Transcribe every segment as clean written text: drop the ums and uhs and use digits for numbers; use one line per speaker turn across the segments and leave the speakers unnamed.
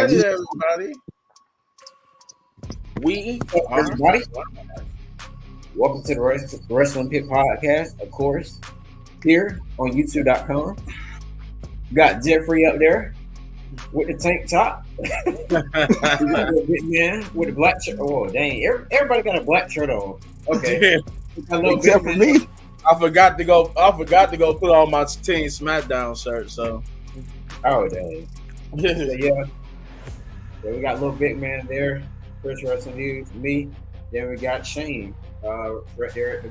at it, everybody. We are
Everybody, welcome to the Wrestling Pit Podcast, of course, here on YouTube.com. Got Jeffrey up there with the tank top. We got the big man with the black shirt. Oh, dang. Everybody got a black shirt on. Okay.
Except for me.
I forgot to go put on my Team Smackdown shirt. So,
oh, dang. So, yeah, we got little big man there. Chris Wrestling News, me. Then we got Shane right there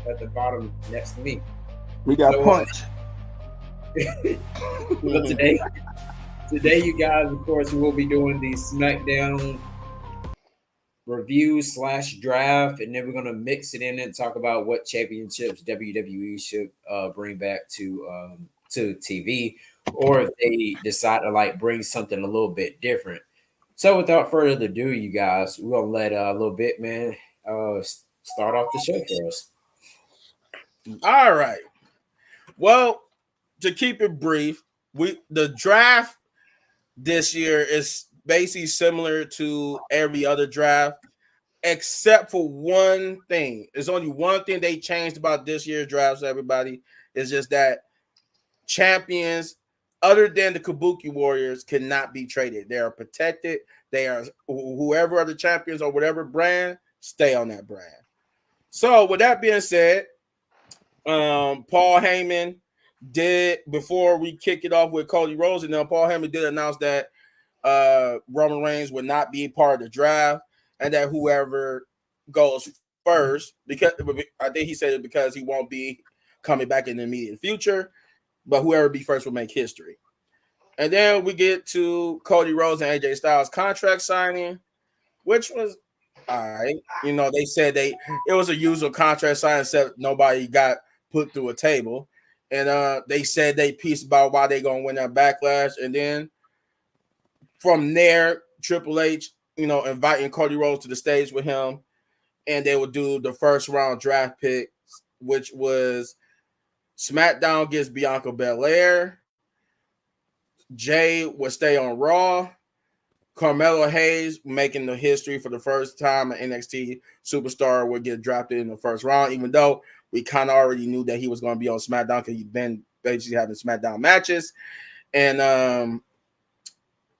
at the bottom next to me.
We got Punch.
So today, you guys, of course, we will be doing the SmackDown review / draft, and then we're gonna mix it in and talk about what championships WWE should bring back to TV, or if they decide to bring something a little bit different. So without further ado, you guys, we're gonna let Little Bit Man start off the show for us.
All right. Well, to keep it brief, the draft this year is basically similar to every other draft, except for one thing. There's only one thing they changed about this year's drafts, everybody. It's just that champions, other than the Kabuki Warriors, cannot be traded. They are protected. They are whoever are the champions or whatever brand, stay on that brand. So with that being said, Paul Heyman did, before we kick it off with Cody Rhodes, and then Paul Heyman did announce that Roman Reigns would not be part of the draft, and that whoever goes first, because I think he said it because he won't be coming back in the immediate future, but whoever be first will make history. And then we get to Cody Rhodes and AJ Styles contract signing, which was all right. You know, they said it was a usual contract signing, except nobody got put through a table. And they said they pieced about why they're going to win that Backlash. And then from there, Triple H, inviting Cody Rhodes to the stage with him. And they would do the first round draft pick, which was SmackDown gets Bianca Belair. Jay would stay on Raw. Carmelo Hayes making the history for the first time, an NXT superstar would get drafted in the first round, even though we kind of already knew that he was going to be on SmackDown because he'd been basically having SmackDown matches. And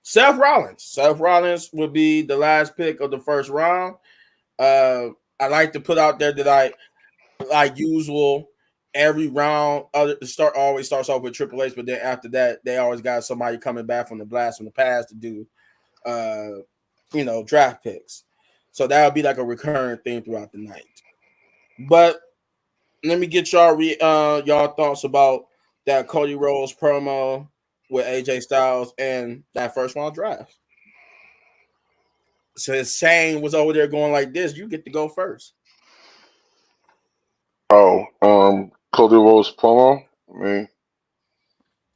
Seth Rollins. Seth Rollins would be the last pick of the first round. I like to put out there that like usual, every round always starts off with Triple H, but then after that, they always got somebody coming back from the blast from the past to do draft picks. So that'll be like a recurring theme throughout the night. But let me get y'all thoughts about that Cody Rhodes promo with AJ Styles and that first round draft. So Shane was over there going like this. You get to go first.
Oh, Cody Rhodes promo. I mean,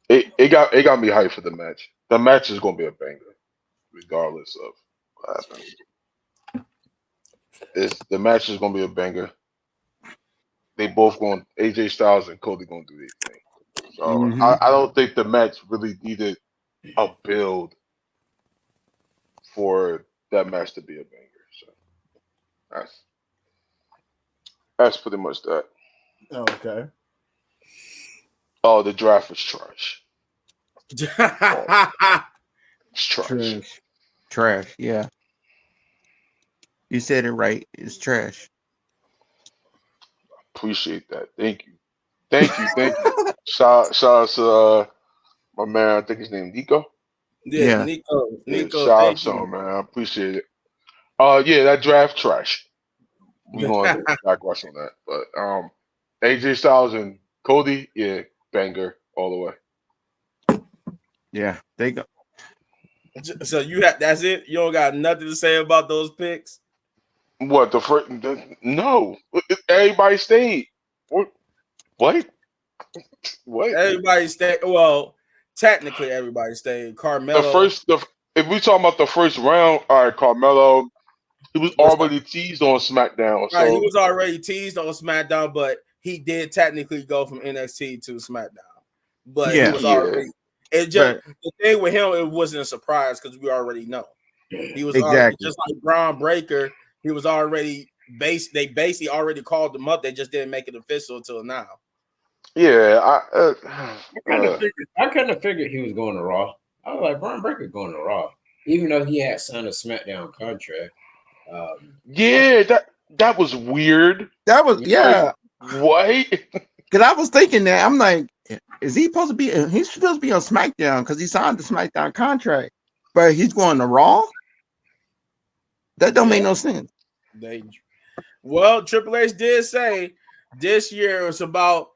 it got me hyped for the match. The match is gonna be a banger, regardless of what happens. The match is gonna be a banger. They both going. AJ Styles and Cody gonna do their thing. So I don't think the match really needed a build for that match to be a banger. So that's pretty much that.
Okay.
Oh, the draft was trash. It's
Trash. Yeah. You said it right. It's trash.
Appreciate that. Thank you. Shout out to my man. I think his name Nico.
Yeah. Nico.
Shout out to him, man. I appreciate it. Yeah, that draft trash. We're going to backlash on that. But AJ Styles and Cody, yeah, banger all the way.
Yeah, they go.
So that's it? You don't got nothing to say about those picks?
What the first? No, everybody stayed. What?
Everybody stayed. Well, technically, everybody stayed. Carmelo.
If we talking about the first round, all right, Carmelo. He was already teased on SmackDown.
Right, he was already teased on SmackDown, but he did technically go from NXT to SmackDown. But It just the thing with him, it wasn't a surprise because we already know he was already just like Braun Breaker. He was already They basically already called him up. They just didn't make it official until now.
Yeah,
I kind of figured he was going to Raw. I was like, Braun Breaker going to Raw, even though he had signed a SmackDown contract.
Yeah, that was weird.
That was
Like, what?
Because I was thinking that I'm like, is he supposed to be? He's supposed to be on SmackDown because he signed the SmackDown contract, but he's going to Raw. That don't make no sense.
Well, Triple H did say this year it's about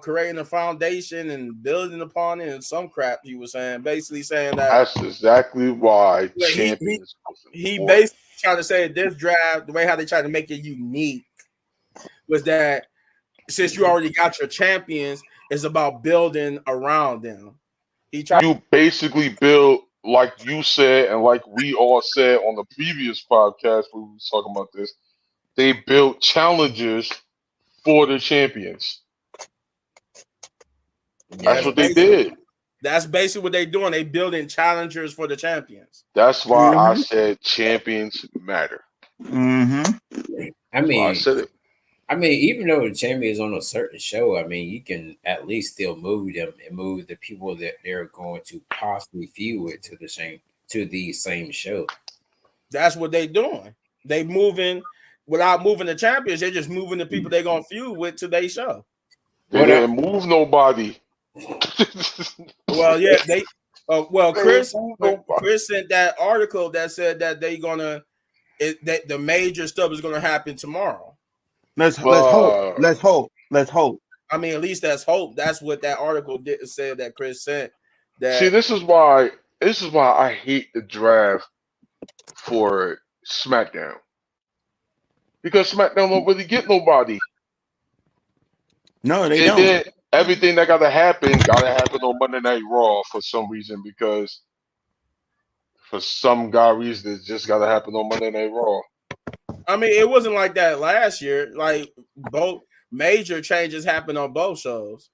creating a foundation and building upon it and some crap he was saying, basically saying that
That's exactly why champions.
He basically trying to say this draft, the way how they try to make it unique was that since you already got your champions, it's about building around them.
You basically build, like you said, and like we all said on the previous podcast when we was talking about this, they built challenges for the champions. That's what they did.
That's basically what they're doing. They building challengers for the champions.
That's why I said champions matter.
I mean,
I said it.
I mean, even though the champion is on a certain show, I mean, you can at least still move them and move the people that they're going to possibly feud with to the same show.
That's what they're doing. They moving without moving the champions. They're just moving the people they're gonna feud with to their show.
They didn't move nobody.
Well, yeah, Chris sent that article that said that that the major stuff is gonna happen tomorrow.
Let's hope. Let's hope.
I mean, at least that's hope. That's what that article said that Chris sent.
See, this is why I hate the draft for SmackDown. Because SmackDown don't really get nobody.
No, they don't.
Then everything that gotta happen on Monday Night Raw for some reason, because for some god reason it just gotta happen on Monday Night Raw.
I mean, it wasn't like that last year. Like both major changes happened on both shows.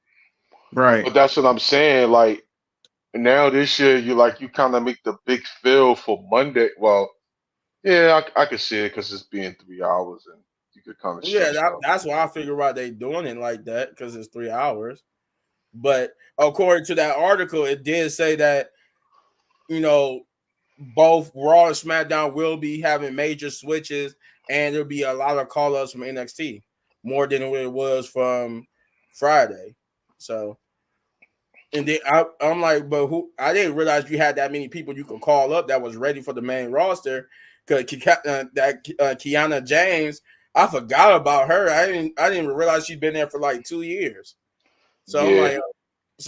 Right.
But that's what I'm saying. Like now this year, you kind of make the big fill for Monday. Well, yeah, I could see it because it's being 3 hours and you could kind of
that's why I figure out they doing it like that because it's 3 hours. But according to that article, it did say that both Raw and SmackDown will be having major switches. And there'll be a lot of call-ups from NXT, more than what it was from Friday. So, and then I'm like, but I didn't realize you had that many people you could call up that was ready for the main roster. Because Kiana James, I forgot about her. I didn't even realize she'd been there for like 2 years. So yeah.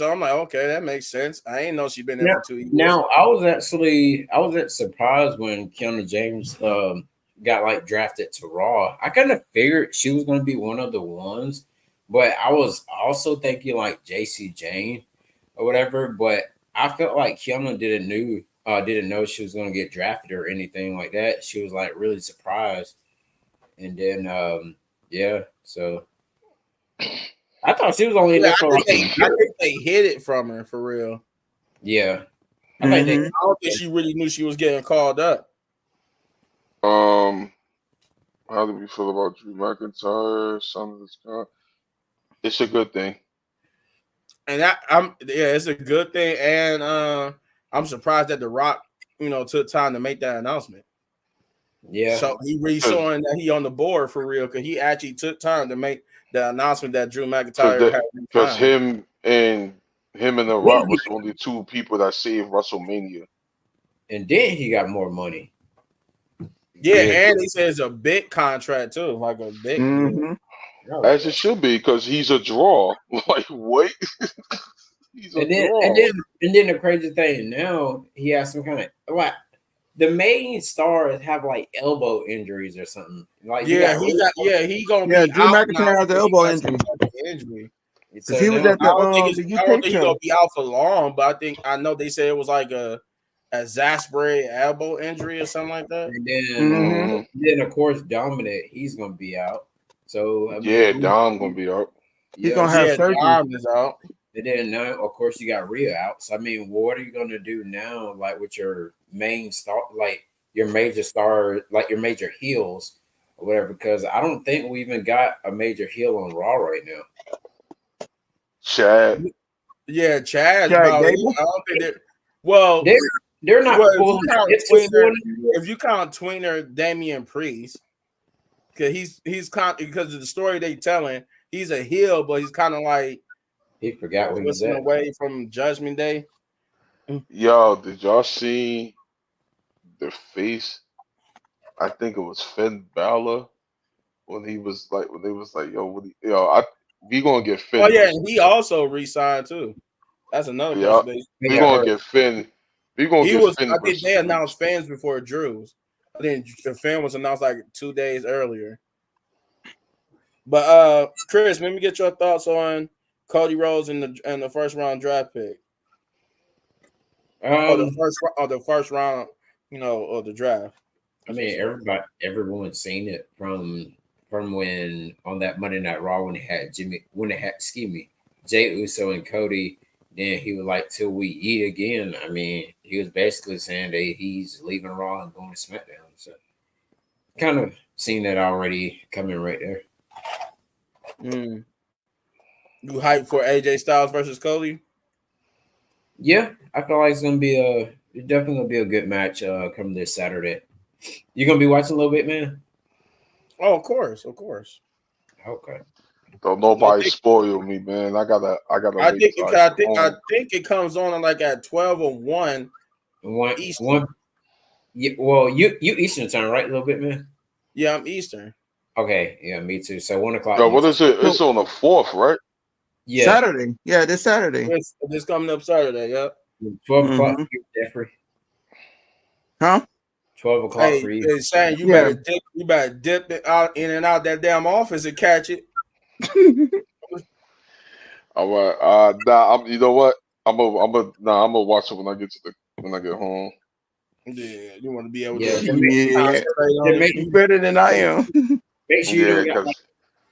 I'm like, okay, that makes sense. I didn't know she'd been there for 2 years.
Now I was surprised when Kiana James got drafted to Raw. I kind of figured she was going to be one of the ones, but I was also thinking like JC Jane or whatever. But I felt like Kiana didn't know she was going to get drafted or anything like that. She was really surprised, and then so I thought she was only there for
I think they hid it from her for real.
Yeah,
I don't think she really knew she was getting called up.
How do we feel about Drew McIntyre? It's a good thing.
And it's a good thing. And I'm surprised that The Rock, took time to make that announcement.
Yeah.
So he really showing that he on the board for real, because he actually took time to make the announcement that Drew McIntyre had.
Because him and The Rock was only two people that saved WrestleMania.
And then he got more money.
Yeah, and he says a big contract too, like a big.
As it should be, because he's a draw. Like what?
And then the crazy thing, now he has some kind of the main stars have elbow injuries or something.
He gonna be
Drew McIntyre has the elbow injury.
So
he was at
I don't think he's gonna be out for long, but I know they said it was like a exasperated elbow injury or something like that.
And then of course Dominic, he's gonna be out. So
Dom gonna be out.
He's gonna have surgery.
Dom is out.
And then now, of course, you got Rhea out. So I mean, what are you gonna do now? Like with your main star, like your major star, like your major heels or whatever? Because I don't think we even got a major heel on Raw right now.
Chad.
Yeah, Chad's
Chad
about it.
Gable?
I don't think they're well.
They're not
Well,
full.
if you count Tweener, Damian Priest, because because of the story they telling, he's a heel, but he's kind of like
He forgot where he's
twisting
at.
away from Judgment Day.
Yo, did y'all see the face? I think it was Finn Balor when they was like, yo, we gonna get Finn.
Oh yeah, and he also re-signed too. That's another
Yeah,
person.
we gonna get Finn. We gonna
He
get
was.
Finn.
I think
versus
they
Reigns.
announced fans before Drew's. I think the fan was announced like 2 days earlier. But Chris, let me get your thoughts on Cody Rhodes in the first round draft pick. The first round, of the draft.
I mean, everyone's seen it from when on that Monday Night Raw when they had Jay Uso and Cody. Then he was like, "Till we eat again." I mean, he was basically saying that he's leaving Raw and going to SmackDown. So, kind of seen that already coming right there.
You hyped for AJ Styles versus Cody?
Yeah, I feel like it's definitely gonna be a good match coming this Saturday. You gonna be watching a little bit, man?
Oh, of course.
Okay.
Don't nobody spoil me, man. I gotta
I
wait
think
till
I
get
think
home.
it comes on like at 12 or 1 Eastern.
One. Yeah, well, you Eastern time, right? A little bit, man.
Yeah, I'm Eastern.
Okay, yeah, me too. So 1 o'clock.
Yo, what is it? It's on the 4th, right?
Yeah,
Saturday. Yeah, this Saturday.
This coming up Saturday. Yep.
12 o'clock for you, Jeffrey.
Huh?
12 o'clock
Hey,
for you.
saying you
Yeah.
better dip it out in and out that damn office and catch it.
All right. You know what? I'm gonna watch it when I get home.
Yeah, you want to be able
Yeah,
to
Yeah.
concentrate on it.
You better than I am.
make sure you
Yeah,
don't got,
because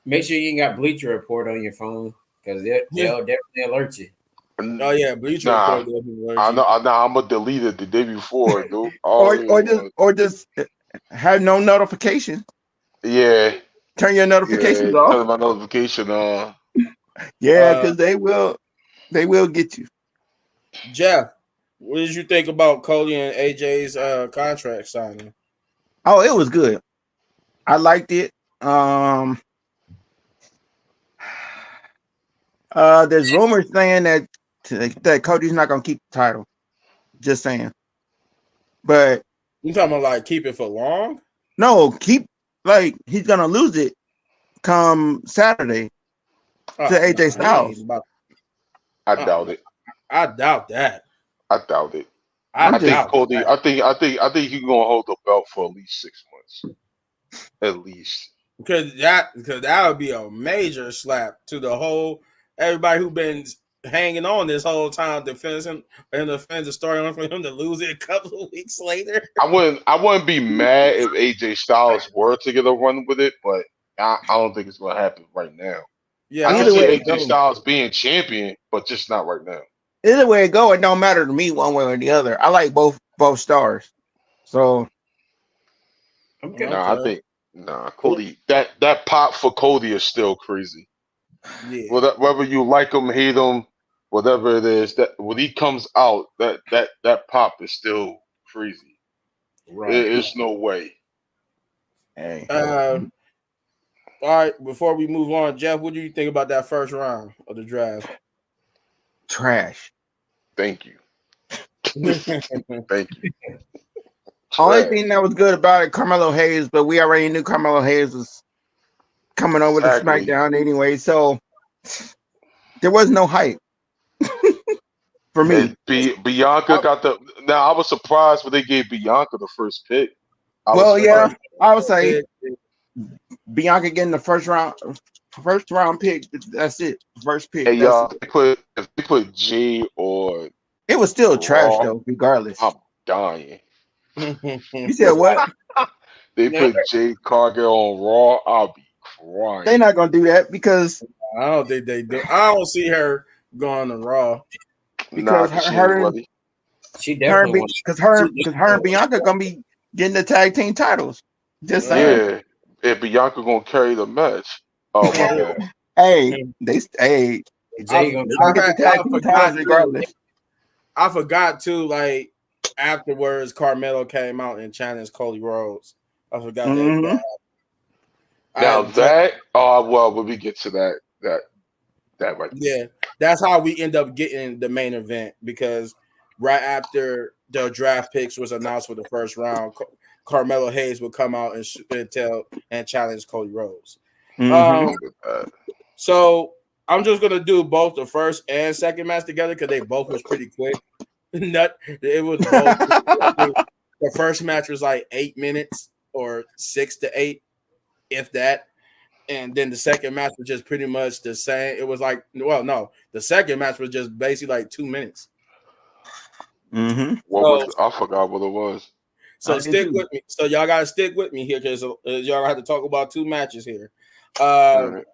make sure you ain't got Bleacher Report on your phone because they'll definitely alert you.
Oh yeah, Bleacher
nah,
Report definitely
I
alert
know.
you.
I'm gonna delete it the day before, dude.
or just have no notification.
Yeah,
Turn your notifications off.
turn my notification on.
Yeah, because they will get you.
Jeff, what did you think about Cody and AJ's contract signing?
Oh, it was good. I liked it. There's rumors saying that Cody's not gonna keep the title. Just saying. But
You talking about like keep it for long?
no, he's gonna lose it come Saturday to AJ Styles.
I doubt it.
I doubt that.
I doubt it.
I
think
doubt
Cody.
that.
I think he's gonna hold the belt for at least 6 months. At least.
Because that would be a major slap to the whole everybody who been hanging on this whole time defending the storyline for him to lose it a couple of weeks later.
I wouldn't be mad if AJ Styles were to get a run with it, but I don't think it's gonna happen right now.
Yeah,
I can
Either
see
way
AJ Styles being champion, but just not right now.
Either way it go, it don't matter to me one way or the other. I like both stars. So
Okay.
I think Cody. That pop for Cody is still crazy.
Yeah.
Whether you like him, hate him, whatever it is, that when he comes out, that pop is still crazy.
Right.
There's no way.
hey.
All right, before we move on, Jeff, what do you think about that first round of the draft?
Trash.
Thank you. Thank you.
Only thing that was good about it, Carmelo Hayes, but we already knew Carmelo Hayes was coming over to SmackDown anyway, so there was no hype for me.
Bianca got the. Now I was surprised when they gave Bianca the first pick.
I would say Bianca getting the first round pick. That's it. First pick.
Hey y'all, if they put Jay or
it was still
Raw,
trash though, regardless.
I'm dying.
You said what?
They put Jay Cargill on Raw, I'll be crying.
They're not gonna do that because
I don't think they do. I don't see her going to Raw.
Because
Nah, she ain't ready.
She definitely wants.
because her and Bianca gonna be getting the tag team titles. Just saying.
Yeah, if Bianca gonna carry the match. Oh my bad.
Hey,
Jay
they
gonna
gonna get the tag team titles regardless.
I forgot too. Like afterwards, Carmelo came out and challenged Cody Rhodes. I forgot
Mhm.
Now that, well, when we get to that right.
Yeah, that's how we end up getting the main event because right after the draft picks was announced for the first round, Carmelo Hayes would come out and challenge Cody Rhodes.
Mhm.
So I'm just gonna do both the first and second match together because they both was pretty quick. It was both. The first match was like 8 minutes or 6 to 8, if that. And then the second match was just pretty much the same. It was like, well, no, the second match was just basically like 2 minutes.
Mhm.
I forgot what it was.
So stick with me. So y'all gotta stick with me here because y'all have to talk about 2 matches here.
Right.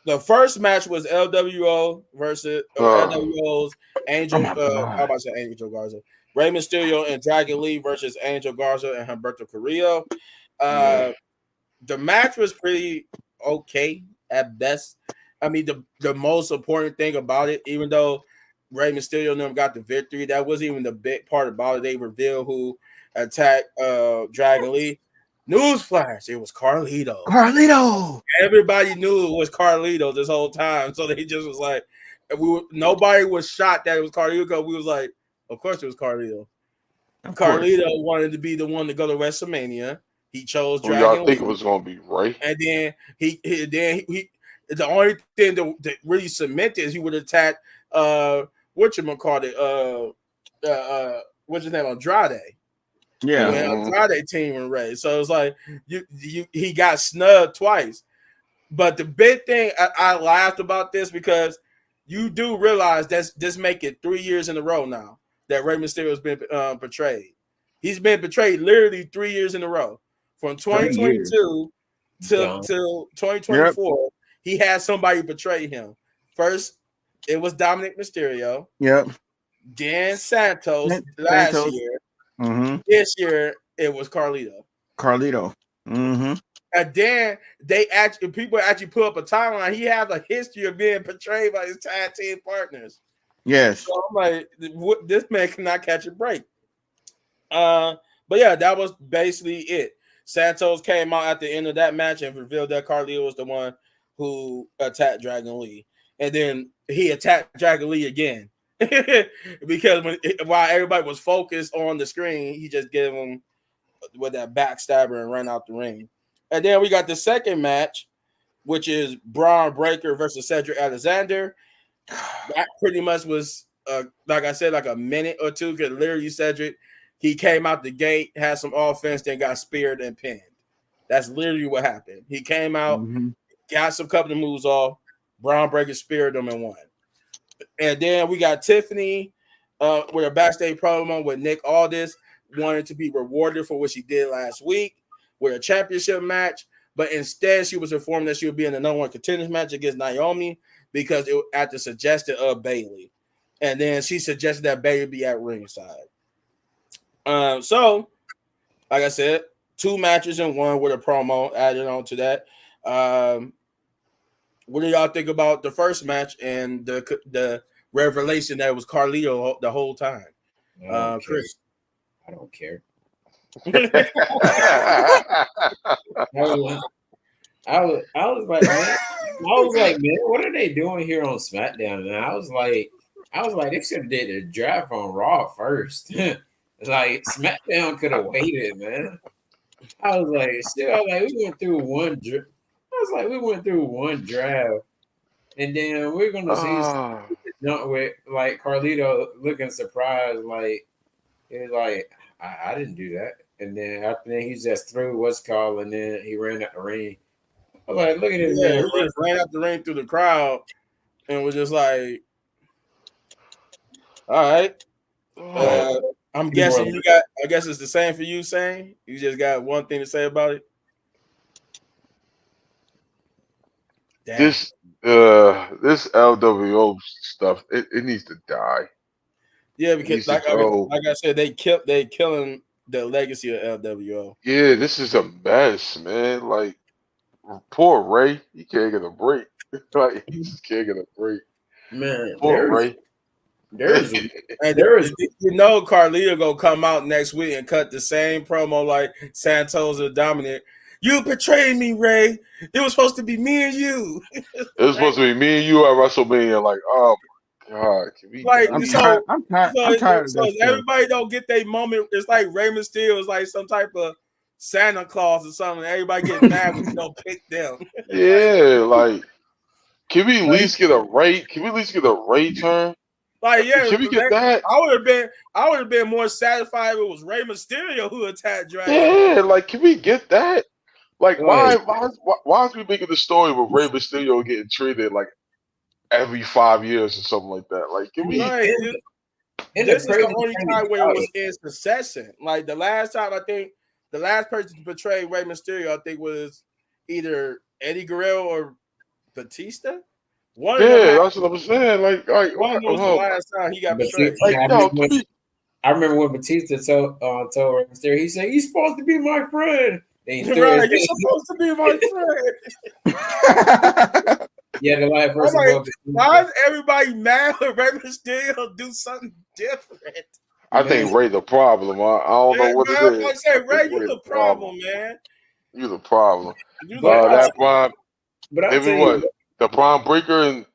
The first match was LWO versus LWO's Angel. I'm about to say Angel Garza, Rey Mysterio and Dragon Lee versus Angel Garza and Humberto Carrillo. The match was pretty okay at best. I mean, the most important thing about it, even though Rey Mysterio and them got the victory, that wasn't even the big part about it. They revealed who attacked Dragon Lee. Newsflash, it was Carlito. Everybody knew it was Carlito this whole time, so they just was like, nobody was shocked that it was Carlito because we was like, of course it was Carlito. Carlito wanted to be the one to go to WrestleMania. He chose Dragon
Y'all think
Lee.
it was gonna be Ray?
And then he the only thing that really cemented is he would attack whatchamacallit, what's his name, Andrade.
Yeah.
When Andrade team and Ray. So it's like he got snubbed twice. But the big thing I laughed about this because you do realize this make it 3 years in a row now that Rey Mysterio has been portrayed. He's been portrayed literally 3 years in a row. From 2022 till 2024, he had somebody betray him. First, it was Dominic Mysterio.
Yep.
Then Santos last year.
Mm-hmm.
This year, it was Carlito.
Mm-hmm.
And then people actually put up a timeline. He has a history of being portrayed by his tag team partners.
Yes.
So I'm like, this man cannot catch a break. But yeah, that was basically it. Santos came out at the end of that match and revealed that Carlito was the one who attacked Dragon Lee. And then he attacked Dragon Lee again. Because while everybody was focused on the screen, he just gave him with that backstabber and ran out the ring. And then we got the second match, which is Braun Breaker versus Cedric Alexander. That pretty much was, like I said, like a minute or two, because literally Cedric, he came out the gate, had some offense, then got speared and pinned. That's literally what happened. He came out, got some couple of moves off, Braun Breaker speared him and won. And then we got Tiffany with a backstage promo with Nick Aldis, wanted to be rewarded for what she did last week with a championship match, but instead she was informed that she would be in the number 1 contenders match against Naomi because it at the suggestion of Bayley. And then she suggested that Bayley be at ringside. So, like I said, 2 matches in one with a promo added on to that. What do y'all think about the first match and the revelation that it was Carlito the whole time? Chris?
I don't care.
I
was like, man, what are they doing here on SmackDown? And I was like, they should have did the draft on Raw first. Like SmackDown could have waited, man. I was like, we went through one. We went through one draft, and then we're gonna see jump with like Carlito looking surprised, like it was like I didn't do that. And then after that, he just threw what's called, and then he ran out the ring. I was like, look at this man.
He just ran out the ring through the crowd and was just like, all right. I'm guessing you got, I guess it's the same for you, Shane. You just got one thing to say about it.
This This LWO stuff, it needs to die.
Yeah,
It
because
needs to go.
like I said, they killing the legacy of LWO.
Yeah, this is a mess, man. Like poor Ray, he can't get a break. Like he just can't get a break.
Man,
Poor Ray.
there's
And
there is
Carlito gonna come out next week and cut the same promo like Santos or Dominic. You betrayed me, Ray. It was supposed to be me and you.
It was supposed to be me and you at WrestleMania. Like, oh my god, can we
Like
I'm
please?
tired.
so,
I'm tired. I'm tired of this shit.
everybody don't get their moment. It's like Rey Mysterio is like some type of Santa Claus or something. Everybody get mad when you don't pick them.
Yeah, like, can we at
like,
least get a rate? Can we at least get a rate turn?
yeah,
Can we get that?
I would have been more satisfied if it was Rey Mysterio who attacked Dragon.
Yeah, like, can we get that? Like,
Like-
why is we making the story with Rey Mysterio getting treated like every 5 years or something like that? Like, can we?
Like, this is the only time where it was in succession. Like the last time, I think the last person to portray Rey Mysterio, I think, was either Eddie Guerrero or Batista. One of them
Yeah,
had,
that's what I'm saying. Like,
one of them was the last time he got betrayed.
like, yo,
I remember when Batista told Rey Mysterio, he said, "He's supposed to be my friend." And he threw
Right,
his
you're supposed to be my friend.
Yeah, the last person.
Like, why is everybody mad when Rey Mysterio do something different?
I think Ray the problem. I don't know what it is.
I say, Ray, you the problem, man.
You the problem.
But
that Brian,
but I'll tell
what
you,
the Brian Breaker and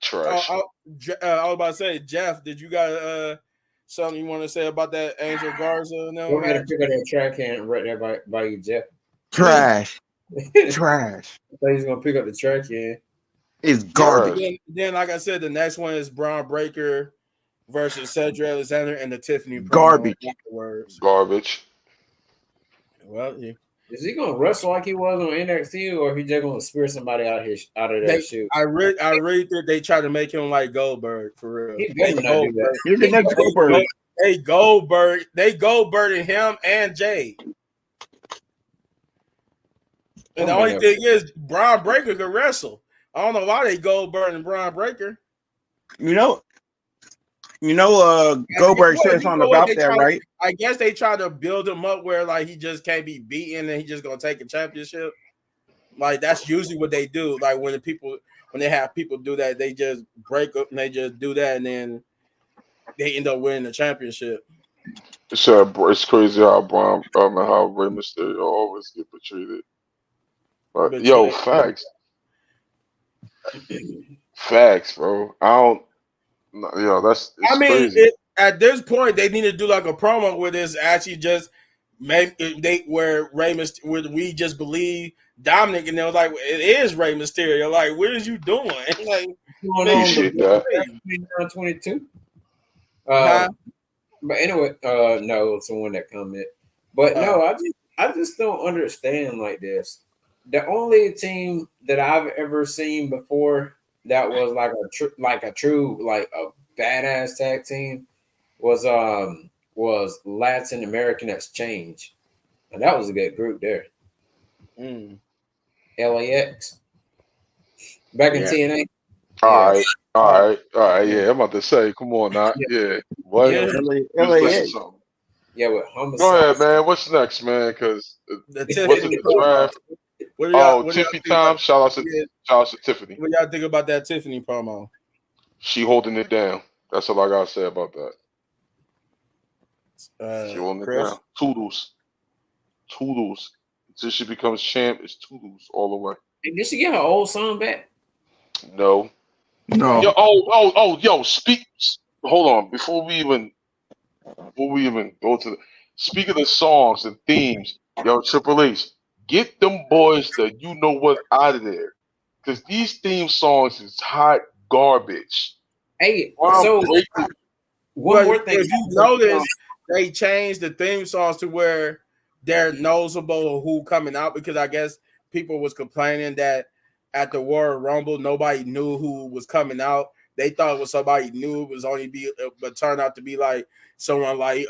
trash.
I was about to say, Jeff, did you got something you want to say about that Angel Garza?
go ahead and pick up that track can and right there by you, Jeff.
Trash. Trash.
I thought he was gonna pick up the track can.
It's garbage.
Then, like I said, the next one is Braun Breaker versus Cedric Alexander and the Tiffany promo
Garbage.
afterwards.
Garbage.
Well,
Is he gonna wrestle like he was on NXT, or he just gonna spear somebody out of that shoot?
I really think they try to make him like Goldberg for real.
He better not do that.
He's the next Goldberg.
They Goldberg him and Jay. And the only thing is, Braun Breaker can wrestle. I don't know why they Goldberg and Braun Breaker.
You know, Goldberg said something about that, right?
I guess they try to build him up where like he just can't be beaten and he just gonna take a championship. Like that's usually what they do. Like when they have people do that, they just break up and they just do that and then they end up winning the championship.
It's crazy how how Rey Mysterio always get treated. But yo, facts. Facts, bro. I don't. That's. Crazy.
At this point, they need to do like a promo where this actually just where we just believe Dominic, and they was like, it is Rey Mysterio. Like, what is you doing? Like,
appreciate that.
22. But anyway, no, it's the one that commented. But no, I just don't understand like this. The only team that I've ever seen before that was like a true badass tag team was Latin American Exchange, and that was a good group there. LAX back in TNA.
All right. Yeah, I'm about to say, come on now. Yeah, what?
LAX.
Yeah, with homicide.
Go ahead, man. What's next, man? Because the draft? Tiffany time. Shout out to Tiffany.
What y'all think about that Tiffany promo?
She holding it down. That's all I gotta say about that. She holding it down. Toodles. Until she becomes champ, it's toodles all the way.
Did she get her old song back?
No. Yo, speak. Hold on. Before we even go to speak of the songs and themes, yo, Triple H, get them boys that you know what out of there. Because these theme songs is hot garbage.
Hey, so one more thing.
If you notice, they changed the theme songs to where they're noticeable who coming out, because I guess people was complaining that at the Royal Rumble, nobody knew who was coming out. They thought it was somebody new. It was but turned out to be like someone like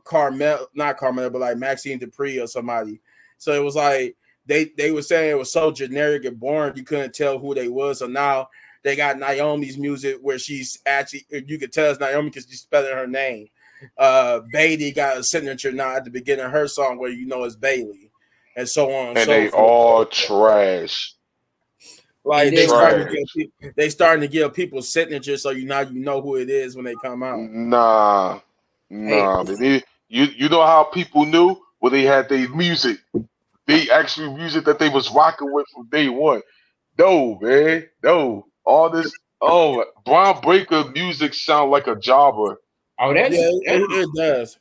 Carmel, not Carmel, but like Maxine Dupree or somebody. So it was like they were saying it was so generic and boring you couldn't tell who they was. So now they got Naomi's music where she's actually you could tell it's Naomi because she's spelling her name. Beatty got a signature now at the beginning of her song where you know it's Bailey, and so on and
And
so
they
forth.
all trash.
Like
And
they
then
starting to give people signatures so you know who it is when they come out.
Nah,
hey,
nah. You know how people knew when they had their music, they actually music that they was rocking with from day one. No, man, no. All this, Brown Breaker music sound like a jobber.
oh,
Yeah, it does.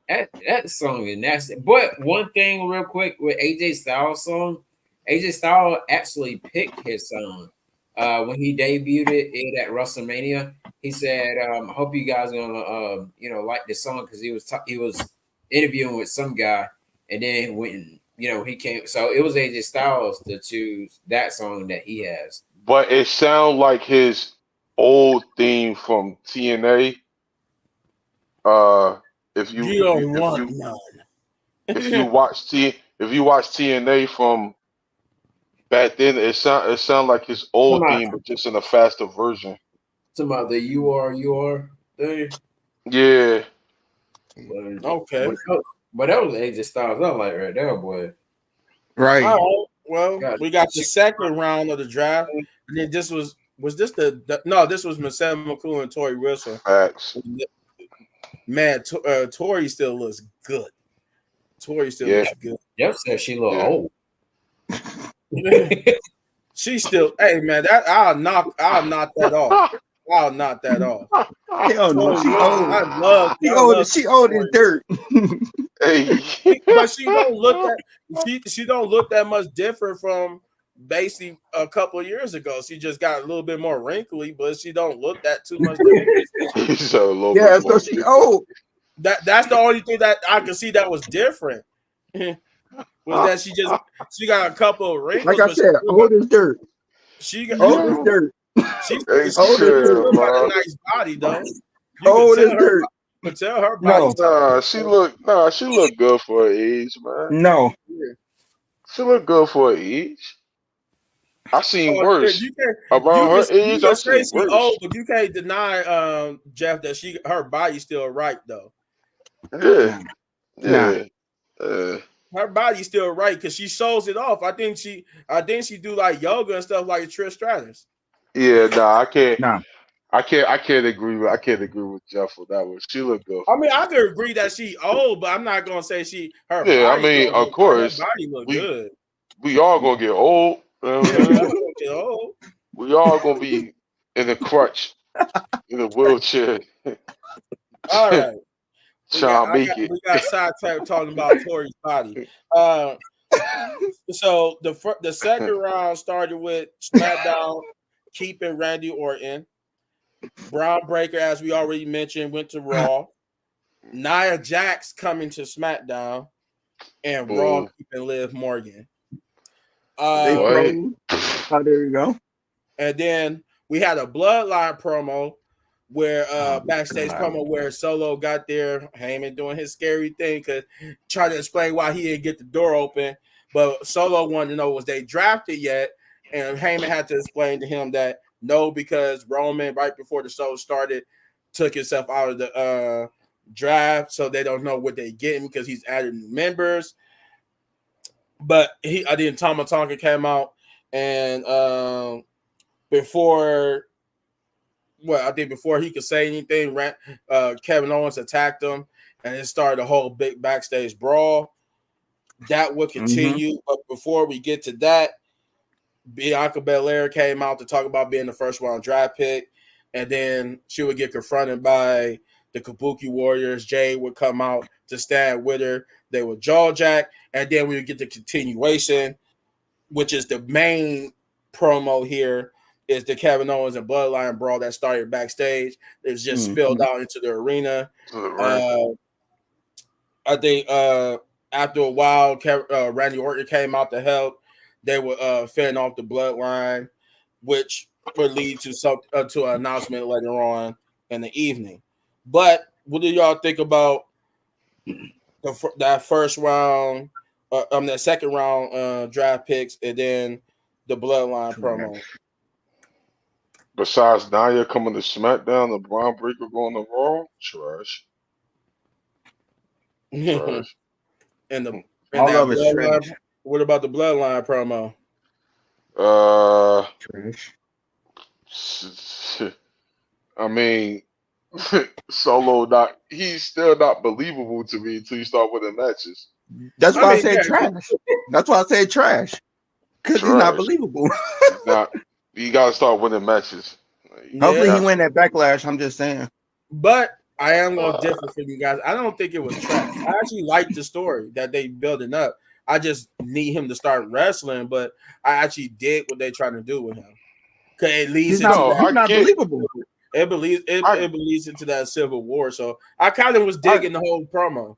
that song is nasty. But one thing, real quick, with AJ Styles song, AJ Styles actually picked his song when he debuted it at WrestleMania. He said, "I hope you guys gonna like this song," because he was interviewing with some guy, and then when he came, so it was AJ Styles to choose that song that he has.
But it sound like his old theme from TNA. Uh, if you
You
if you
don't
if
want
you
none.
if you watch TNA from back then, it sound like his
Come
old
on,
theme, but just in a faster version.
talking about the you are thing.
Yeah,
Okay.
But that was AJ Styles. I like right there, boy.
Right.
All right. Well,
God,
we got the second round of the draft, and then this was this no? This was Marcel McCool and Tori Wilson.
facts.
Man, Tori still looks good. Tori still
Yeah,
looks good.
Jeff said she look
yeah.
old.
She still, hey man, that I'll knock that off. I'll knock that off.
Hell no,
Tori
she
Wilson,
old.
I love
She old as
Tori.
dirt.
Hey,
But she don't look that she don't look that much different from basically a couple of years ago. She just got a little bit more wrinkly, but she don't look that too much different.
he's a little bit
Yeah, so
more
she
different.
old.
That's the only thing that I can see that was different. Was that she got a couple of wrinkles,
Like I
but
said, old as dirt.
she got
Old as dirt.
Hey,
Old as dirt.
still got a
man.
nice body though. You
Old as dirt.
can tell her
No,
body.
She look good for her age, man.
no.
She look good for her age. I seen
Oh, yeah,
worse. Around her
you
age,
can
I
say
seen
she
worse.
old, but you can't deny Jeff that her body's still right though.
Yeah,
Nah.
yeah. Uh,
Her body's still right because she shows it off. I think she do like yoga and stuff like Trish Stratus.
yeah, nah, I can't.
Nah.
I can't agree with Jeff with that one. She look good
I
for
mean,
her
I
age.
could agree that she old, but I'm not gonna say her
Yeah, I
body
mean,
don't
of
look good. Her
course,
body look
we
good.
we all gonna get old. You know what
Yeah,
I'm
we all
saying?
gonna get old.
We all gonna be in a crutch, in a wheelchair,
All right.
trying to make
We
it.
got sidetracked talking about Tori's body. Uh, so the second round started with SmackDown keeping Randy Orton. Braun Breaker, as we already mentioned, went to Raw. Nia Jax coming to SmackDown, and Raw
Boom.
keeping Liv Morgan.
They
What?
froze. Oh, there you go.
And then we had a Bloodline promo where backstage
God.
promo where Solo got there, Heyman doing his scary thing, trying to explain why he didn't get the door open. But Solo wanted to know was they drafted yet, and Heyman had to explain to him that no, because Roman right before the show started took himself out of the draft, so they don't know what they getting because he's added new members. But I didn't. Tama Tonga came out and before. Well, I think before he could say anything, Kevin Owens attacked him, and it started a whole big backstage brawl. That would continue, but before we get to that, Bianca Belair came out to talk about being the first round draft pick, and then she would get confronted by the Kabuki Warriors. Jade would come out to stand with her. They would jaw jack, and then we would get the continuation, which is the main promo here. Is the Kevin Owens and Bloodline brawl that started backstage? It's just spilled out into the arena. I think after a while, Randy Orton came out to help. They were fending off the Bloodline, which would lead to to an announcement later on in the evening. But what do y'all think about that first round That second round draft picks, and then the Bloodline promo.
Besides Nia coming to SmackDown, the Braun Breaker going to Raw, trash. Trash.
and the and
All
that
of it's
Bloodline.
trash.
What about the Bloodline promo?
Trash.
I mean, Solo he's still not believable to me until you start winning matches.
That's why I said
yeah.
trash. That's why I said trash. Because he's not
Trash.
believable.
He's not. You gotta start winning matches. Like,
Hopefully he
Yeah.
win that backlash. I'm just saying.
But I am gonna differ from you guys. I don't think it was trash. I actually like the story that they building up. I just need him to start wrestling, but I actually did what they trying to do with him. Cause it leads
He's
into
not,
No,
he's
I
not
get-
believable.
it believes into that civil war. So I kind of was digging the whole promo.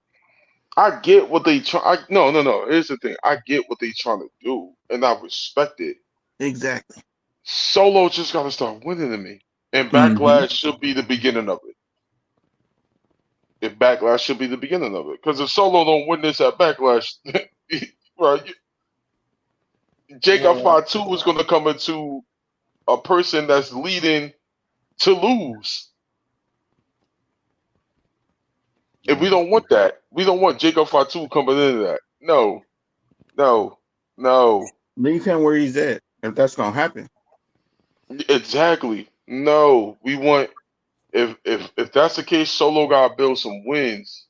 I get what they try. No. Here's the thing. I get what they trying to do, and I respect it.
Exactly.
Solo just gotta start winning to me, and
Mhm.
Backlash should be the beginning of it. If Backlash should be the beginning of it, because if Solo don't win this at Backlash, right? Jacob
Yeah.
Fatu is gonna come into a person that's leading to lose. And we don't want that. We don't want Jacob Fatu coming into that. No.
Leave him where he's at if that's gonna happen.
Exactly. No. We want if that's the case, Solo gotta build some wins.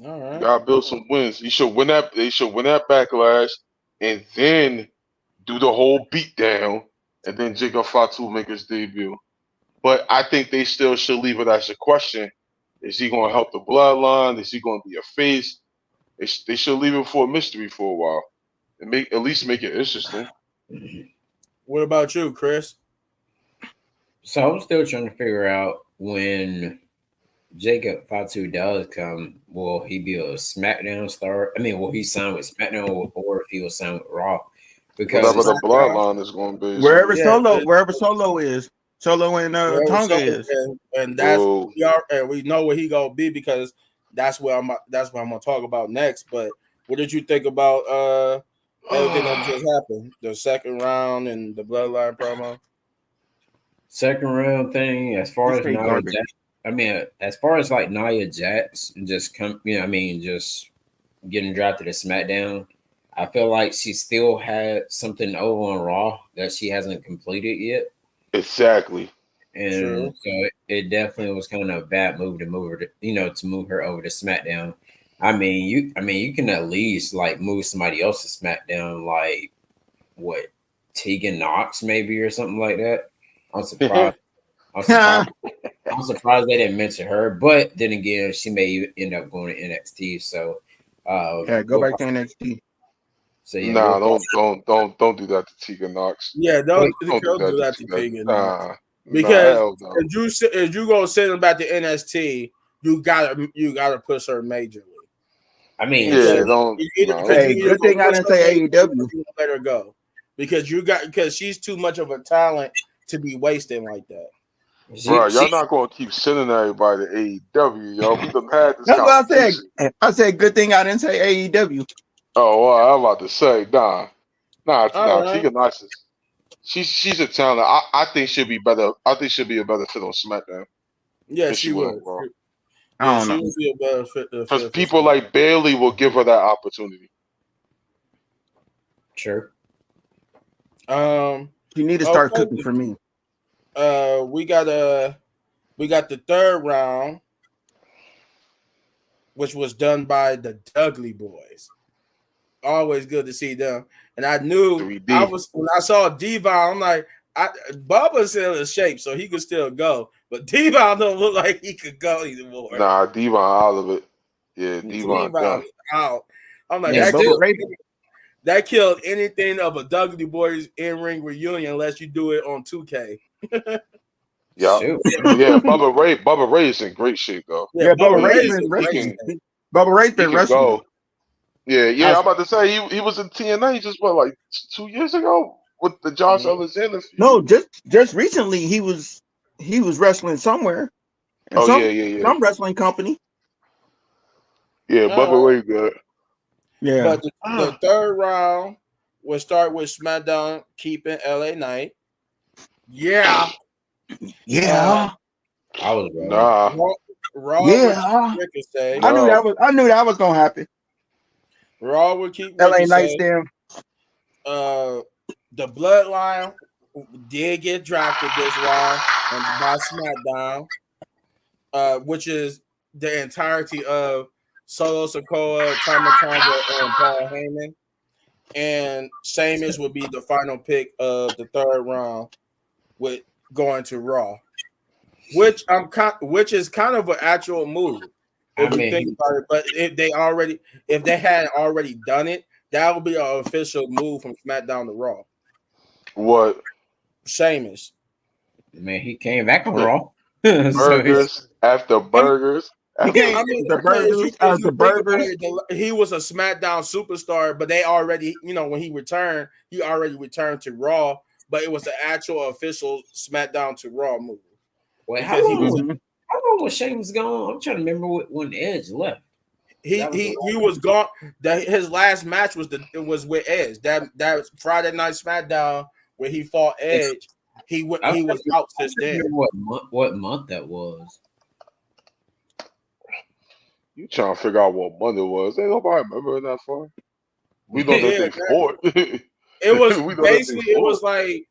All right.
Gotta build some wins. He should win that. They should win that Backlash, and then do the whole beatdown, and then Jacob Fatu make his debut. But I think they still should leave it as a question: is he going to help the bloodline? Is he going to be a face? They should leave it for a mystery for a while, and at least make it interesting.
What about you, Chris?
So I'm still trying to figure out when Jacob Fatu does come, will he be a SmackDown star? I mean, will he sign with SmackDown or if he will sign with Raw? Because
Whatever the bloodline is going to be.
Wherever
Yeah,
Solo is, Solo and Tonga is.
and that's
Bro.
we know where he gonna be because that's what I'm gonna talk about next. But what did you think about everything that just happened? The second round and the bloodline promo.
second round thing, as far
It's
as
straight
Nia
garbage.
Jax, I mean, as far as like Nia Jax just come, just getting drafted to SmackDown, I feel like she still had something over on Raw that she hasn't completed yet.
Exactly.
And
True.
so it definitely was kind of a bad move to move her to move her over to SmackDown. I mean, you can at least like move somebody else to SmackDown, like what, Tegan Knox maybe or something like that. I'm surprised. I'm surprised they didn't mention her, but then again, she may end up going to NXT. So,
Yeah, go back to NXT.
So yeah,
Nah, don't do that to Tegan Knox.
Yeah, don't
Don't
do that to Tegan.
Nah,
Because
hell no.
if you go send him back to NXT, you gotta push her majorly.
I mean,
Yeah,
so-
Hey, good thing I didn't say AEW.
Let her go because she's too much of a talent to be wasting like that.
Bro, y'all not gonna keep sending everybody to AEW, yo. We done had this
That's what I said.
conversation.
I said, good thing I didn't say AEW.
Oh, well, I'm about to say, nah.
All right.
Tegan Knox is she's a talent. I think she'll be better. I think she'll be a better fit on SmackDown.
Yeah,
than
she
will
would.
on Raw.
I don't
She
know.
would be a better fit.
Because people like Bailey will give her that opportunity.
Sure.
You need to start cooking for me.
We got the third round, which was done by the Dudley Boys. Always good to see them. And I knew
3D.
when I saw Devon, I'm like, Bubba's still in shape, so he could still go. But Devon don't look like he could go anymore.
Nah, Devon out of it. Yeah, Devon done.
Out. I'm like,
Yeah,
that killed anything of a Dudley Boys in-ring reunion unless you do it on 2K.
Yeah.
Shoot.
Yeah, Bubba Ray is in great shape though.
Yeah, Bubba Ray's
Ray's
been
in
wrestling.
great
Bubba Ray's
He
been
can
wrestling.
go. Yeah, I'm about to say he was in TNA just like 2 years ago with the Josh Alexander feud.
No, just recently he was wrestling somewhere.
Yeah.
Some wrestling company.
Yeah, Bubba Ray good.
Yeah.
But the third round will start with SmackDown keeping LA Knight. Yeah.
Yeah.
I was wrong.
Nah.
Raw will keep
Yeah.
Ricochet.
I knew
No.
that was gonna happen.
Raw will keep
LA Knights
Ricochet.
there.
The Bloodline did get drafted this round by SmackDown, which is the entirety of Solo Sikoa, Tama Tonga, and Paul Heyman. And Sheamus would be the final pick of the third round, with going to Raw, which is kind of an actual move if you think about it. But if they had already done it, that would be an official move from SmackDown to Raw.
What?
Sheamus.
Man, he came back on Raw. So
Burgers after burgers.
He
After,
came the burgers as the burgers.
He was a SmackDown superstar, but they already, when he returned, he already returned to Raw, but it was the actual official SmackDown to Raw move.
wait, how long was Sheamus gone? I'm trying to remember when Edge left.
He was gone. His last match was with Edge. That Friday Night SmackDown where he fought Edge. He was out since then.
What month that was?
you trying to figure out what month it was? Ain't nobody remember that far. We know that they fought.
It was basically. It was like,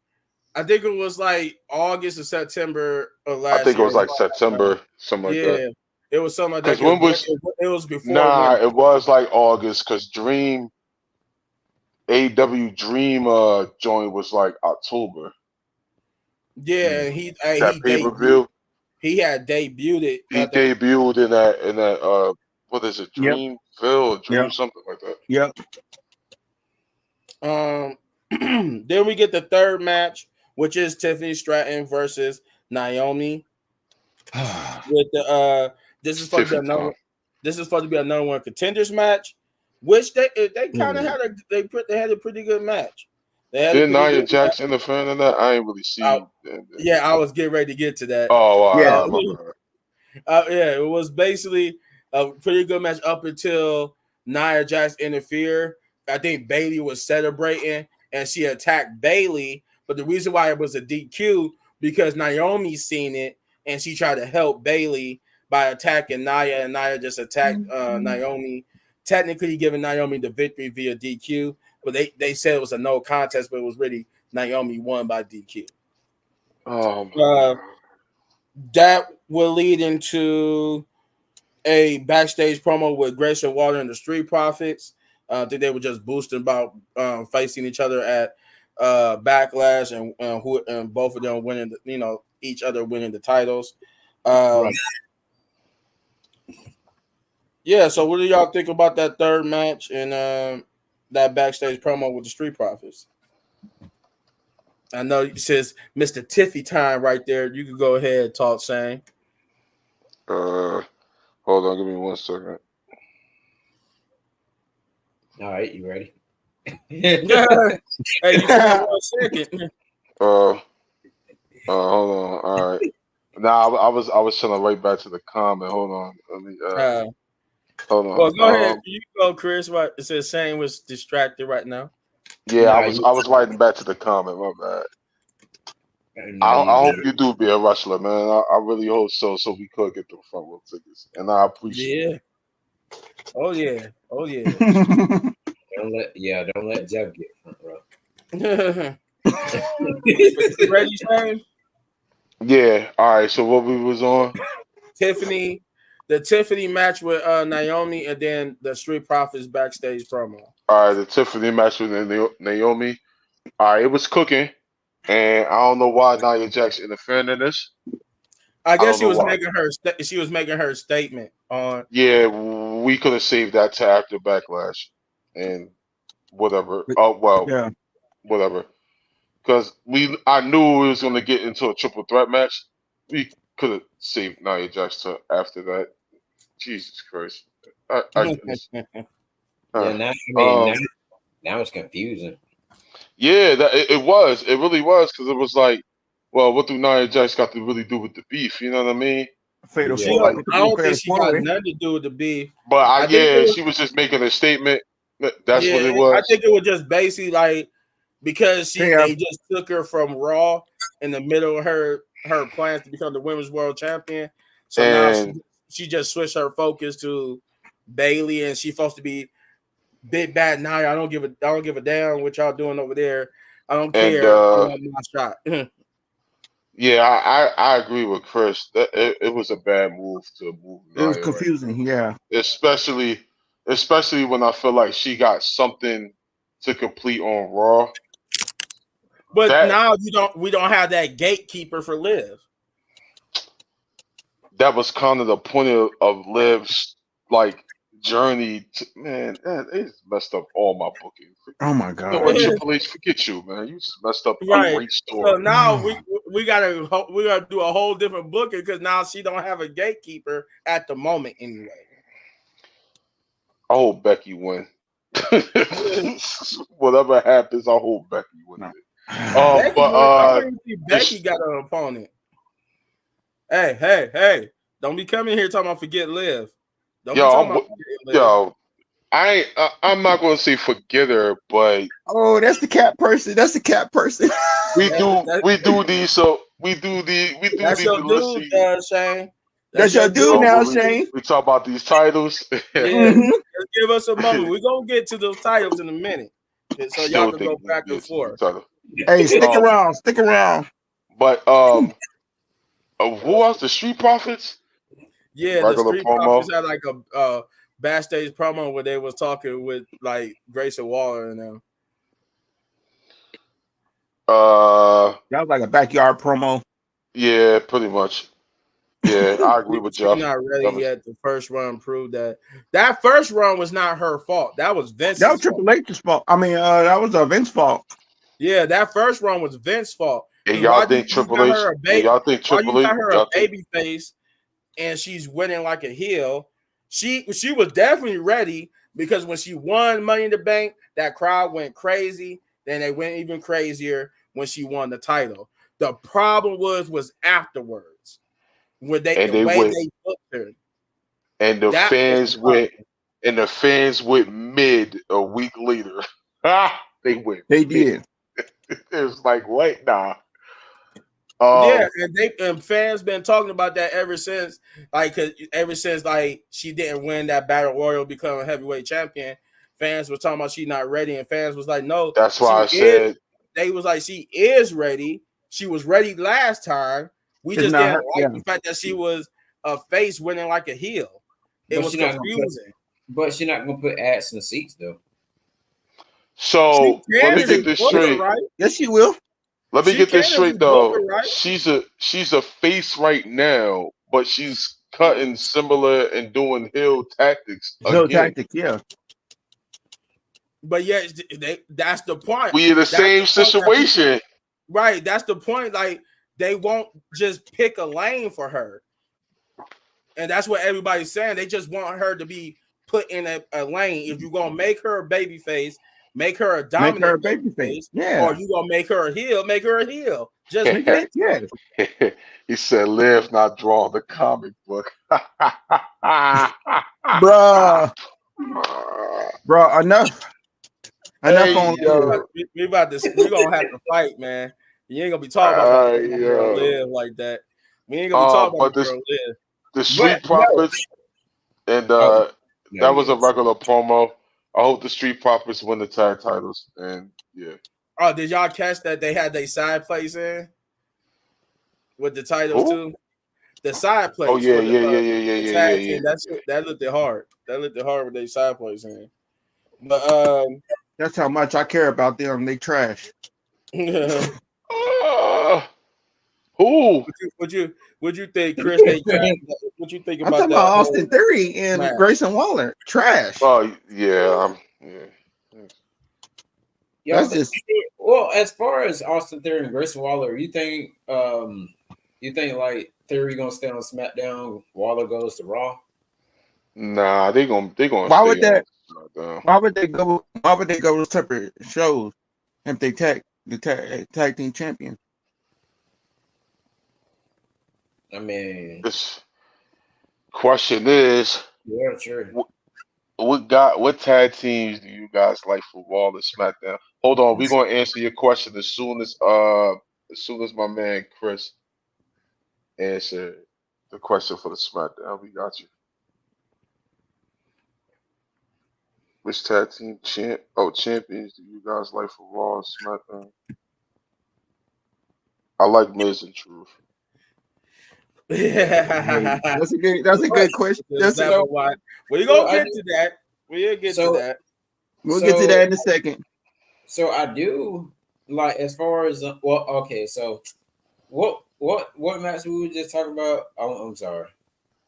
I think it was like August or September of last year.
I think it was like September, something like that.
It was something like that.
When was
it was before?
Nah, it was like August because Dream AW Dream joint was like October.
Yeah,
that pay-per-view.
He had debuted it.
He debuted in that what is it, Dreamville or Dream something like that.
Yep.
Then we get the third match, which is Tiffany Stratton versus Naomi. With the this is supposed to be a number one contenders match, which they kind of had a pretty good match.
Did Nia Jax interfere in that? I ain't really seen.
Yeah, I was getting ready to get to that.
Oh, wow.
Yeah, it was basically a pretty good match up until Nia Jax interfered. I think Bayley was celebrating and she attacked Bayley, but the reason why it was a DQ because Naomi seen it and she tried to help Bayley by attacking Nia, and Nia just attacked Naomi, technically giving Naomi the victory via DQ. But they said it was a no contest, but it was really Naomi won by DQ. That will lead into a backstage promo with Grayson Waller and the Street Profits. I think they were just boosting about facing each other at Backlash and both of them winning, each other winning the titles. Right. Yeah. So, what do y'all think about that third match and that backstage promo with the Street Profits? I know it says Mr. Tiffy time right there. You can go ahead and talk, Shane.
Hold on, give me 1 second.
All right, you ready?
Hey, you got 1 second.
Hold on. All right. Now I was trying to write back to the comment. Hold on. Let me. Hold on.
Well, go ahead. You go, Chris. What it says? Shane was distracted right now.
Yeah, I was writing back to the comment. My bad. I hope you do be a wrestler, man. I really hope so we could get the front row tickets, and I appreciate it.
Oh yeah.
Don't let Jeff get front row.
Ready, Shane?
Yeah. All right. So what we was on?
The Tiffany match with Naomi, and then the Street Profits backstage promo.
All right, the Tiffany match with Naomi. All right, it was cooking, and I don't know why Nia Jax interfering in this.
I guess she was making her statement on.
Yeah, we could have saved that to after Backlash, and whatever. Whatever. Because I knew we was going to get into a triple threat match. We could have saved Nia Jax to after that. Jesus Christ! I guess.
Now it's confusing.
Yeah, it was. It really was because it was like, well, what do Nia Jax got to really do with the beef? You know what I mean?
Fatal
I don't think she got nothing to do with the beef.
But she was just making a statement. That's what it was.
I think it was just basically like because
Yeah.
they just took her from Raw in the middle of her plans to become the women's world champion. So now she just switched her focus to Bailey, and she's supposed to be big bad Nia. I don't give a damn what y'all doing over there. I don't care. I want my shot.
Yeah, I agree with Chris. It was a bad move to move
It was
Nia,
confusing. Yeah.
especially when I feel like she got something to complete on Raw.
But
That
now we don't have that gatekeeper for Liv.
that was kind of the point of Liv's like journey. Man, it's messed up all my booking.
Oh my
You know what,
God.
Triple H? Forget you, man. You just messed up a
Right.
great story.
So now we gotta do a whole different booking because now she don't have a gatekeeper at the moment anyway.
I hope Becky win. Whatever happens, I hope Becky wins
No.
it.
I
But
don't even see Becky got an opponent. Hey! Don't be coming here talking about forget Liv. Don't be talking about forget Liv.
yo, I'm not gonna say forget her, but
Oh, that's the cat person. That's the cat person.
we do these. So we do
That's
these
your
publicity.
dude, Shane.
That's your dude now, Shane.
We talk about these titles.
Yeah,
Mhm.
just give us a moment. We're gonna get to those titles in a minute, so y'all can go back and forth.
Hey, stick around. Stick around.
But who else? The Street Profits.
Yeah,
Regular
the Street
promo.
Profits had like a backstage promo where they was talking with like Grayson Waller and them.
That was like a backyard promo.
Yeah, pretty much. Yeah, I agree with
She's
Jeff.
not ready yet. The first run proved that first run was not her fault. That was Vince's
That was
fault.
Triple H's fault. I mean, that was Vince's fault.
Yeah, that first run was Vince's fault.
And y'all think Triple H? Y'all think Triple H?
Why you got her a baby face and she's winning like a heel? She was definitely ready because when she won Money in the Bank, that crowd went crazy. Then they went even crazier when she won the title. The problem was afterwards, when they booked her.
And the fans went mid a week later. They went.
They did.
It was like, wait, nah.
Yeah, and fans been talking about that ever since. Like, she didn't win that battle royal, become a heavyweight champion. Fans were talking about she not ready, and fans was like, no.
That's why I said
they was like, she is ready. She was ready last time. We just didn't like the fact that she was a face winning like a heel. It was confusing.
But she's not gonna put ads in the seats though.
So let me get this straight.
Right?
Yes, she will.
Let me get this straight though. Right? She's a face right now, but she's cutting similar and doing heel tactics.
Heel tactics, yeah.
But yeah, that's the point.
We in the same situation.
Right. That's the point. Like, they won't just pick a lane for her. And that's what everybody's saying. They just want her to be put in a lane. If you're gonna make her a baby face, make her a dominant baby face.
Yeah.
Or you gonna make her a heel, make her a heel. Just
yeah.
He said, "Live, not draw the comic book."
Bruh, enough.
Enough on we gonna have to fight, man. You ain't gonna be talking about Live like that. We ain't gonna be talking about Live.
The Street Profits, and that was a regular promo. I hope the Street Profits win the tag titles, and yeah.
Oh, did y'all catch that they had their side place in with the titles too? The side place.
Oh yeah.
That looked hard. That looked hard with their side place in. But
that's how much I care about them. They trash.
Who?
Would you think, Chris? What you think about that?
I'm talking about Austin Theory and Grayson Waller. Trash.
Oh yeah,
Yeah, that's just well. As far as Austin Theory and Grayson Waller, you think like Theory gonna stay on SmackDown? Waller goes to Raw.
Nah, they gonna.
Why would that? Why would they go? Why would they go to separate shows if they tag team champion?
I mean,
this question is,
yeah, sure.
what tag teams do you guys like for Raw and SmackDown? Hold on, we're gonna answer your question as soon as my man Chris answered the question for the SmackDown. We got you. Which tag team champions do you guys like for Raw and SmackDown? I like Miz and Truth.
Yeah.
That's a good question.
Example why. We're gonna get to that. We'll get to that.
We'll get to that in a second.
So I do like as far as okay. So what match we were just talking about? I'm sorry.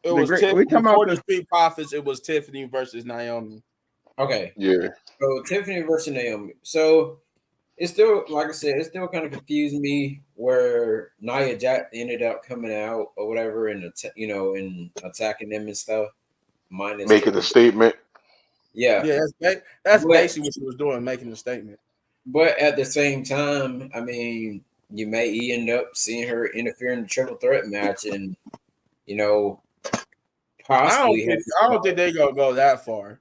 It was Tiffany before the Street Profits. It was Tiffany versus Naomi.
Okay.
Yeah.
So Tiffany versus Naomi. So it's still, like I said, it still kind of confused me where Nia Jax ended up coming out or whatever and and attacking them and stuff.
Making a statement.
Yeah.
Yeah, that's basically what she was doing, making a statement.
But at the same time, I mean, you may end up seeing her interfere in the triple threat match and possibly
I don't think they're gonna go that far.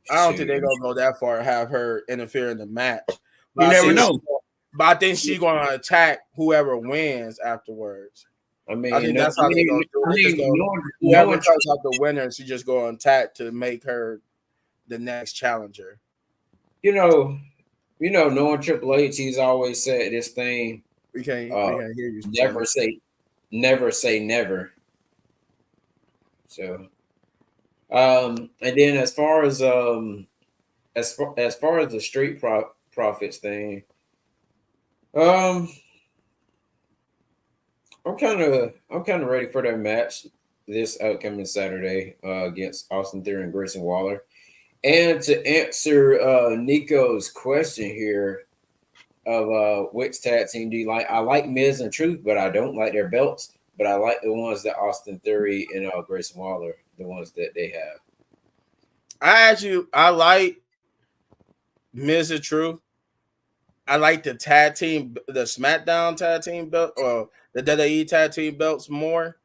I don't think they're gonna go that far and have her interfere in the match.
You never know.
But I think she's gonna attack whoever wins afterwards.
I mean,
I think that's how they're gonna do it. Whoever comes out the winner, she just go on attack to make her the next challenger.
Knowing Triple H, he's always said this thing.
We can't hear you.
Never say never. So, and then as far as the Street Profits thing, I'm kind of ready for their match this upcoming Saturday against Austin Theory and Grayson Waller. And to answer Nico's question here of which tag team do you like? I like Miz and Truth, but I don't like their belts. But I like the ones that Austin Theory and Grayson Waller, the ones that they have.
I like Miz and Truth. I like the tag team, the SmackDown tag team belt or the WWE tag team belts more.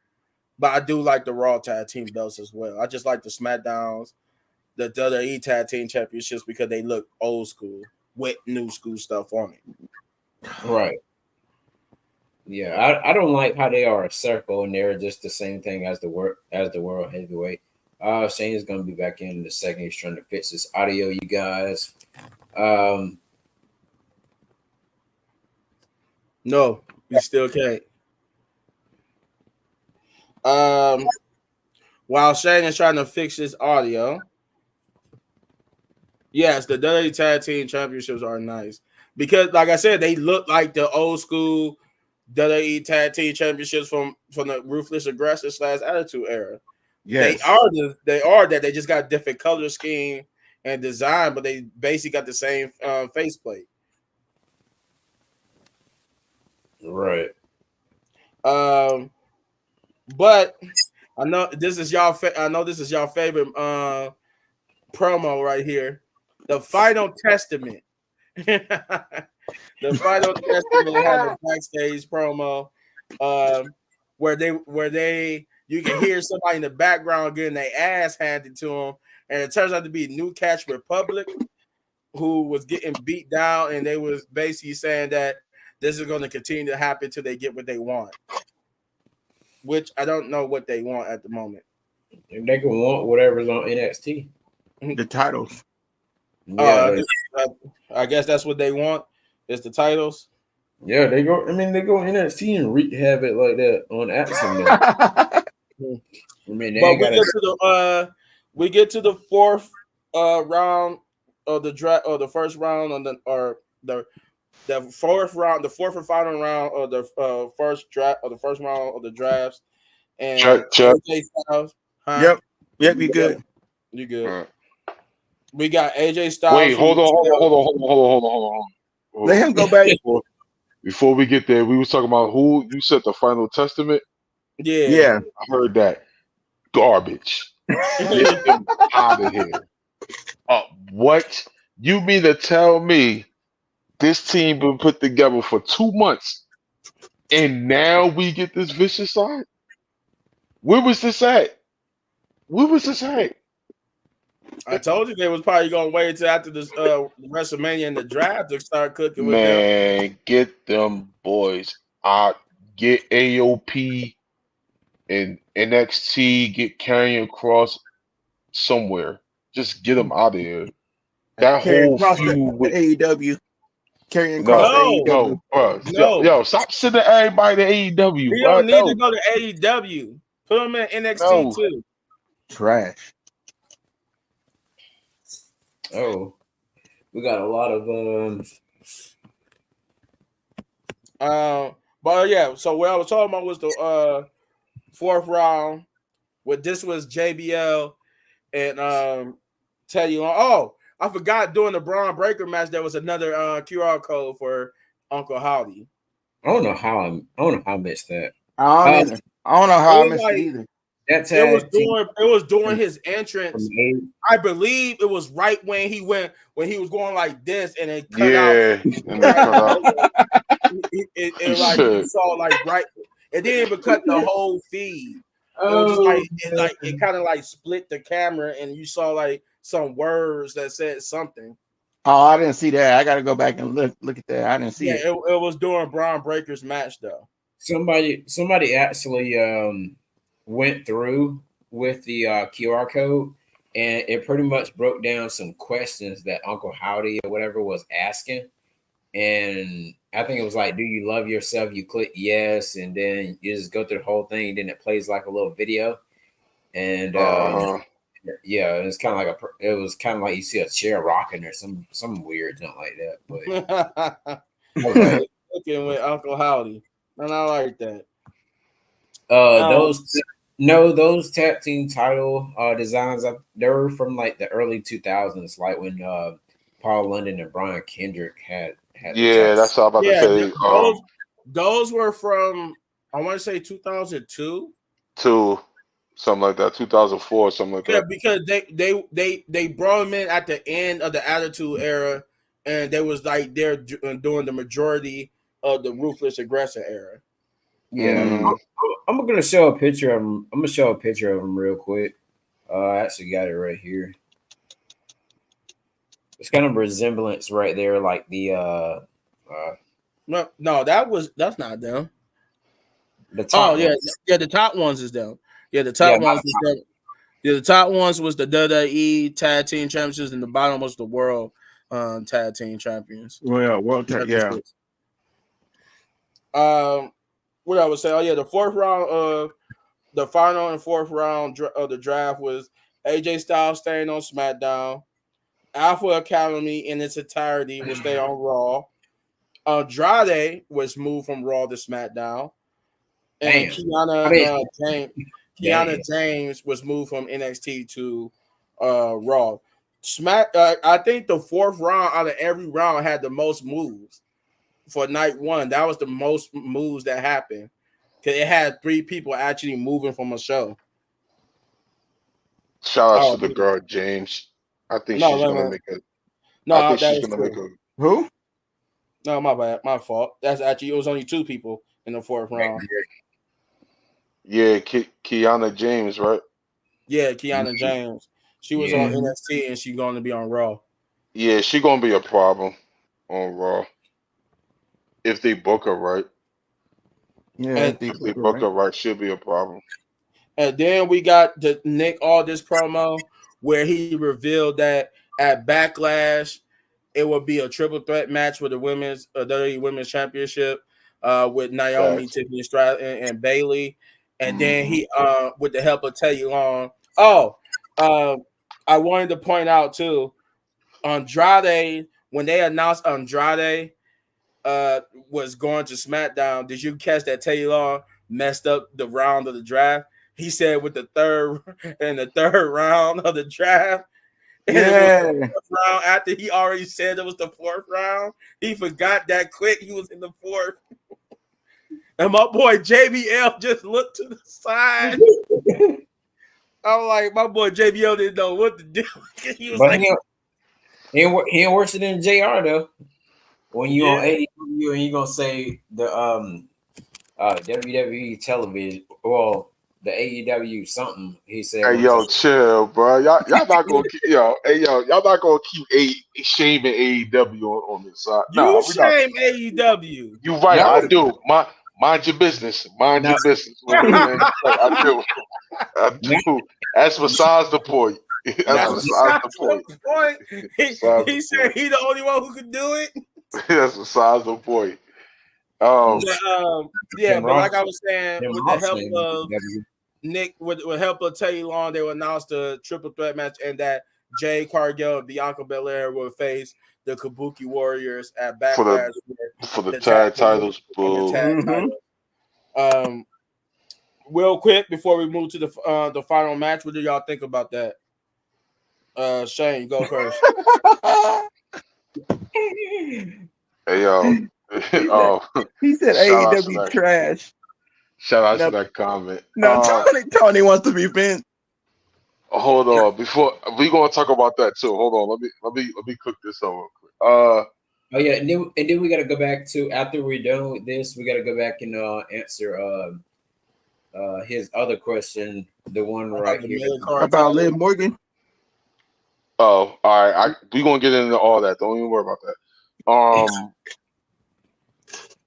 But I do like the Raw tag team belts as well. I just like the SmackDowns, the WWE tag team championships because they look old school with new school stuff on it.
Right. Yeah, I don't like how they are a circle and they're just the same thing as the world heavyweight. Shane is gonna be back in a second. He's trying to fix this audio, you guys.
No, we still can't. While Shane is trying to fix this audio, yes, the WWE Tag Team Championships are nice because, like I said, they look like the old school WWE Tag Team Championships from the Ruthless Aggressor / Attitude era. Yes. They are that. They just got different color scheme and design, but they basically got the same faceplate.
Right.
But I know this is y'all. I know this is y'all favorite promo right here. The Final Testament. The Final Testament had a backstage promo where they you can hear somebody in the background getting their ass handed to them, and it turns out to be New Catch Republic who was getting beat down, and they was basically saying that this is going to continue to happen till they get what they want. Which I don't know what they want at the moment.
And they can want whatever's on NXT.
The titles.
Yeah,
I guess that's what they want. Is the titles.
Yeah, they go NXT and wreak havoc like that on Action. I mean,
we get to the fourth round of the draft, or the first round on the fourth and final round of the first draft, or the first round of the drafts. And
check.
Styles,
Yep, you good.
You good. We got AJ Styles.
Wait, hold on.
Let him go back.
Before we get there, we was talking about who you said the Final Testament.
Yeah.
I heard that. Garbage. Get him out of here. What? You mean to tell me this team been put together for 2 months and now we get this vicious side? Where was this at?
I told you they was probably gonna wait until after this WrestleMania and the draft to start cooking with them.
Man, get them boys out. Get AOP and NXT. Get Karrion Cross somewhere. Just get them out of here. That
Carrying
whole
across
feud
the
with
AEW. Carrying across
no,
the
No,
AEW.
bro.
no,
Yo, stop sending everybody to AEW,
he
bro.
don't need to
No,
go to AEW. Put him in NXT
no.
too.
Trash.
Oh, we got a lot of
But yeah. So what I was talking about was the fourth round. What this was JBL and Teddy Long. Oh, I forgot during the Braun Breaker match there was another QR code for Uncle Howdy.
I don't know how I missed that.
I don't either. I don't know
It
how I
was
missed
like
it either.
That
it was
tag team
during his
from
entrance.
A.
I believe it was right when he was going like this and it cut out.
Yeah, and they cut out.
It like you saw like right. It didn't even cut the whole feed. It was just
Oh,
it kind of like split the camera and you saw like some words that said something.
Oh, I didn't see that. I got to go back and look at that. I didn't see
Yeah,
it.
it was during Braun Breaker's match though.
somebody actually went through with the QR code, and it pretty much broke down some questions that Uncle Howdy or whatever was asking. And I think it was like, "Do you love yourself?" You click yes, and then you just go through the whole thing. And then it plays like a little video, and yeah, it was kind of like it was kind of like you see a chair rocking or some weird something like that. But I was like,
Looking with Uncle Howdy, and I like that.
those tag team title designs, they were from like the early 2000s, like when Paul London and Brian Kendrick had the
Yeah, that's what I'm about to say.
Those were from I want to say 2002.
To something like that, 2004, something like
Yeah,
that.
because they brought him in at the end of the Attitude Era, and they was like they're doing the majority of the Ruthless Aggressor era.
Yeah, I'm gonna show a picture of him. I'm gonna show a picture of him real quick. I actually got it right here. It's kind of resemblance right there, like the
No, that's not them.
the top.
Yeah, the top ones is them. Yeah, the top
Yeah,
ones was them. Yeah, the top ones was the WWE Tag Team Champions, and the bottom was the World Tag Team Champions.
Well, yeah.
What I would say? Oh yeah, the fourth round the final and fourth round of the draft was AJ Styles staying on SmackDown. Alpha Academy in its entirety will stay on Raw. Andrade was moved from Raw to SmackDown, and Kiana James was moved from NXT to Raw. I think the fourth round out of every round had the most moves for night one. That was the most moves that happened because it had 3 people actually moving from a show.
Shout out to the girl James. I think she's gonna make a.
No,
I think
that
she's
is
gonna
true.
make a.
Who?
No, my bad, my fault. That's actually it was only 2 people in the fourth round.
Yeah, Kiana James, right?
Yeah, Kiana James. She was on NXT and she's going to be on Raw.
Yeah, she's gonna be a problem on Raw if they book her right.
Yeah,
And
if they book her right, she'll be a problem.
And then we got the Nick Aldis promo where he revealed that at Backlash it would be a triple threat match with the women's WWE Women's Championship with Naomi, Tiffany Stratton, and Bayley. And then he with the help of Teddy Long. I wanted to point out too, Andrade, when they announced Andrade was going to SmackDown, did you catch that Teddy Long messed up the round of the draft? He said with the third round of the draft.
Yeah.
Round after he already said it was the fourth round. He forgot that quick. He was in the fourth. And my boy JBL just looked to the side. I'm like, my boy JBL didn't know what to do. He was like,
he ain't worse than JR though. When you on AEW and you gonna say the WWE television, well, the AEW something. He said,
Hey yo, chill, bro. Y'all not gonna keep y'all not gonna keep shaming AEW on this side. Nah,
You
we not.
shame AEW.
You right, I
no,
do. Mind your business. Mind
no,
your business. Man. I do. I
no,
do. That's besides the point. That's
no.
besides the point.
The point.
Besides
He
the
said
point.
he the only one who could do it.
That's besides the point.
Yeah, yeah,
Tim
but
Ross,
like I was saying,
Tim
with the
Ross
help
named
of
AEW.
Nick, with help of Teddy Long, they will announce the triple threat match, and that Jay Cargill and Bianca Belair will face the Kabuki Warriors at
for
Backlash
the tag titles.
and the
Boo.
tag title. Real quick before we move to the final match, what do y'all think about that? Shane, go first.
Hey yo.
He said
Shout out to
AEW
that.
trash.
Shout out
Now,
to that comment.
now Tony wants to be Vince.
Hold on. Before we gonna talk about that too. Hold on. Let me cook this up real quick.
Oh yeah, and then we gotta go back to after we're done with this, we gotta go back and answer his other question, the one right
the
here.
main card
About
title.
Liv Morgan.
Oh, all right. We gonna get into all that. Don't even worry about that.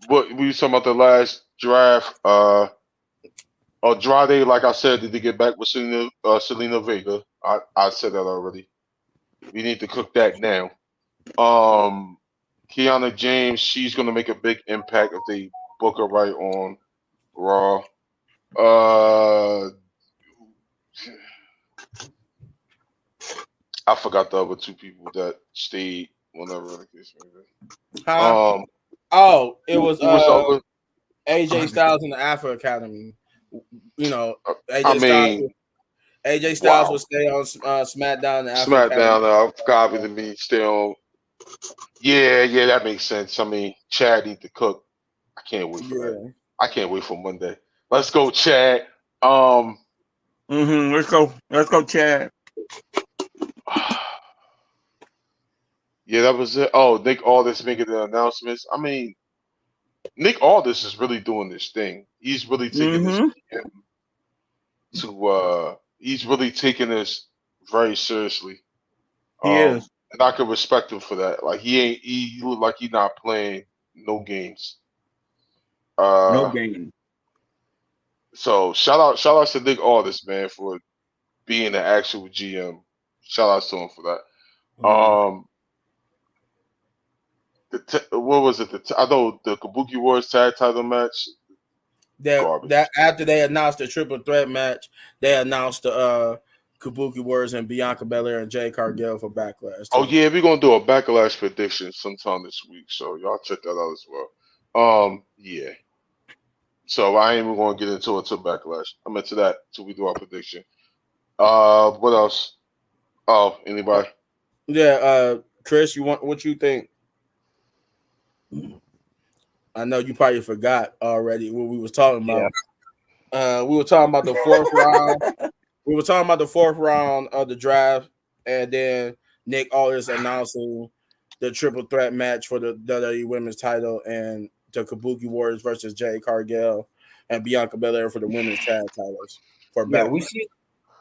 What we was talking about the last draft? Andrade, like I said, did they get back with Selena Vega? I said that already. We need to cook that now. Kiana James, she's gonna make a big impact if they book her right on Raw. I forgot the other two people that stayed. Whenever the case may be.
Huh? It was
Who was the other?
AJ Styles in the Afro Academy. You know,
I
AJ
mean,
Styles
wow.
will stay on SmackDown in the Afro Academy.
SmackDown, copy to me, stay on. Yeah, that makes sense. I mean, Chad need to cook. I can't wait for that. I can't wait for Monday. Let's go, Chad.
Let's go, Chad.
Yeah, that was it. Oh, Nick Aldis making the announcements. I mean, Nick Aldis is really doing this thing. He's really taking this he's really taking this very seriously.
He is.
And I can respect him for that. Like he look like he's not playing no games.
No game.
So shout out to Nick Aldis, man, for being an actual GM. Shout out to him for that. What was it? I know the Kabuki Wars tag title match.
That after they announced the triple threat match, they announced the Kabuki Warriors and Bianca Belair and Jay Cargill for Backlash.
Oh yeah, we're gonna do a Backlash prediction sometime this week, so y'all check that out as well. Yeah. So I ain't even gonna get into it till Backlash. I'm into that till we do our prediction. What else? Oh, anybody?
Chris, what you think? I know you probably forgot already what we was talking about. Yeah. We were talking about the fourth round. We were talking about the fourth round of the draft, and then Nick Aldis announcing the triple threat match for the WWE Women's title and the Kabuki Warriors versus Jay Cargill and Bianca Belair for the women's tag titles for Backlash.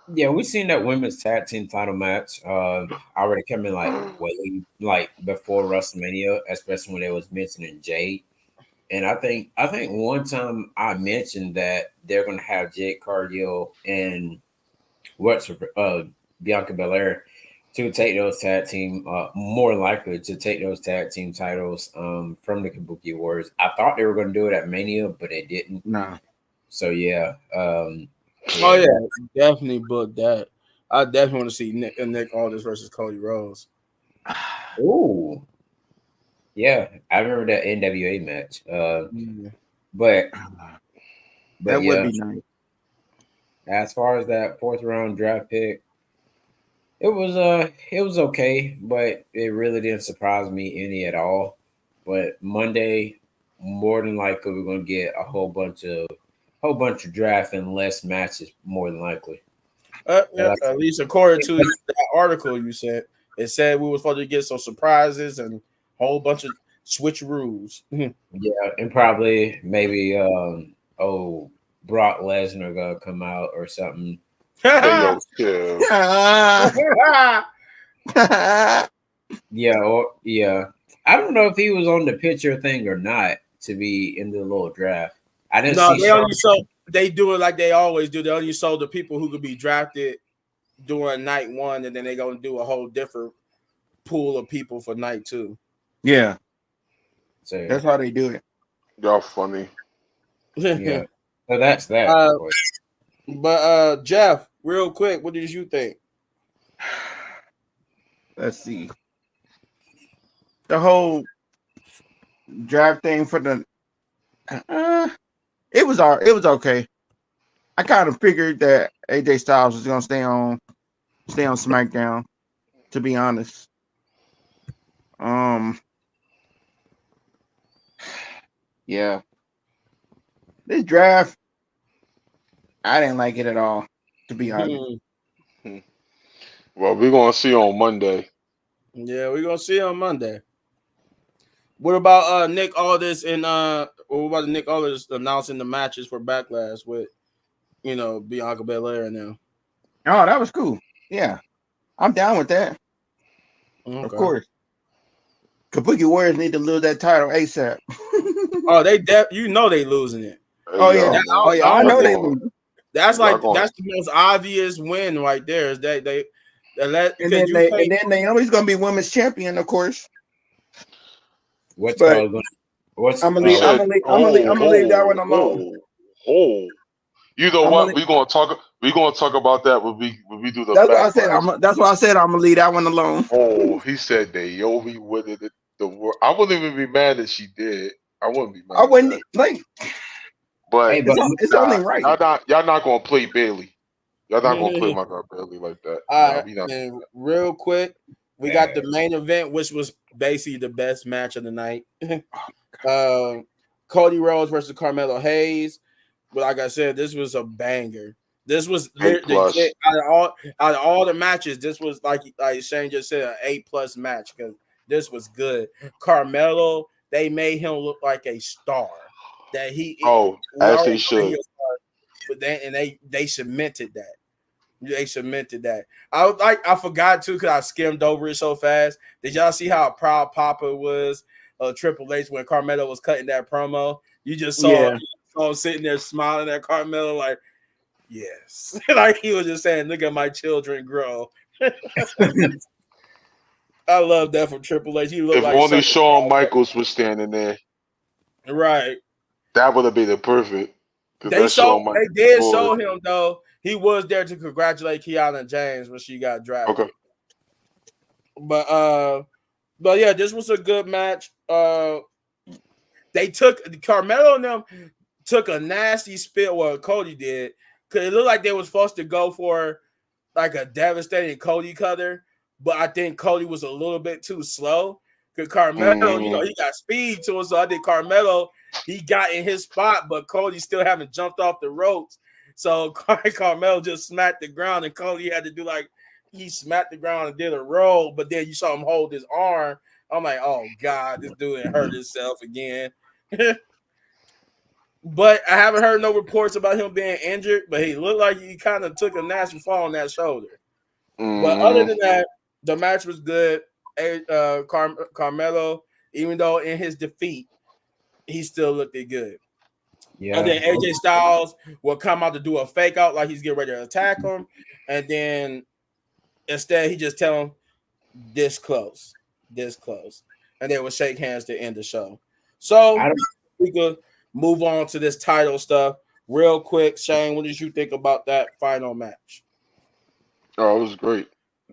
We seen that women's tag team title match already coming like before WrestleMania, especially when they was mentioning Jade. And I think one time I mentioned that they're gonna have Jade Cargill and Bianca Belair to take those tag team, more likely to take those tag team titles from the Kabuki Warriors. I thought they were going to do it at Mania, but they didn't.
Nah.
So yeah.
Oh yeah, definitely book that. I definitely want to see Nick Aldis versus Cody Rhodes.
Ooh. Yeah, I remember that NWA match. But
that would be nice.
As far as that fourth round draft pick, it was okay, but it really didn't surprise me any at all. But Monday, more than likely, we're gonna get a whole bunch of draft and less matches, more than likely.
At least according to that article you said, it said we were supposed to get some surprises and a whole bunch of switcheroos.
Yeah, and probably maybe Brock Lesnar gonna come out or something.
Hey, yo, chill.
Yeah. I don't know if he was on the picture thing or not to be in the little draft. I didn't
No,
see.
they only sold. They do it like they always do. They only sold the people who could be drafted during night one, and then they're gonna do a whole different pool of people for night two.
Yeah,
So
that's how they do it.
Y'all funny.
yeah. So that's that.
But Jeff, real quick, what did you think?
Let's see. The whole draft thing for the it was okay. I kind of figured that AJ Styles was gonna stay on SmackDown, to be honest. Yeah. This draft, I didn't like it at all, to be honest.
Well, we're gonna see on Monday.
Yeah, we're gonna see on Monday. What about Nick Aldis and what about Nick Aldis announcing the matches for Backlash with Bianca Belair now?
Oh, that was cool. Yeah. I'm down with that.
Okay.
Of course. Kabuki Warriors need to lose that title ASAP.
Oh, they losing it.
Oh yeah. I know they losing.
That's the most obvious win right there. Is that they let
and then Naomi's gonna be women's champion, of course.
I'm gonna leave
that one alone.
You know what? We're gonna talk about that when we do the.
That's why I said. That's why I said I'm gonna leave that one alone.
Oh, he said Naomi winning the world. I wouldn't even be mad if she did. I wouldn't be mad.
I wouldn't like.
But
it's only right.
Y'all not gonna play Bailey. Y'all not gonna play my girl Bailey like that.
All right, and real quick, we got the main event, which was basically the best match of the night. Cody Rhodes versus Carmelo Hayes. But like I said, this was a banger. This was legit, out of all the matches. This was like Shane just said, an A+ match because this was good. Carmelo, they made him look like a star. That
as they should.
But they cemented that. They cemented that. I forgot to because I skimmed over it so fast. Did y'all see how proud Papa was Triple H when Carmelo was cutting that promo? You just saw him sitting there smiling at Carmelo like, yes. Like he was just saying, look at my children grow. I love that from Triple H. He looked
if
like
only Shawn Michaels was standing there.
Right.
That would have been the perfect.
They did show him though. He was there to congratulate Kiana James when she got drafted.
Okay.
But yeah, this was a good match. They took Carmelo and them took a nasty spit. Well, Cody did because it looked like they was supposed to go for like a devastating Cody cutter, but I think Cody was a little bit too slow. Because Carmelo, he got speed to him, so I think Carmelo he got in his spot, but Cody still haven't jumped off the ropes. So Carmelo just smacked the ground, and Cody had to do he smacked the ground and did a roll, but then you saw him hold his arm. I'm like, oh God, this dude hurt himself again. But I haven't heard no reports about him being injured, but he looked like he kind of took a nasty fall on that shoulder. But other than that, the match was good. Carmelo, even though in his defeat, he still looked good. Yeah. And then AJ Styles will come out to do a fake out like he's getting ready to attack him. And then instead he just tell him this close. And they will shake hands to end the show. So we could move on to this title stuff real quick. Shane, what did you think about that final match?
Oh, it was great.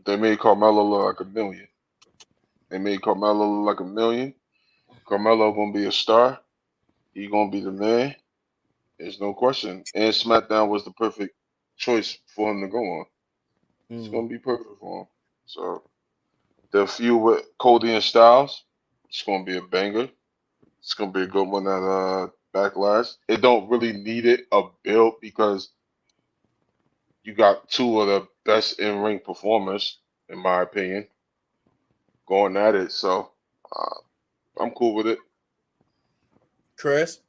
They made Carmelo look like a million. Carmelo gonna be a star. He gonna be the man. There's no question. And SmackDown was the perfect choice for him to go on. It's gonna be perfect for him. So the feud with Cody and Styles, it's gonna be a banger. It's gonna be a good one at Backlash. It don't really need a build because you got two of the best in-ring performers, in my opinion, going at it. So I'm cool with it.
Chris?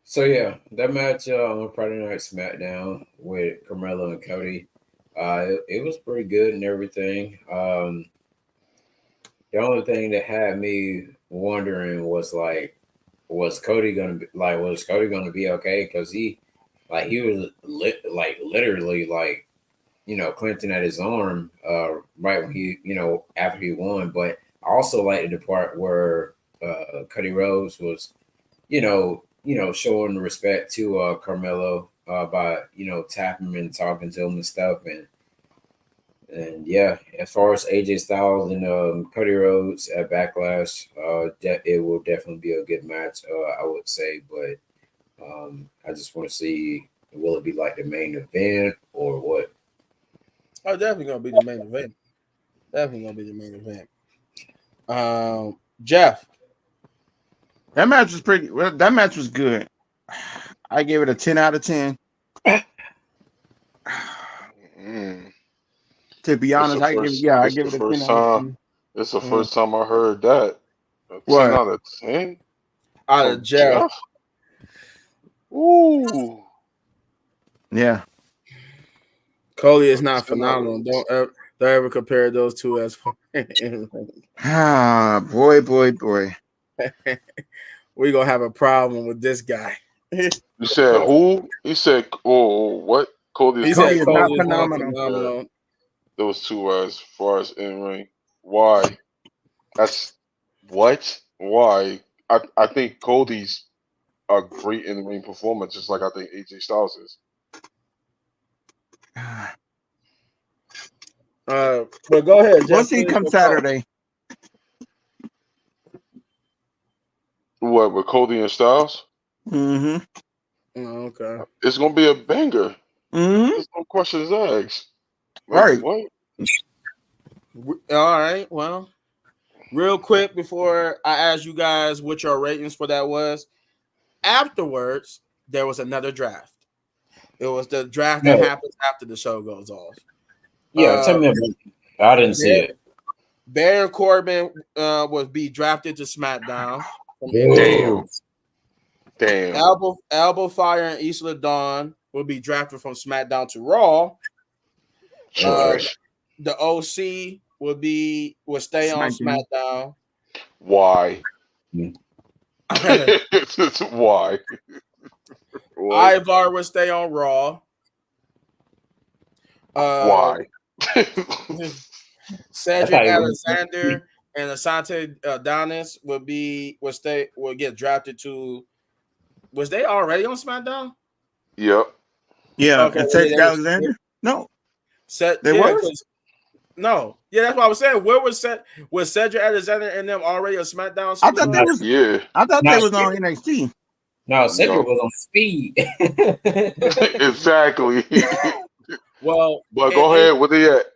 So yeah, that match on Friday Night SmackDown with Carmelo and Cody, it was pretty good and everything. The only thing that had me wondering was like, was Cody gonna be okay? Because he was literally like, clenching at his arm, right when after he won. But I also liked the part where Cody Rhodes was, showing respect to Carmelo by tapping him and talking to him and stuff, and yeah, as far as AJ Styles and Cody Rhodes at Backlash, it will definitely be a good match, I would say. But I just want to see, will it be like the main event or what?
Oh, definitely gonna be the main event. Definitely gonna be the main event. Jeff.
That match was pretty. Well, that match was good. I gave it a 10 out of 10. To be honest, I give it a 10 out of 10.
It's the first time I heard that. A 10
What?
out of 10?
Out of Jeff.
Ooh.
Yeah.
Cody is not phenomenal. Don't ever compare those two as far.
Boy.
We're gonna have a problem with this guy.
You said who? He said, "Oh, what?" Cody
is not phenomenal.
Those two as far as in ring. Why? That's what? Why? I think Cody's a great in ring performer, just like I think AJ Styles is.
But go ahead.
We'll see come Saturday.
What, with Cody and Styles?
Mm-hmm.
Oh, okay.
It's gonna be a banger.
Mm-hmm.
There's no questions asked.
Right.
What?
All right. Well, real quick before I ask you guys what your ratings for that was, afterwards there was another draft. It was the draft that happens after the show goes off.
Yeah, tell me about it. I didn't see it.
Baron Corbin was be drafted to SmackDown.
Damn.
Albo Fire and Isla Dawn will be drafted from SmackDown to Raw. The OC will stay on SmackDown.
Why? Why?
Ivar will stay on Raw.
Why?
Cedric Alexander and Asante Adonis will get drafted to. Was they already on SmackDown?
Yep.
Yeah. Okay. And Cedric Alexander? No.
No. Yeah, that's what I was saying. Where was Cedric Alexander and them already on SmackDown?
I thought they was. Yeah. I thought they was on NXT.
No, Cedric was on Speed.
Exactly.
Well,
but go ahead. What they at?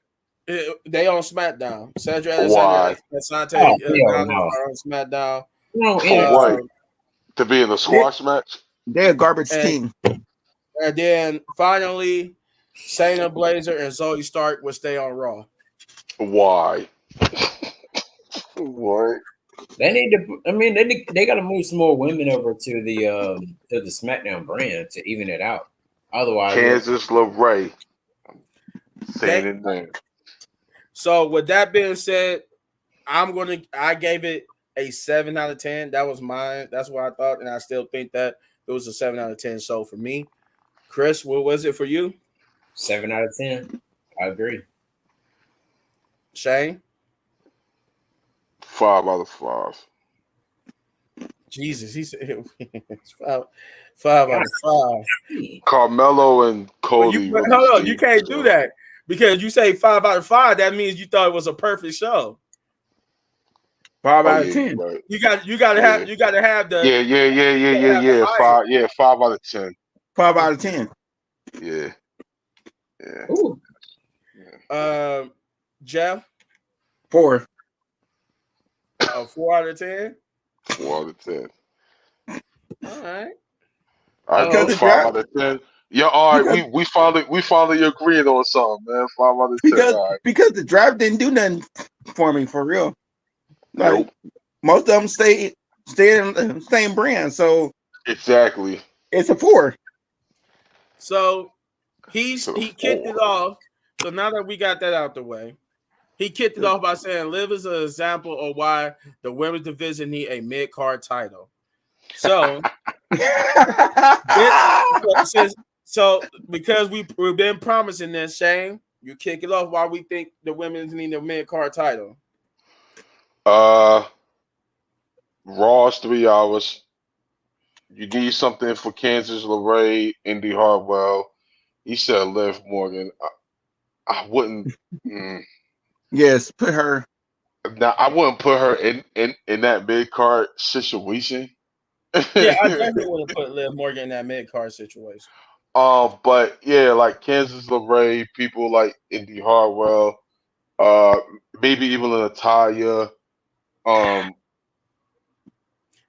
They on SmackDown. Cedric Alexander and Asante are on SmackDown.
What? To be in the squash match?
They're a garbage team.
And then finally, Shayna Blazer and Zoe Stark will stay on Raw.
Why? What?
They need to. I mean, they got to move some more women over to the SmackDown brand to even it out. Otherwise,
Kansas LeRae. Saying it there.
So with that being said, I gave it a 7 out of 10. That was mine. That's what I thought, and I still think that it was a 7 out of 10. So for me, Chris, what was it for you?
7 out of 10. I agree.
Shane?
5 out of 5.
Jesus, he said it's 5 out of 5.
Carmelo and Cody.
You can't do that because you say 5 out of 5. That means you thought it was a perfect show.
5 out of 10.
Right.
You got to have the
Yeah. 5 out of 10.
5 out of 10.
Yeah.
Ooh.
Jeff?
4.
4 out of 10?
4 out of 10.
All right.
I go 5 out of 10. Yeah, all right. We finally agreed on something, man. 5 out of 10.
Because the draft didn't do nothing for me, for real. Like most of them stay in the same brand. So
exactly.
It's a 4.
So he kicked it off. So now that we got that out the way, he kicked it off by saying, "Liv is an example of why the women's division need a mid-card title." So, because we've been promising this, Shane, you kick it off why we think the women's need a mid-card title.
Raw's 3 hours. You need something for Kansas LeRae, Indy Hartwell. He said Liv Morgan. I wouldn't.
Yes, put her.
Now I wouldn't put her in that mid card situation.
Yeah, I definitely would have put Liv Morgan in that mid-card situation.
But yeah, like Kansas LeRae, people like Indy Hartwell, maybe even Natalia,
I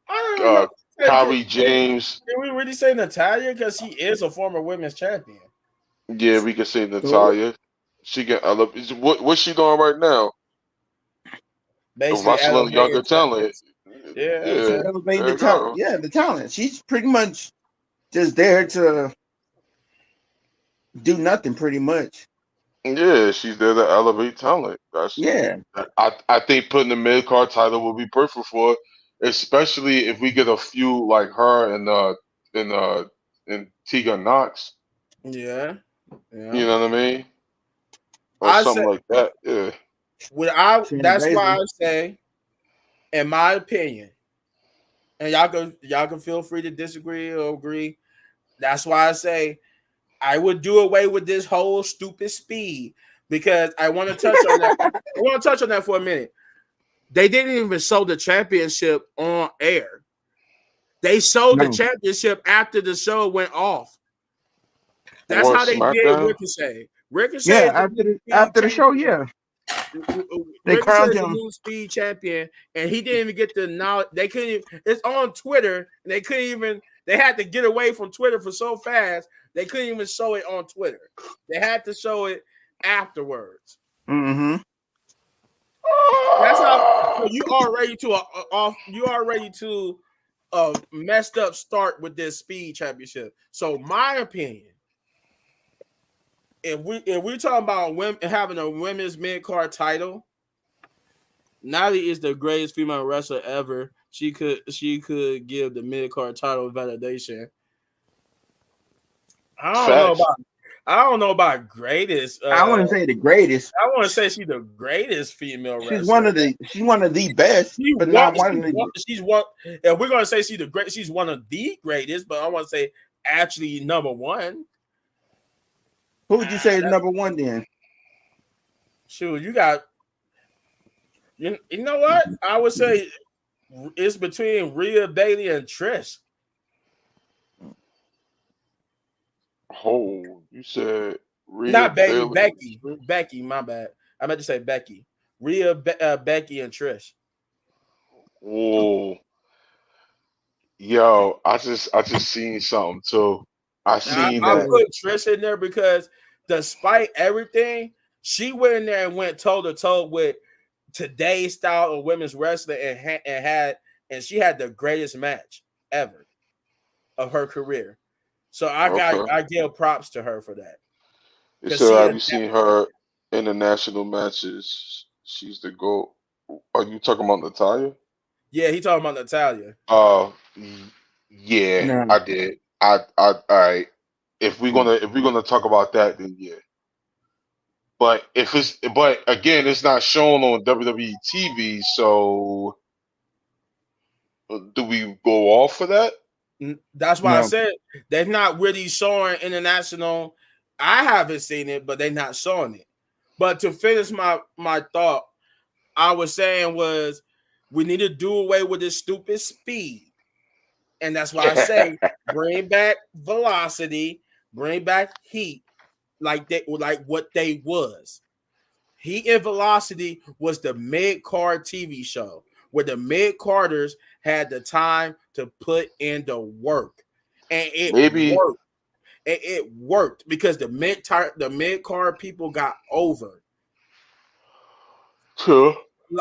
don't even know.
Kyrie James.
Did we really say Natalia? Because she is a former women's champion.
Yeah, we can say Natalia. She can elevate. What's she doing right now?
Basically,
Wrestling younger talent.
Yeah,
Elevate the talent. Yeah, the talent. She's pretty much just there to do nothing, pretty much.
Yeah, she's there to elevate talent. I think putting the mid card title will be perfect for her, especially if we get a few like her and Tegan Knox.
Yeah.
You know what I mean? Or something like that. Yeah.
That's why I say, in my opinion, and y'all can feel free to disagree or agree. That's why I say I would do away with this whole stupid speed because I want to touch on that. I want to touch on that for a minute. They didn't even show the championship on air. They showed the championship after the show went off. That's how they did Ricochet. Ricochet,
after the show, yeah.
They crowned him the new speed champion, and he didn't even get the knowledge. They couldn't even, it's on Twitter, and they couldn't even. They had to get away from Twitter for so fast they couldn't even show it on Twitter. They had to show it afterwards.
Mm-hmm.
That's how you already to a messed up start with this speed championship. So my opinion, if we're talking about women having a women's mid-card title, Natalie is the greatest female wrestler ever. She could give the mid-card title validation. I don't know about greatest.
I wouldn't say the greatest.
I want to say she's the greatest female wrestler.
She's one of the best, but not one of the.
She's one. If we're gonna say she's one of the greatest, but I want to say actually number one.
Who would you say is number one then?
Shoot, you got. You know what? I would say it's between Rhea, Bailey, and Trish.
Oh, you said Rhea,
not Bailey, Becky. My bad. I meant to say Becky. Rhea, Becky, and Trish.
Oh, yo, I just seen something too. I
put Trish in there because despite everything, she went in there and went toe to toe with today's style of women's wrestling and she had the greatest match ever of her career. So I give props to her for that.
So have you seen her international matches? She's the GOAT. Are you talking about Natalia?
Yeah, he talking about Natalia.
Yeah, I did. All right. If we're gonna talk about that, then yeah. But again, it's not shown on WWE TV. So do we go off for that?
That's why I said they're not really showing international. I haven't seen it, but they're not showing it. But to finish my thought, I was saying was we need to do away with this stupid speed. And that's why I say bring back velocity, bring back heat, like what they was. Heat and Velocity was the mid-card TV show where the mid-carders had the time to put in the work. And it worked. And it worked because the mid-card people got over.
Sure.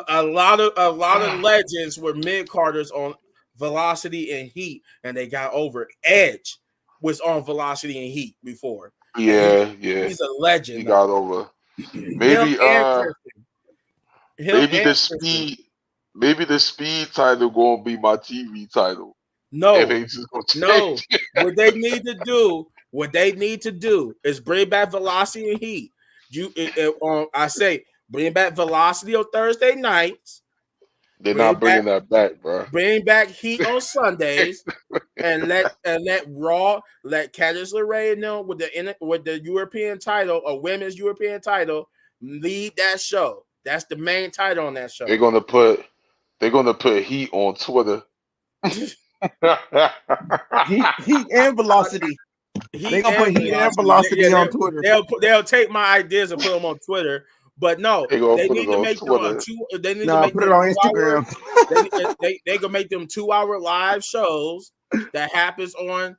A lot of legends were mid-carders on Velocity and Heat, and they got over. Edge was on Velocity and Heat before.
Yeah,
He's a legend.
He
now.
got over.
Him and
Maybe the
Kristen.
speed title gonna be my TV title.
No,
And they just gonna
no.
change it.
What they need to do is bring back Velocity and Heat. I say bring back Velocity on Thursday nights.
They're not bringing that back, bro.
Bring back Heat on Sundays, and let Raw, let Candice LeRae know with the European title, a women's European title, lead that show. That's the main title on that show.
They're gonna put Heat on Twitter.
Heat and Velocity. They gonna put Heat and Velocity on Twitter.
They'll take my ideas and put them on Twitter. But no, they need to make them They need to make
put it on Instagram.
They gonna make them 2-hour live shows that happens on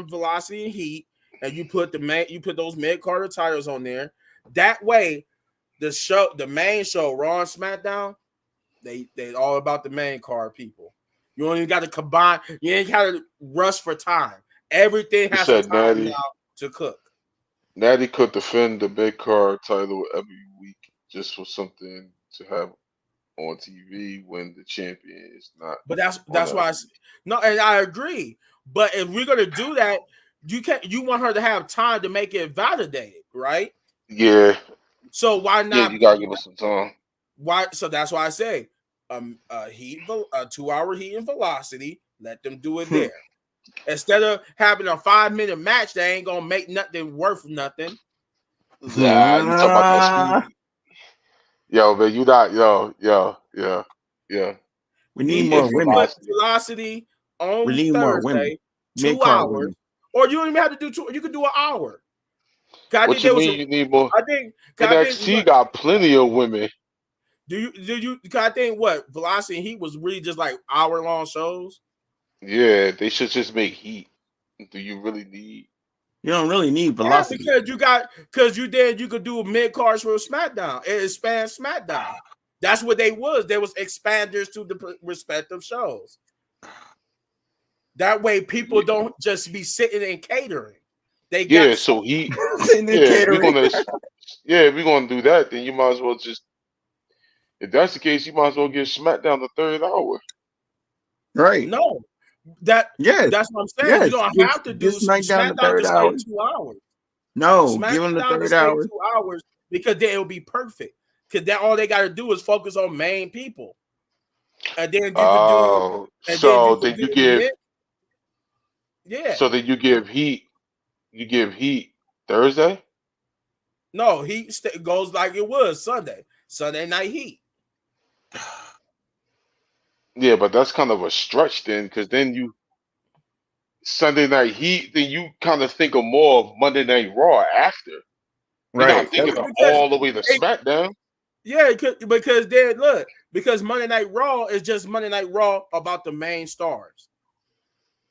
Velocity and Heat, and you put those mid-carder titles on there. That way, the main show, Raw and SmackDown, they all about the main card people. You don't even got to combine. You ain't got to rush for time. Everything has to time now to cook.
Natty could defend the big card title every week just for something to have on TV when the champion is not.
But that's why and I agree. But if we're gonna do that, you want her to have time to make it validated, right?
Yeah.
So why not?
Yeah, you gotta give us some time.
Why? So that's why I say, a 2-hour Heat and Velocity. Let them do it there. Instead of having a 5-minute match that ain't gonna make nothing worth nothing.
You talking about that speed? Yo, man, you not yeah.
We need more women.
Velocity on
we need more women.
2 hours, or you don't even have to do 2. You could do an hour.
What you mean you need more?
I think
NXT got plenty of women.
Do you? I think what Velocity and Heat was really just like hour-long shows.
Yeah, they should just make Heat. Do you really need?
You don't really need Velocity.
Yeah, because you could do mid-cards for SmackDown. It expands SmackDown. That's what they was. They was expanders to the respective shows. That way, people don't just be sitting and catering.
So Heat. If we're gonna do that, then you might as well just. If that's the case, you might as well give SmackDown the third hour.
Right.
No. That's what I'm saying.
Yes.
You don't have to do
SmackDown the third hour.
2 hours.
No,
SmackDown
give them the third hour.
2 hours because then it'll be perfect. Because then all they got to do is focus on main people, and then you can do.
So then you give.
Yeah.
So then you give Heat. You give Heat Thursday.
No, Heat goes like it was Sunday night Heat.
Yeah, but that's kind of a stretch then, because then you Sunday night Heat, then you kind of think of more of Monday Night Raw after. You're not thinking of all the way to SmackDown.
Yeah, because Monday Night Raw is just Monday Night Raw about the main stars.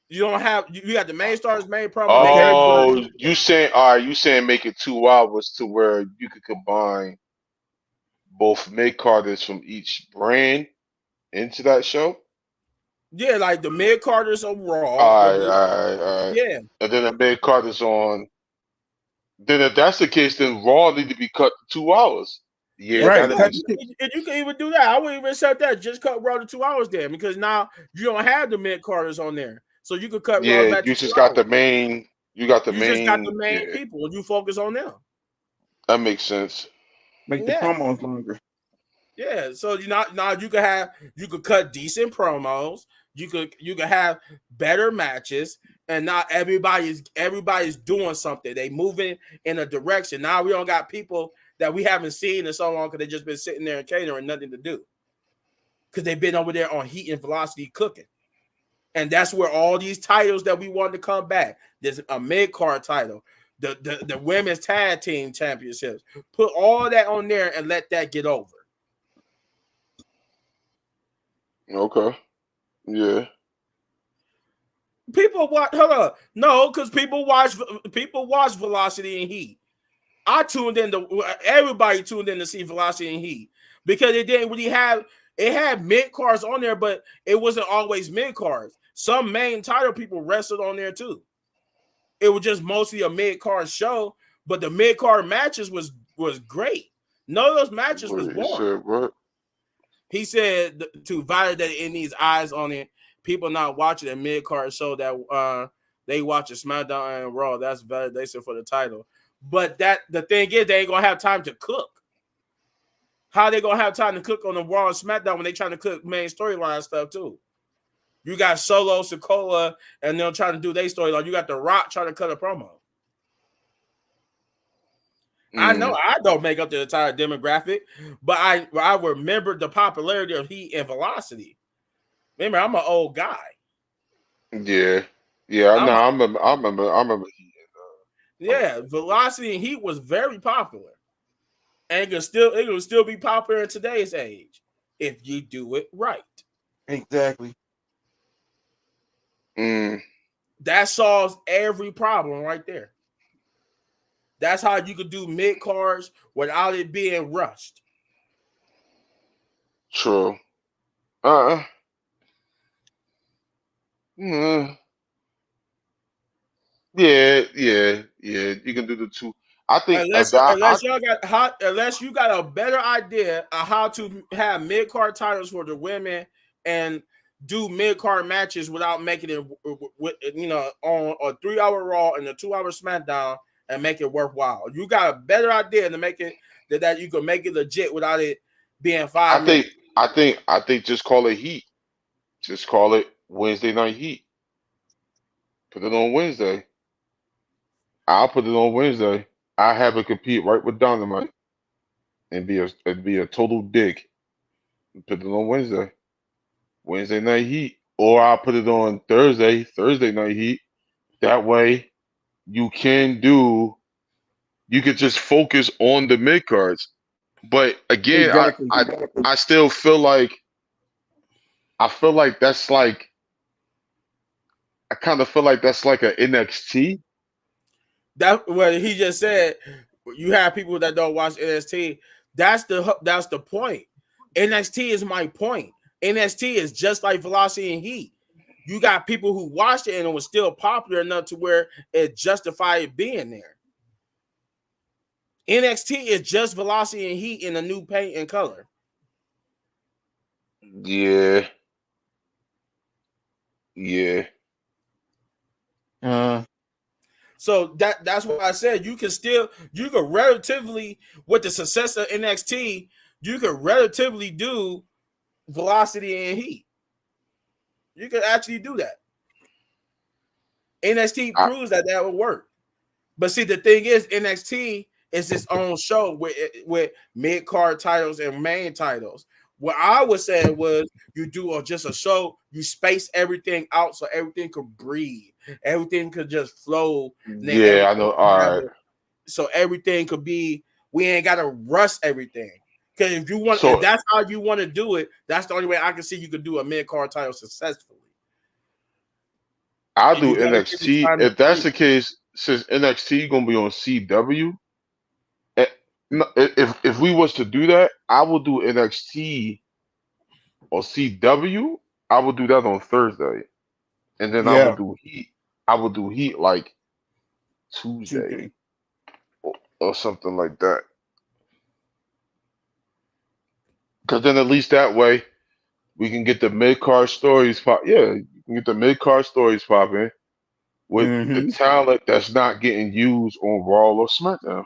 You don't have you got the main stars, main promo.
Oh, you saying make it 2 hours to where you could combine both mid carders from each brand into that show?
Yeah, like the mid carders on Raw.
All right.
Yeah.
And then the mid carders on. Then if that's the case, then Raw need to be cut to 2 hours. Yeah,
right.
You can even do that. I wouldn't even accept that. Just cut Raw to 2 hours there because now you don't have the mid carders on there. So you could cut Raw back to 2 hours.
You just got the main
people and you focus on them.
That makes sense.
Make the promos longer.
Yeah, so now you could cut decent promos. You could have better matches, and now everybody's doing something. They moving in a direction. Now we don't got people that we haven't seen in so long because they just been sitting there and catering, nothing to do. Because they've been over there on Heat and Velocity cooking. And that's where all these titles that we want to come back. There's a mid-card title, the women's tag team championships. Put all that on there and let that get over.
Okay. Yeah.
People watch. Hold on. No, because people watch Velocity and Heat. Everybody tuned in to see Velocity and Heat because it didn't really have. It had mid cards on there, but it wasn't always mid cards. Some main title people wrestled on there too. it was just mostly a mid-card show, but the mid-card matches was great. None of those matches was boring.
What?
He said to validate in these eyes on it, people not watching a mid-card show that they watch a SmackDown and Raw. That's validation for the title. But the thing is, they ain't gonna have time to cook. How they gonna have time to cook on the Raw and SmackDown when they trying to cook main storyline stuff too? You got Solo, Sikoa, and they're trying to do their storyline. You got The Rock trying to cut a promo. I know I don't make up the entire demographic, but I remember the popularity of Heat and Velocity. Remember, I'm an old guy.
Yeah. I remember.
Yeah, Velocity and Heat was very popular, and it will still be popular in today's age if you do it right.
Exactly.
That solves every problem right there. That's how you could do mid cards without it being rushed.
True. Yeah. You can do the two. I think
unless you got a better idea of how to have mid card titles for the women and do mid card matches without making it, on a 3-hour Raw and a 2-hour SmackDown and make it worthwhile. You got a better idea to make it that you can make it legit without it being 5 minutes.
I think just call it Heat. Just call it Wednesday Night Heat. Put it on Wednesday. I'll put it on Wednesday. I have it compete right with Dynamite and be a total dig. Put it on Wednesday. Wednesday Night Heat. Or I'll put it on Thursday Night Heat. That way you can just focus on the mid cards. But again,
Exactly.
I still feel like that's like I kind of feel like that's like an NXT.
That what he just said. You have people that don't watch NXT. That's the point. NXT is my point. NXT is just like Velocity and Heat. You got people who watched it and it was still popular enough to where it justified it being there. NXT is just Velocity and Heat in a new paint and color.
Yeah.
So that's why I said you could relatively, with the success of NXT, you could relatively do Velocity and Heat. You could actually do that. NXT proves that would work. But see, the thing is, NXT is its own show with mid-card titles and main titles. What I was saying was you do just a show, you space everything out so everything could breathe. Everything could just flow.
Yeah, I know. All right.
So everything could be, we ain't got to rush everything. Because if that's how you want to do it, that's the only way I can see you could do a mid-card title successfully.
I'll do NXT. If that's the case, since NXT gonna be on CW, if we was to do that, I will do NXT or CW. I will do that on Thursday, and then I will do Heat. I will do Heat like Tuesday or something like that. Because then at least that way we can get the mid-card stories pop. Yeah, you can get the mid-card stories popping with the talent that's not getting used on Raw or SmackDown.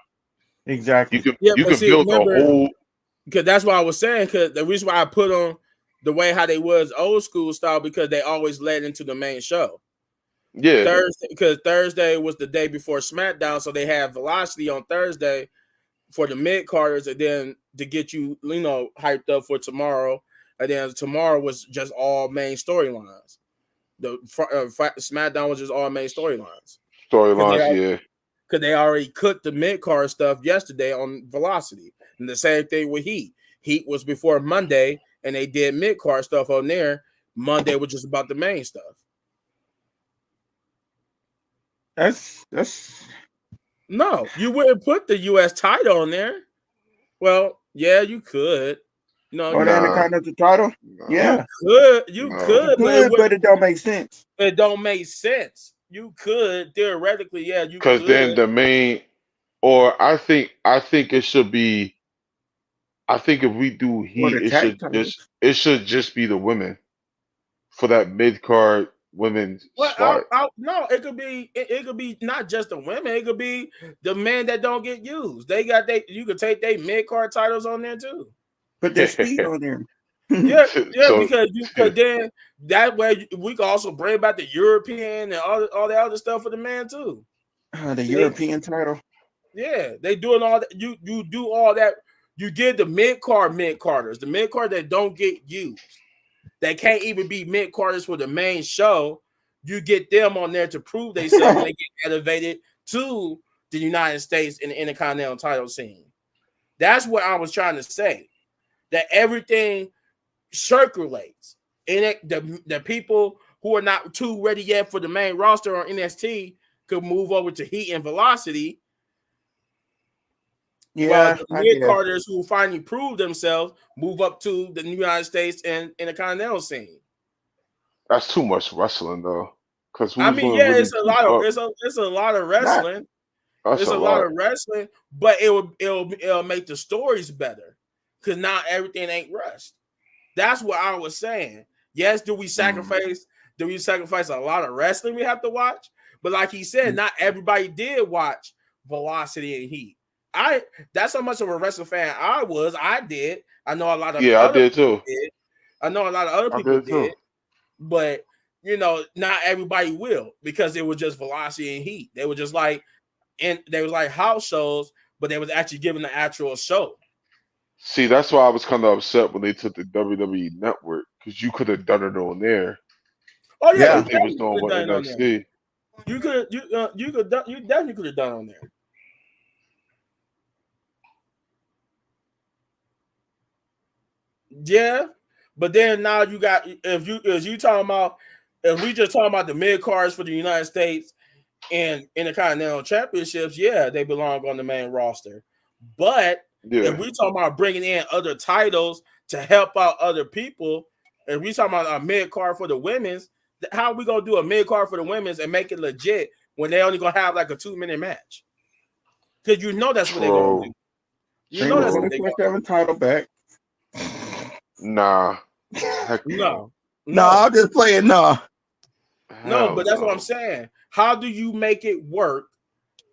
Exactly.
You can build a whole.
Because that's what I was saying. Because the reason why I put on the way how they was old school style, because they always led into the main show.
Yeah.
Because Thursday was the day before SmackDown, so they had Velocity on Thursday for the mid-carders, and then to get you hyped up for tomorrow. And then tomorrow was just all main storylines. The SmackDown was just all main storylines.
Yeah.
Because they already cooked the mid-card stuff yesterday on Velocity. And the same thing with Heat. Heat was before Monday, and they did mid-card stuff on there. Monday was just about the main stuff.
That's
No, you wouldn't put the U.S. title on there. Well, yeah, you could.
The Intercontinental title? Yeah.
You could,
but it don't make sense.
It don't make sense. you could theoretically, yeah, you
Because
could.
then the main, or I think it should be. I think if we do
Or
Heat,
the tag titles.
it should just be the women for that mid card women's
Well,
spot.
no, it could be not just the women. It could be the men that don't get used. You could take their mid card titles on there too.
Put their speed on there.
Yeah, yeah,
So
because then that way we can also bring back the European and all the other stuff for the man too.
The
See,
European title.
yeah, they doing all that. You do all that. You give the mid carders, the mid card that don't get used, that can't even be mid carders for the main show. You get them on there to prove themselves when they get elevated to the United States in the Intercontinental title scene. That's what I was trying to say. That everything circulates, and the people who are not too ready yet for the main roster on NXT could move over to Heat and Velocity.
Yeah,
Well, the
I
mid
guess.
carders who finally prove themselves move up to the United States and in the Continental scene.
that's too much wrestling though. Because
I
who's
mean,
going to
yeah,
really keep up?
it's a lot of
Not
wrestling.
That's
It's
a
a lot
lot.
of wrestling, but it'll make the stories better because not everything ain't rushed. That's what I was saying. Yes, do we sacrifice a lot of wrestling we have to watch? But like he said, not everybody did watch Velocity and Heat. That's how much of a wrestling fan I was. I did. I know a lot of
Yeah, I
other
did
people
too.
did. I know a lot of other
I
people
did too.
did, but not everybody will because it was just Velocity and Heat. They were just like they was like house shows, but they was actually giving the actual show.
See, that's why I was kind of upset when they took the WWE Network because you could have done it on there
Oh yeah, you
Yeah.
like they was
definitely
doing
could have
with
done it on there.
NXT.
You definitely could have done it on there. Yeah, but then now you got if we just talking about the mid cards for the United States and Intercontinental Championships, yeah, they belong on the main roster. But if
Yeah,
we talking about bringing in other titles to help out other people, if we talking about a mid card for the women's, how are we gonna do a mid card for the women's and make it legit when they only gonna have like a 2-minute match? Because that's what they're gonna do.
true,
Bring the
That's what
true.
they're gonna
24/7 title back.
Nah, heck
do.
no,
No, I'll just play it. No.
No,
hell
but that's what I'm
no.
saying. How do you make it work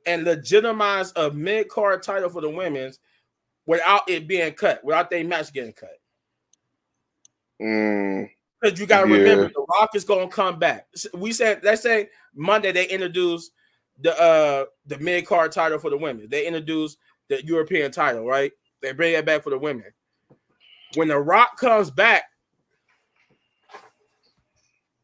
and legitimize a mid card title for the women's without it being cut, without their match getting cut?
Mm,
Because you got to
yeah,
remember, The Rock is going to come back. Let's say Monday they introduce the mid card title for the women. They introduce the European title, right? They bring it back for the women. When The Rock comes back,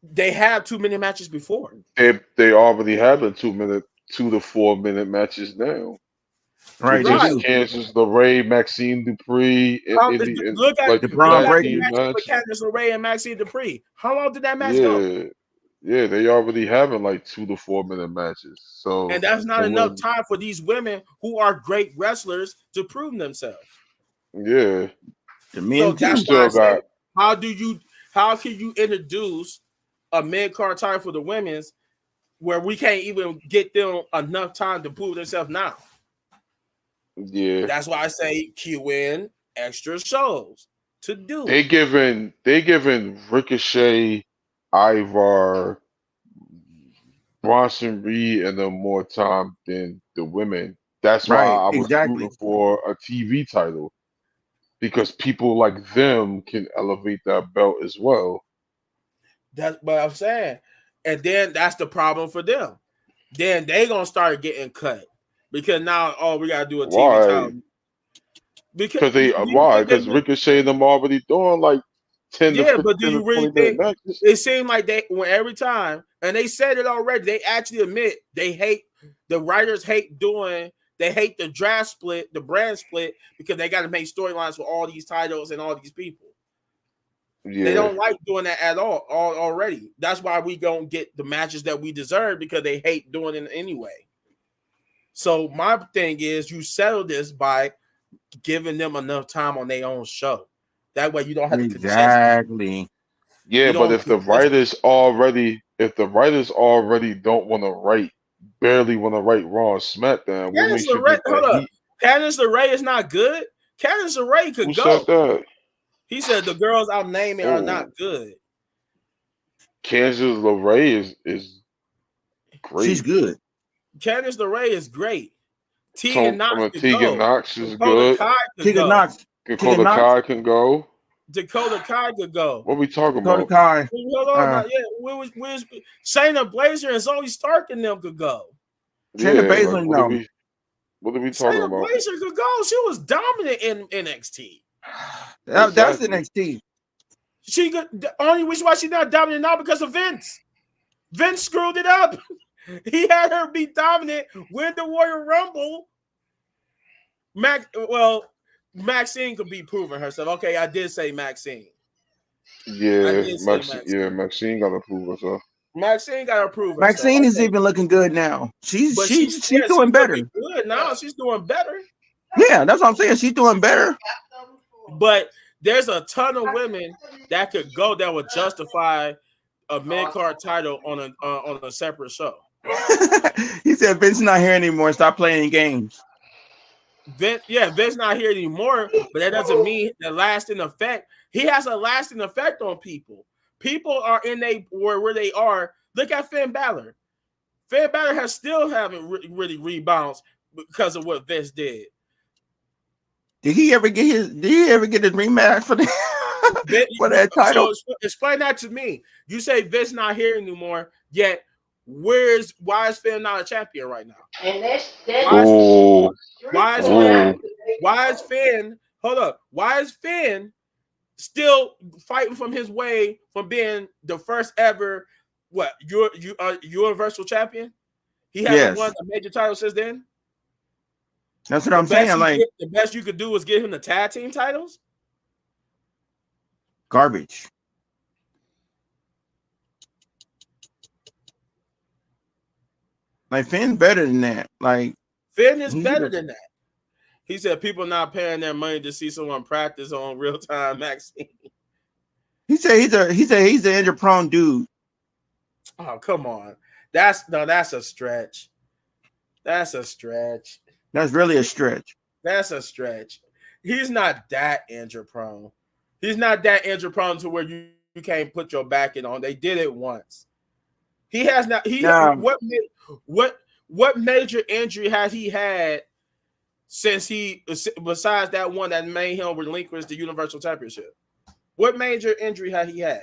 they have 2-minute matches before.
they already have the 2 to 4 minute matches now.
Right,
It
they
just
do.
cancels the Ray Maxine Dupree
Look at
like
The
the
Braun
tag
the
team
Breakers.
match with
match.
Candice LeRae and Maxine Dupree. How long did that match go?
Yeah, yeah, they already having like 2 to 4 minute matches.
And
So
that's not
for
enough
when,
time for these women who are great wrestlers to prove themselves.
yeah,
The
So
men
you
that's
too.
why I
still
say,
got
how can you introduce a mid card title for the women's where we can't even get them enough time to prove themselves now?
yeah.
That's why I say cue in extra shows to do
They
it.
giving Ricochet, Ivar, Bronson Reed, and them more time than the women. That's why
Right,
I was
exactly.
rooting for a TV title because people like them can elevate that belt as well.
That's what I'm saying. And then that's the problem for them. Then they gonna start getting cut because now we gotta do a TV
Why?
title. Because
Because
do you
why?
think they
Because Ricochet and them already doing like 10 to
yeah, but do
10 to
you really
20 minute
think
matches.
it seemed like they when every time and they said it already, they actually admit they hate the writers they hate the draft split, the brand split, because they got to make storylines for all these titles and all these people. They
Yeah.
don't like doing that at all already. That's why we don't get the matches that we deserve because they hate doing it anyway. So my thing is you settle this by giving them enough time on their own show. That way you don't have to contest.
Exactly.
Yeah, but if the writers already don't want to write, barely want to write Raw and SmackDown, what
Candice
makes you
LeRae,
think
hold
that
up. Candice LeRae is not good. Candice LeRae could
Who
go.
said that?
He said the girls I'm naming are not
Oh,
good.
Kansas LeRae is
She's
great.
good.
Candice LeRae is great. Tegan Knox could
Tegan
go.
Knox is
Dakota
good.
Kai could
Tegan
go.
Knox. Tegan
Dakota
Knox.
Kai can go.
Dakota Kai could go.
What we talking
Dakota
about?
Kai.
Hold on, now. Yeah, Shayna Blazer and Zoe Stark and them could go.
Shayna
Yeah, like
Baszler, no.
what are we talking
Shayna
about?
Blazer could go. She was dominant in NXT.
That's
Exactly.
NXT.
She could. The only reason why she's not dominant now because of Vince. Vince screwed it up. He had her be dominant, win the Royal Rumble. Maxine could be proving herself. Okay, I did say Maxine.
Yeah, Maxine got to prove herself.
Maxine got to prove herself.
Maxine is even looking good now. She's doing
she's
better.
Good now. She's doing better.
Yeah, that's what I'm saying. She's doing better.
But there's a ton of women that could go that would justify a mid-card title on a separate show.
He said Vince not here anymore. Stop playing games.
Vince not here anymore, but that doesn't mean the lasting effect. He has a lasting effect on people. People are in where they are. Look at Finn Balor. Finn Balor haven't really rebounded because of what Vince did.
Did he ever get his rematch for that title?
So explain that to me. You say Vince not here anymore, yet why is Finn not a champion right now?
And
Why is Finn? Hold up. Why is Finn still fighting from his way from being the first ever Universal champion? He hasn't won a major title since then.
That's what I'm saying. Like
the best you could do is get him the tag team titles.
Garbage. Like Finn's better than that. Like
Finn is better than that. He said people not paying their money to see someone practice on real time Maxine.
He said he's an injury prone dude.
Oh, come on. That's a stretch. That's a stretch.
That's really a stretch.
That's a stretch. He's not that injury prone. He's not that injury prone to where you can't put your back in on. They did it once. He has not. What major injury has he had since besides that one that made him relinquish the Universal Championship? What major injury had he had?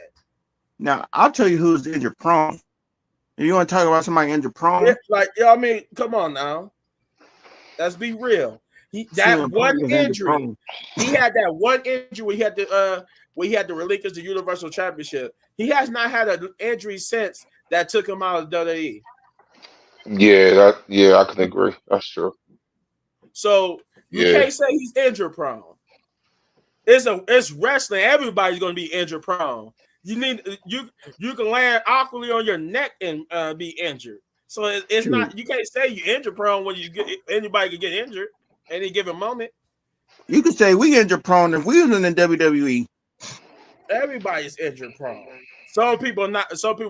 Now I'll tell you who's injury prone. If you want to talk about somebody injury prone,
come on now. Let's be real. He had that one injury where he had to relinquish the Universal Championship. He has not had an injury since that took him out of WWE.
Yeah, I can agree. That's true.
So you can't say he's injury prone. It's wrestling. Everybody's going to be injury prone. You can land awkwardly on your neck and be injured. So it's true. Not, you can't say you're injury prone when anybody can get injured any given moment.
You can say we injury prone if we was in the WWE.
Everybody's injury prone. Some people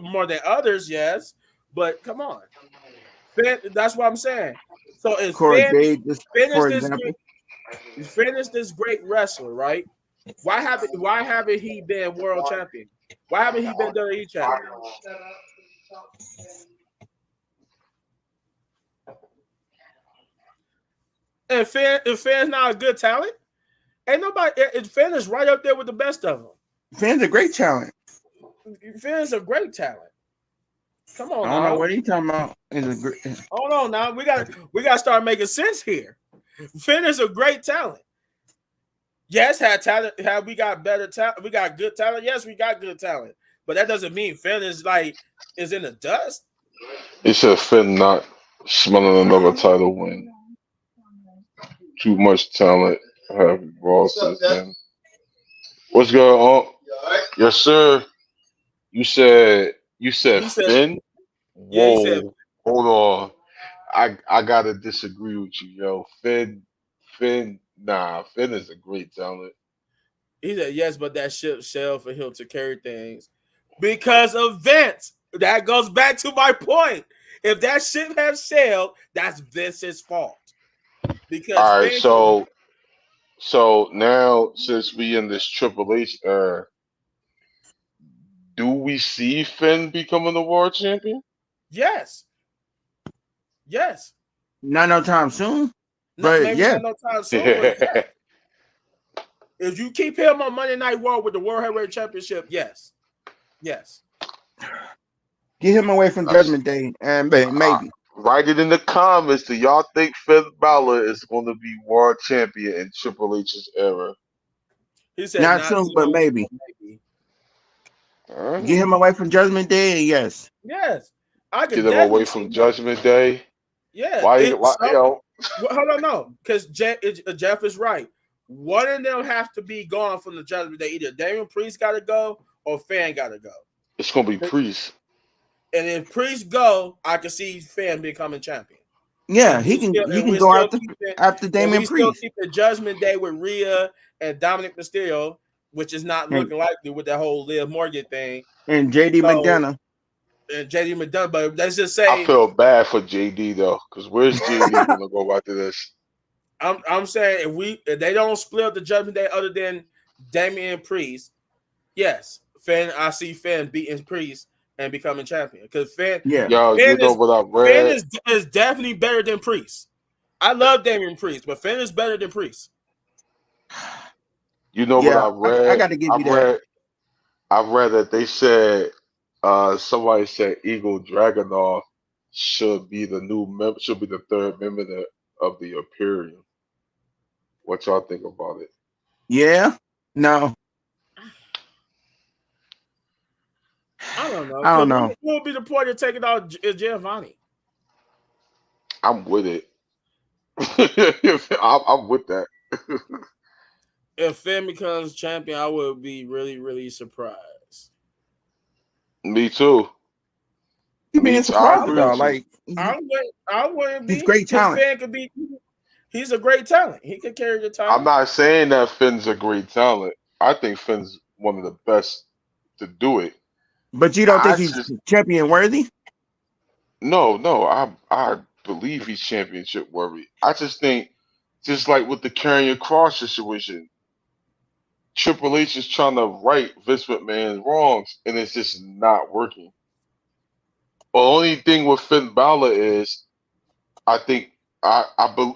more than others, yes. But come on. Finn, that's what I'm saying. So Finn is this great wrestler, right? Why haven't he been world champion? Why haven't he been WWE champion? And Finn's not a good talent, ain't nobody. Finn is right up there with the best of them.
Finn's a great talent.
Finn's a great talent. Come on,
I don't know what he's talking about.
Hold on now. We got to start making sense here. Finn is a great talent. Yes, had talent. Have we got better talent? We got good talent. Yes, we got good talent. But that doesn't mean Finn is in the dust.
He said Finn not smelling another title win. Too much talent have lost since then. What's going on? Yes, sir. You said Finn? Whoa.
Yeah,
hold on. I gotta disagree with you, yo. Finn is a great talent.
He said yes, but that ship sailed for him to carry things. Because of Vince. That goes back to my point. If that ship has sailed, that's Vince's fault. Because
All right,
Finn can,
so now since we in this Triple H do we see Finn becoming the world champion?
yes. Yes.
Not no time soon,
Not
but
maybe
yeah,
not no time soon, but yeah. If you keep him on Monday Night Raw with the World Heavyweight Championship, yes. Yes.
get him away from
That's-
Judgment Day, and
uh,
maybe
write it in the comments. Do y'all think Finn Balor is going to be world champion in Triple H's era?
He said
not
not
soon, but
soon,
maybe.
but maybe.
Get him away from Judgment Day, yes.
Yes. I
Get
could
him
definitely
away
see
from
that.
Judgment Day.
Yeah.
Why? Yo,
Well, hold on, no. Because Jeff is right. One of them have to be gone from the Judgment Day. Either Damian Priest got to go or Finn got to go.
it's gonna be Priest.
And if Priest go, I can see Finn becoming champion.
Yeah,
And
he can go after
and
Damian
we still
Priest
keep the Judgment Day with Rhea and Dominic Mysterio, which is not
and,
looking likely with that whole Liv Morgan thing.
and JD
So
McDonough.
and JD McDonough, but let's just
I
say
feel bad for JD though, because where's JD gonna go after this?
I'm saying if they don't split up the Judgment Day other than Damian Priest, yes, Finn. I see Finn beating Priest and becoming champion because Finn
Yeah,
Yo, you
Finn
know
is
what I
Finn
read?
is definitely better than Priest. I love Damian Priest, but Finn is better than Priest.
You know what
yeah.
I
I
read?
got to give you that.
I read that they said somebody said Eagle Dragunov should be the should be the third member of the Imperium. What y'all think about it?
Yeah, no,
I don't know
I
because
don't know.
what would be the point of taking out Giovanni?
I'm with it. I'm with that.
If Finn becomes champion, I would be really, really surprised.
Me too.
You
Me
being
too. I
surprised
agree
though?
with you.
Like
I wouldn't
he's
be
great
because
talent,
Finn could be. He's a great talent. He could carry the
I'm
title.
not saying that Finn's a great talent. I think Finn's one of the best to do it.
but you don't think
I
he's
just
champion worthy?
no. I believe he's championship worthy. I just think, just like with the carrying cross situation, Triple H is trying to right Vince McMahon's wrongs, and it's just not working. The only thing with Finn Balor is, I think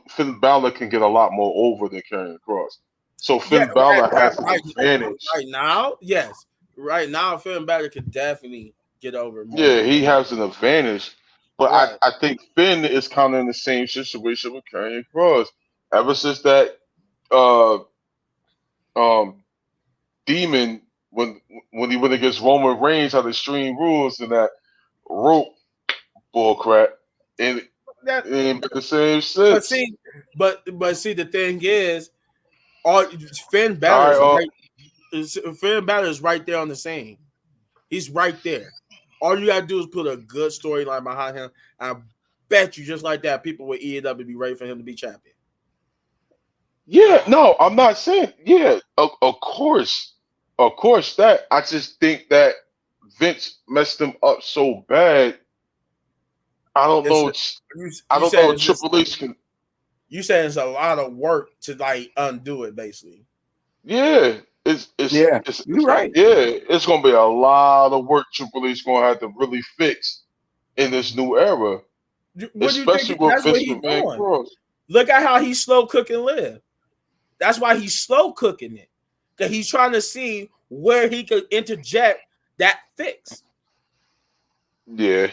Finn Balor can get a lot more over than carrying cross. So
Yeah,
Finn Balor has an
right,
advantage.
right now, yes. Right now, Finn Balor could definitely get over more
Yeah,
than
he has an advantage. But
right.
I think Finn is kind of in the same situation with carrying cross. Ever since that uh um demon when he went against Roman Reigns had extreme rules and that rope bullcrap and it
That,
ain't make the same
but
sense.
see, but see, the thing is, all Finn
All
Balor
right,
is right. Finn Balor is right there on the scene. He's right there. All you gotta do is put a good storyline behind him. I bet you, just like that, people with EW be ready for him to be champion.
yeah, no, I'm not saying yeah, of course that I just think that Vince messed him up so bad. I don't
It's
know. I
you
don't know
said
if
it's just
Triple H can.
you said it's a lot of work to like undo it, basically.
Yeah,
Yeah, you're right.
yeah, it's gonna be a lot of work Triple H gonna have to really fix in this new era,
What do you think?
especially with
That's what
Vince
he's
McMahon
doing.
Cross.
Look at how he's slow cooking Liv. That's why he's slow cooking it. Because he's trying to see where he could interject that fix.
Yeah,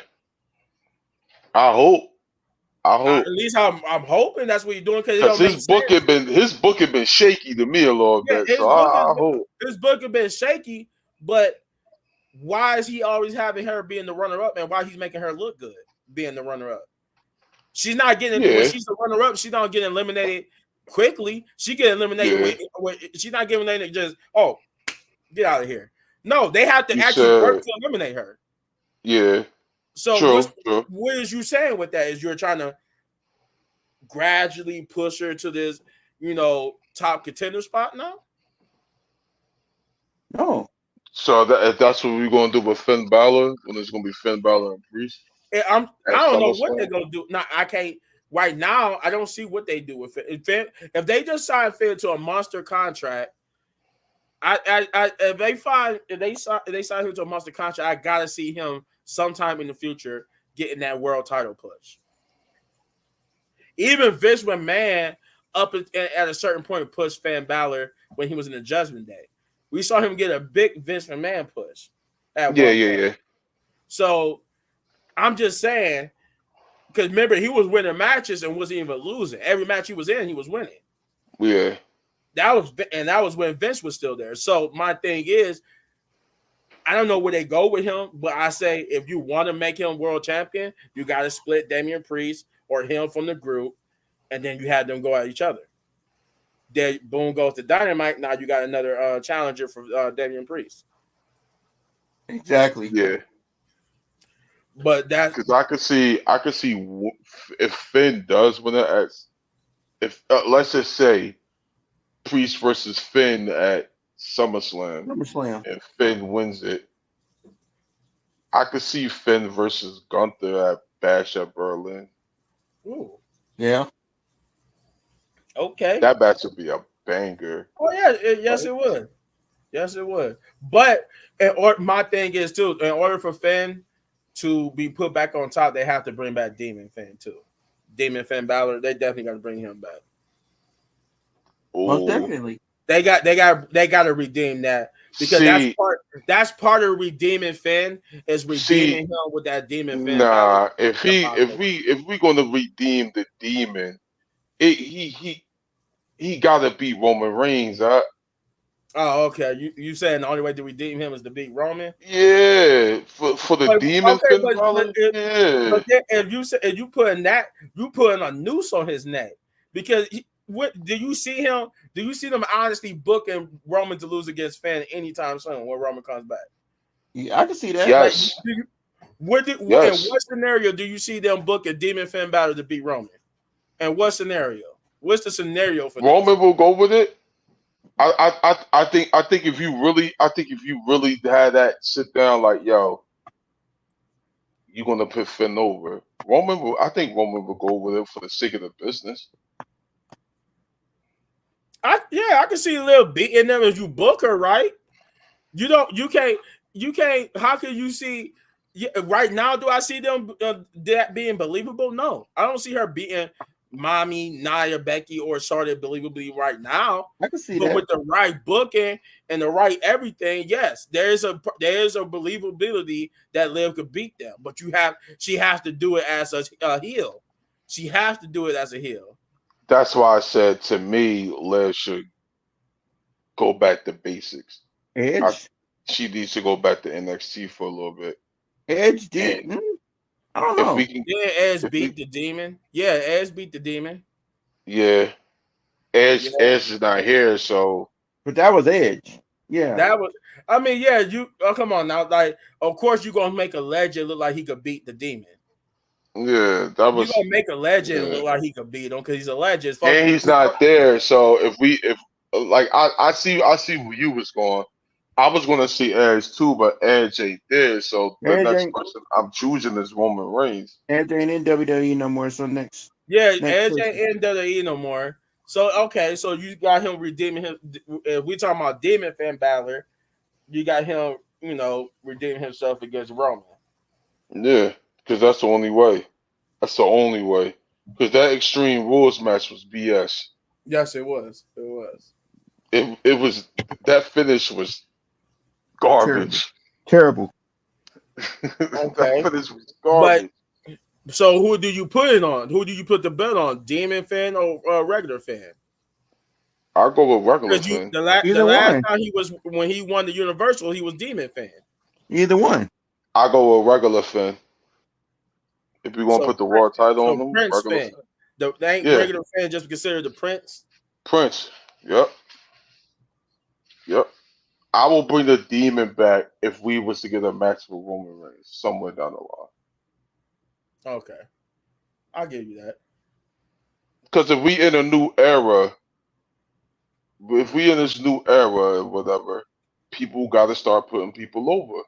I hope. I
At
hope
least I'm hoping that's what you're doing because it
because
don't make sense.
his book had been shaky to me a little
Yeah,
bit, so I hope.
his book has been shaky, but why is he always having her being the runner up and why he's making her look good being the runner up? She's not getting when
Yeah,
she's the runner up, she's not getting eliminated quickly. She get eliminated
yeah.
when she's not getting eliminated just get out of here. No, they have to
You
actually work
said
to eliminate her.
yeah.
So
True, true.
what is you saying with that? Is you're trying to gradually push her to this, top contender spot now?
No,
So if that's what we're gonna do with Finn Balor, when it's gonna be Finn Balor and Priest
I
at
don't know what they're
SummerSlam.
gonna do. Now I can't right now. I don't see what they do with it. If they just sign Finn to a monster contract, if they sign him to a monster contract, I gotta see him sometime in the future getting that world title push. Even Vince McMahon at a certain point pushed Finn Balor when he was in the Judgment Day. We saw him get a big Vince McMahon push at
Yeah,
one
yeah,
point.
yeah.
So I'm just saying, because remember, he was winning matches and wasn't even losing. Every match he was in, he was winning.
Yeah.
That was when Vince was still there. So my thing is, I don't know where they go with him, but I say if you want to make him world champion, you got to split Damian Priest or him from the group, and then you have them go at each other. Then boom goes to Dynamite. Now you got another challenger for Damian Priest.
Exactly.
Yeah.
But that
Because I could see if Finn does win it, if let's just say Priest versus Finn at SummerSlam,
SummerSlam.
and Finn wins it. I could see Finn versus Gunther at Bash at Berlin.
ooh,
Yeah.
okay.
That match would be a banger.
Oh yeah, yes
Right?
it would. Yes it would. But my thing is too, in order for Finn to be put back on top, they have to bring back Demon Finn too. Demon Finn Balor, they definitely got to bring him back.
Most
Oh,
definitely.
They got to redeem that because
see,
that's part of redeeming Finn is redeeming
see,
him with that Demon Finn Balor.
nah. If we gonna redeem the demon, he gotta beat Roman Reigns.
Oh, okay. You saying the only way to redeem him is to beat Roman?
Yeah, for the
But,
demon
okay,
Finn
but
Balor. Yeah,
then if you putting that you putting a noose on his neck because what do you see him? Do you see them honestly booking Roman to lose against Finn anytime soon when Roman comes back?
Yeah, I can see that.
Like,
yes,
in
yes.
what scenario do you see them booking Demon Finn Balor to beat Roman? And what scenario? What's the scenario for this?
Roman will go with it. I think if you really had that sit down like, yo, you're gonna put Finn over. I think Roman will go with it for the sake of the business.
I can see a little beating them if you book her right. You can't. How can you see? Yeah, right now, do I see them that being believable? No, I don't see her beating Mommy, Nia, Becky, or Charlotte believably right now.
I can see
But
that.
with the right booking and the right everything, yes, there is a believability that Liv could beat them. But she has to do it as a heel. She has to do it as a heel.
That's why I said to me, Liv should go back to basics. I,
Edge.
she needs to go back to NXT for a little bit.
Edge did.
And
I don't
if
know.
we can,
Yeah, Edge
if we,
beat the demon. Yeah, Edge beat the demon.
yeah,
Yeah,
Edge is not here, so
But that was Edge. Yeah.
that was. I mean, yeah, you. Oh, come on now. Like, of course, you're gonna make a legend look like he could beat the demon.
yeah, that
You're
was
gonna make a legend
yeah.
look like he could beat him because he's a legend.
And he's not there. So if like I see where you was going. I was gonna see Edge too, but Edge ain't there. So the
Edge
next
ain't,
person I'm choosing is Roman Reigns.
Edge ain't in WWE no more. So next
Edge
person.
ain't in WWE no more. So okay, so you got him redeeming him. If we talking about Demon Fan Balor, you got him, redeeming himself against Roman.
Yeah, because that's the only way. That's the only way. Because that Extreme Rules match was BS.
Yes, it was. It was.
It was that finish was
Terrible.
garbage.
Terrible.
That
Okay,
finish was
but
garbage.
so who do you put it on? Who do you put the bet on? Demon Fan or regular fan?
I'll go with regular
Because
fan.
the
Either
last
one.
time when he won the Universal, he was Demon Fan.
Either one.
I'll go with regular fan. If you want to
So
put the world title on
so
them,
Prince
regular
fan.
fan.
They ain't
Yeah,
regular fan just considered the Prince.
Prince. Yep, yep. I will bring the demon back if we was to get a match with Roman Reigns somewhere down the line.
Okay, I'll give you that.
Because if we in a new era, if we in this new era, whatever, people got to start putting people over.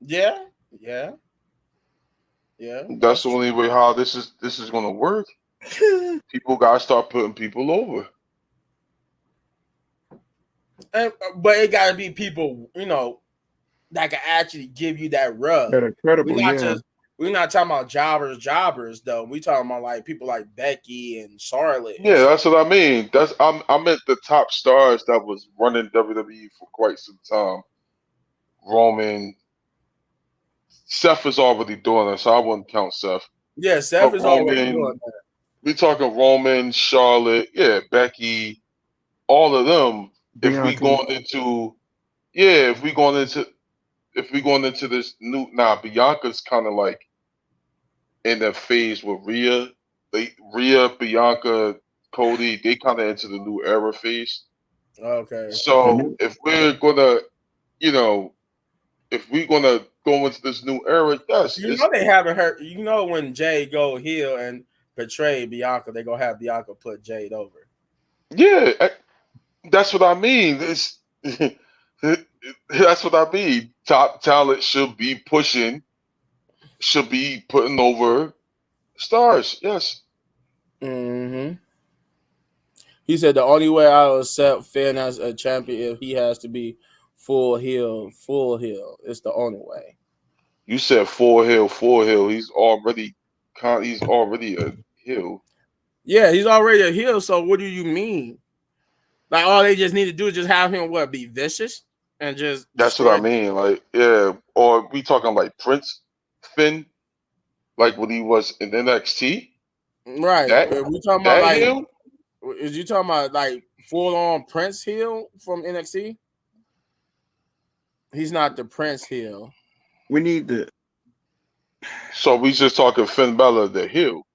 Yeah.
That's the only way how this is going to work. People got to start putting people over.
But it got to be people, that can actually give you that rub.
That are credible,
We're not talking about jobbers though. We talking about like people like Becky and Charlotte.
Yeah, that's what I mean. I meant the top stars that was running WWE for quite some time. Roman, Seth is already doing it, so I wouldn't count Seth.
Yeah, Seth is already doing that.
We talking Roman, Charlotte, Becky, all of them.
Bianca.
If we going into this new Bianca's kind of like in the phase with Rhea. Rhea, Bianca, Cody, they kind of into the new era phase.
Okay.
So if we're gonna, if we're gonna go into this new era, yes.
They haven't heard. When Jay go heel and betray Bianca, they gonna have Bianca put Jade over.
Yeah, that's what I mean. That's what I mean. Top talent should be putting over stars. Yes.
Mm-hmm. He said the only way I will accept Finn as a champion if he has to be full heel. It's the only way.
You said full heel. He's already a heel.
Yeah, he's already a heel. So what do you mean? Like all they just need to do is just have him be vicious and just.
That's what I mean. Like or we talking like Prince Finn, like when he was in NXT.
Right. We talking about like.
Heel?
Is you talking about like full on Prince heel from NXT? He's not the Prince heel.
We need the.
So we just talking Finn Balor the heel,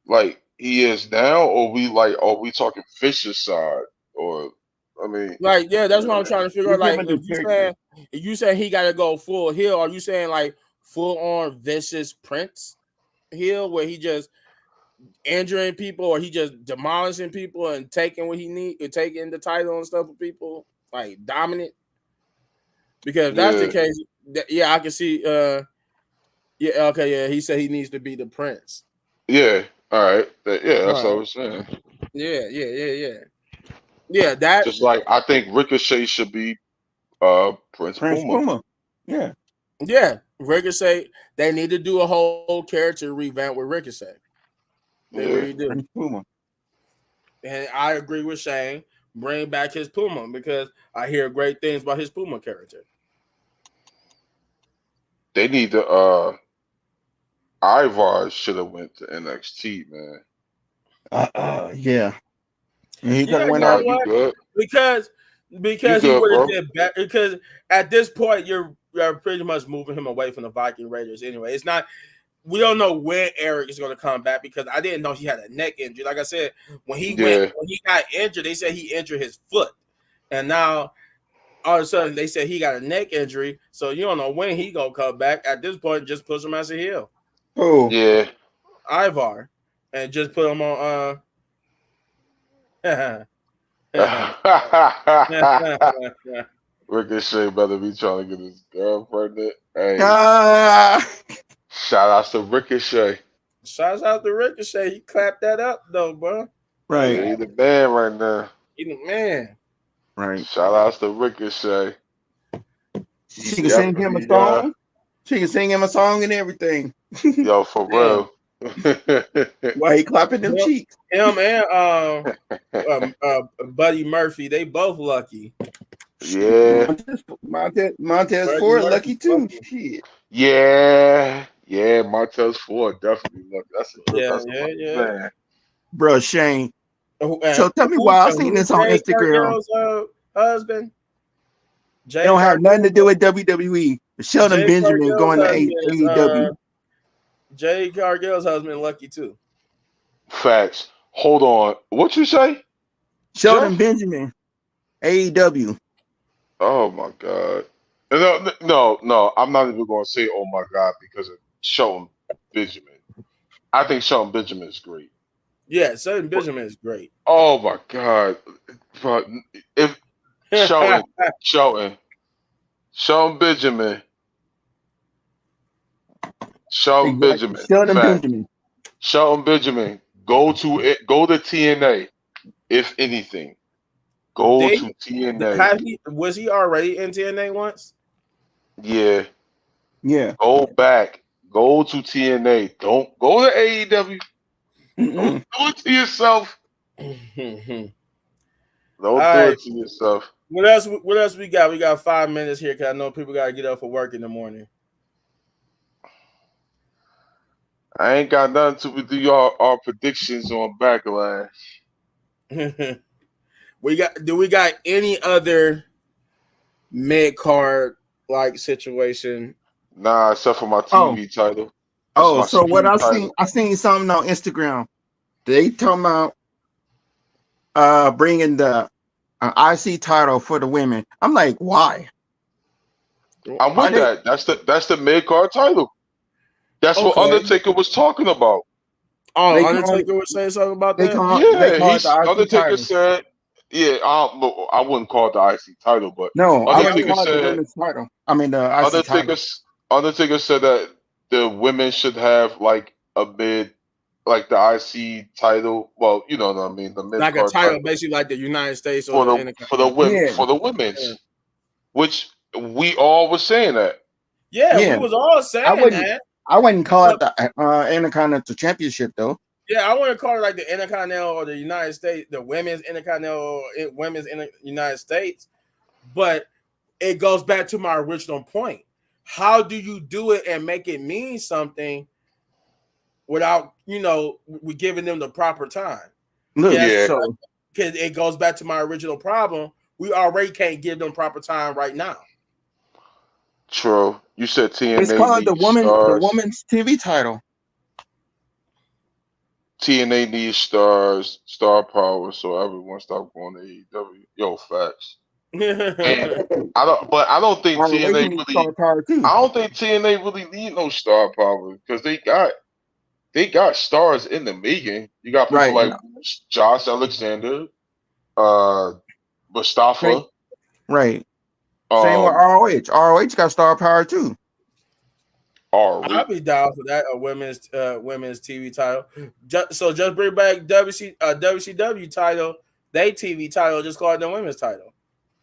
like he is now, or are we talking vicious side, or I mean,
like that's what I'm trying to figure out. Like if you saying he got to go full heel, are you saying like full on vicious Prince heel where he just injuring people or he just demolishing people and taking what he need, taking the title and stuff with people like dominant? Because if that's the case, I can see. He said he needs to be the Prince.
Yeah, all right. That's what I was saying.
Yeah, that
just like I think Ricochet should be Prince Puma.
Yeah, Ricochet. They need to do a whole character revamp with Ricochet. They really do.
Prince Puma.
And I agree with Shane. Bring back his Puma because I hear great things about his Puma character.
They need to Ivar should have went to NXT, man.
Yeah. He
could have went out. Because he would have did better. Because at this point, you're pretty much moving him away from the Viking Raiders anyway. It's not. We don't know when Eric is going to come back because I didn't know he had a neck injury. Like I said, when he got injured, they said he injured his foot, and now all of a sudden they said he got a neck injury. So you don't know when he gonna come back. At this point, just push him as a heel.
Oh
yeah,
Ivar, and just put him on.
Ricochet better be trying to get his girl pregnant. Hey. Shout out to Ricochet.
Shout out to Ricochet. He clapped that up though, bro.
Right.
Yeah, he the man right now.
He the man.
Right.
Shout out to Ricochet.
She can sing him a song. She can sing him a song and everything.
Yo, for real.
Why he clapping them cheeks?
Him and Buddy Murphy, they both lucky.
Yeah.
Montez Ford lucky too. Shit.
Yeah, Montez Ford definitely lucky. That's a good man.
Bro, Shane. So tell me why I seen this on Instagram.
Husband.
It don't have nothing to do with WWE. Sheldon Benjamin going to AEW.
Jay Cargill's husband lucky too.
Facts. Hold on. What you say?
Sheldon Benjamin, AEW.
Oh my God. No. I'm not even going to say oh my God because of Sheldon Benjamin. I think Sheldon Benjamin is great.
Yeah, Shelton Benjamin is great.
Oh my God! But if Shelton Benjamin, Shelton
Exactly.
Benjamin,
Sheldon
fact.
Benjamin.
Shelton Benjamin, go to TNA. If anything, go
They
to TNA.
had was he already in TNA once?
Yeah,
Yeah.
go back. Go to TNA. Don't go to AEW. Don't
Mm-mm.
do it to yourself.
All
Don't do
right.
it to yourself.
What else? What else we got? We got 5 minutes here because I know people got to get up for work in the morning.
I ain't got nothing to do our predictions on Backlash.
we got. Do we got any other mid card like situation?
Nah, except for my
Oh,
TV title. That's
oh.
my
So what
stream
I
title.
seen something on Instagram. They talking about bringing the IC title for the women. I'm like, why?
I'm
Why
with
they?
that. That's the mid card title. That's what
Okay.
Undertaker was talking about.
Oh,
They call
Undertaker was saying something about
they
that.
call they
Yeah,
call it the
he's
IC
Undertaker
title.
said. Yeah, I wouldn't call it the IC title, but
No, I wouldn't
Undertaker
call it the
said
women's title. I mean the IC
Undertaker
title.
s- Undertaker said that the women should have like a mid, like the IC title. Well, you know what I mean, the mid
Like a
card
title,
title
basically like the United States or the
Yeah,
for the
Yeah.
women's, which we all were saying that.
Yeah, we
yeah.
was all
I
saying
wouldn't
that.
I wouldn't call it
But
the Intercontinental Championship though.
yeah, I want to call it like the Intercontinental or the United States, the women's Intercontinental or women's in the United States. But it goes back to my original point. How do you do it and make it mean something without, we giving them the proper time?
Look,
Yes,
Yeah,
so
because it goes back to my original problem. We already can't give them proper time right now.
true. You said
let's
TNA
call it
needs
the
stars.
women's TV title.
TNA needs stars, star power, so everyone stop going to AEW. Yo, facts. And I don't think
ROH
TNA
needs
really.
star power too.
I don't think TNA really need no star power because they got stars in the making. You got people
Right.
like Josh Alexander, uh,
Same,
Mustafa,
right. Same with
um,
ROH. ROH got star power too.
I'll
Ari.
be down for that. A women's TV title. Just bring back WCW title. They TV title. Just call it the women's title.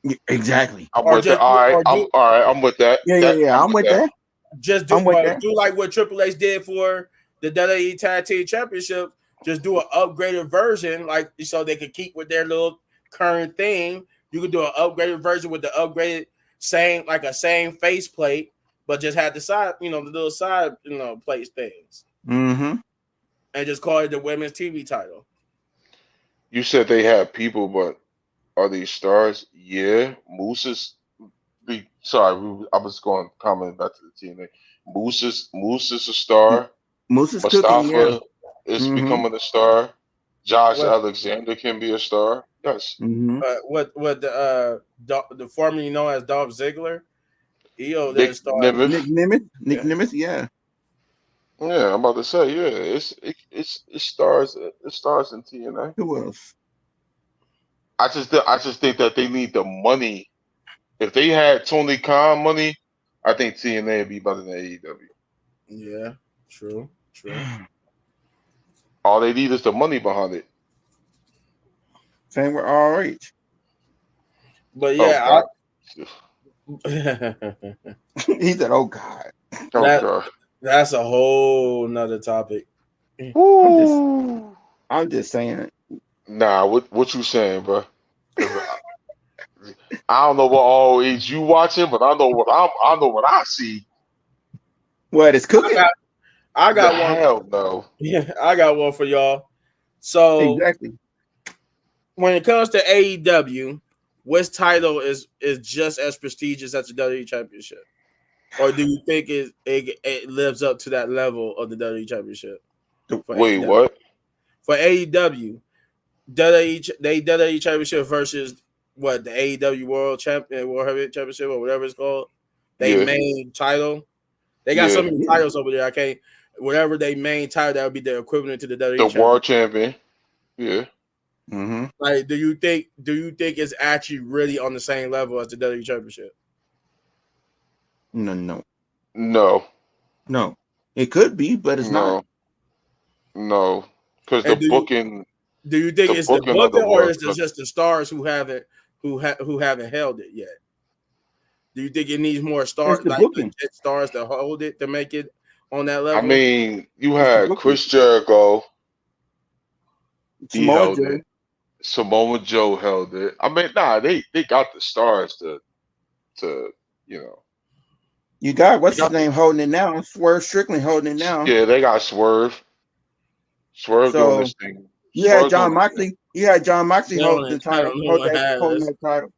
Yeah, exactly.
I'm
Or
with that.
just
All right,
or do
all right. I'm with that.
Yeah, yeah, yeah.
I'm
I'm
with
with
that.
that.
just do
I'm with that.
do like what Triple H did for the WWE Tag Team Championship. Just do an upgraded version, like so they could keep with their little current theme. You could do an upgraded version with the upgraded same faceplate, but just had the side, the little side, place things,
Mm-hmm.
and just call it the women's TV title.
You said they have people, but are these stars? Yeah, Moose is. Sorry, I was going comment back to the TNA. Moose is a star.
Moose is cooking, yeah.
Mustafa is
Mm-hmm.
becoming a star. Josh
What
Alexander can be a star. Yes.
Mm-hmm.
what the formerly known as Dolph Ziggler, he over there
Nick
started.
Nick
Nemeth.
Nimitz. Nick
Yeah.
Nimitz, yeah.
Yeah, I'm about to say, yeah, it's stars in TNA.
Who else?
I just think that they need the money. If they had Tony Khan money, I think TNA would be better than AEW.
Yeah, true.
All they need is the money behind it.
Same with ROH.
But
Oh
yeah,
God.
He said, "Oh God."
Oh
that
God.
that's a whole nother topic.
Woo.
I'm just saying it.
Nah, what you saying, bro? 'Cause I don't know what all age you watching, but I know what I see.
What is
I
cooking?
got I
The
got one.
hell no.
Yeah, I got one for y'all. So
Exactly.
when it comes to AEW, which title is just as prestigious as the WWE Championship, or do you think it lives up to that level of the WWE Championship for
Wait,
AEW?
what?
For AEW, WWE Championship versus what the AEW World Heavyweight Championship or whatever it's called. They
Yeah,
main title. They got so
yeah.
many
Yeah.
titles over there. I can't. Whatever they main title, that would be the equivalent to the
The
WWE
world
Championship.
champion. Yeah.
Mm-hmm.
Like, do you think it's actually really on the same level as the WWE Championship?
No.
No.
It could be, but it's not.
No. No. Because
And do you think
the
it's the
booking of the
booking, or
world.
is it just the stars who haven't held it yet? Do you think it needs more
It's
stars,
the
like
booking.
legit stars, to hold it to make it on that
I
level?
mean, you
It's the
had
booking.
Chris Jericho. He
Samoa
held
Joe.
it. Samoa Joe held it. I mean, nah, they got the stars to you know
You got
they
what's his
got the
name holding it now? Swerve Strickland holding it now.
yeah they got Swerve doing
So
this thing.
you had
Swerve doing
John
this thing.
Moxley. You had John Moxley
They
hold the
only had
title.
only
Hold
one
that. Holding
has.
that title.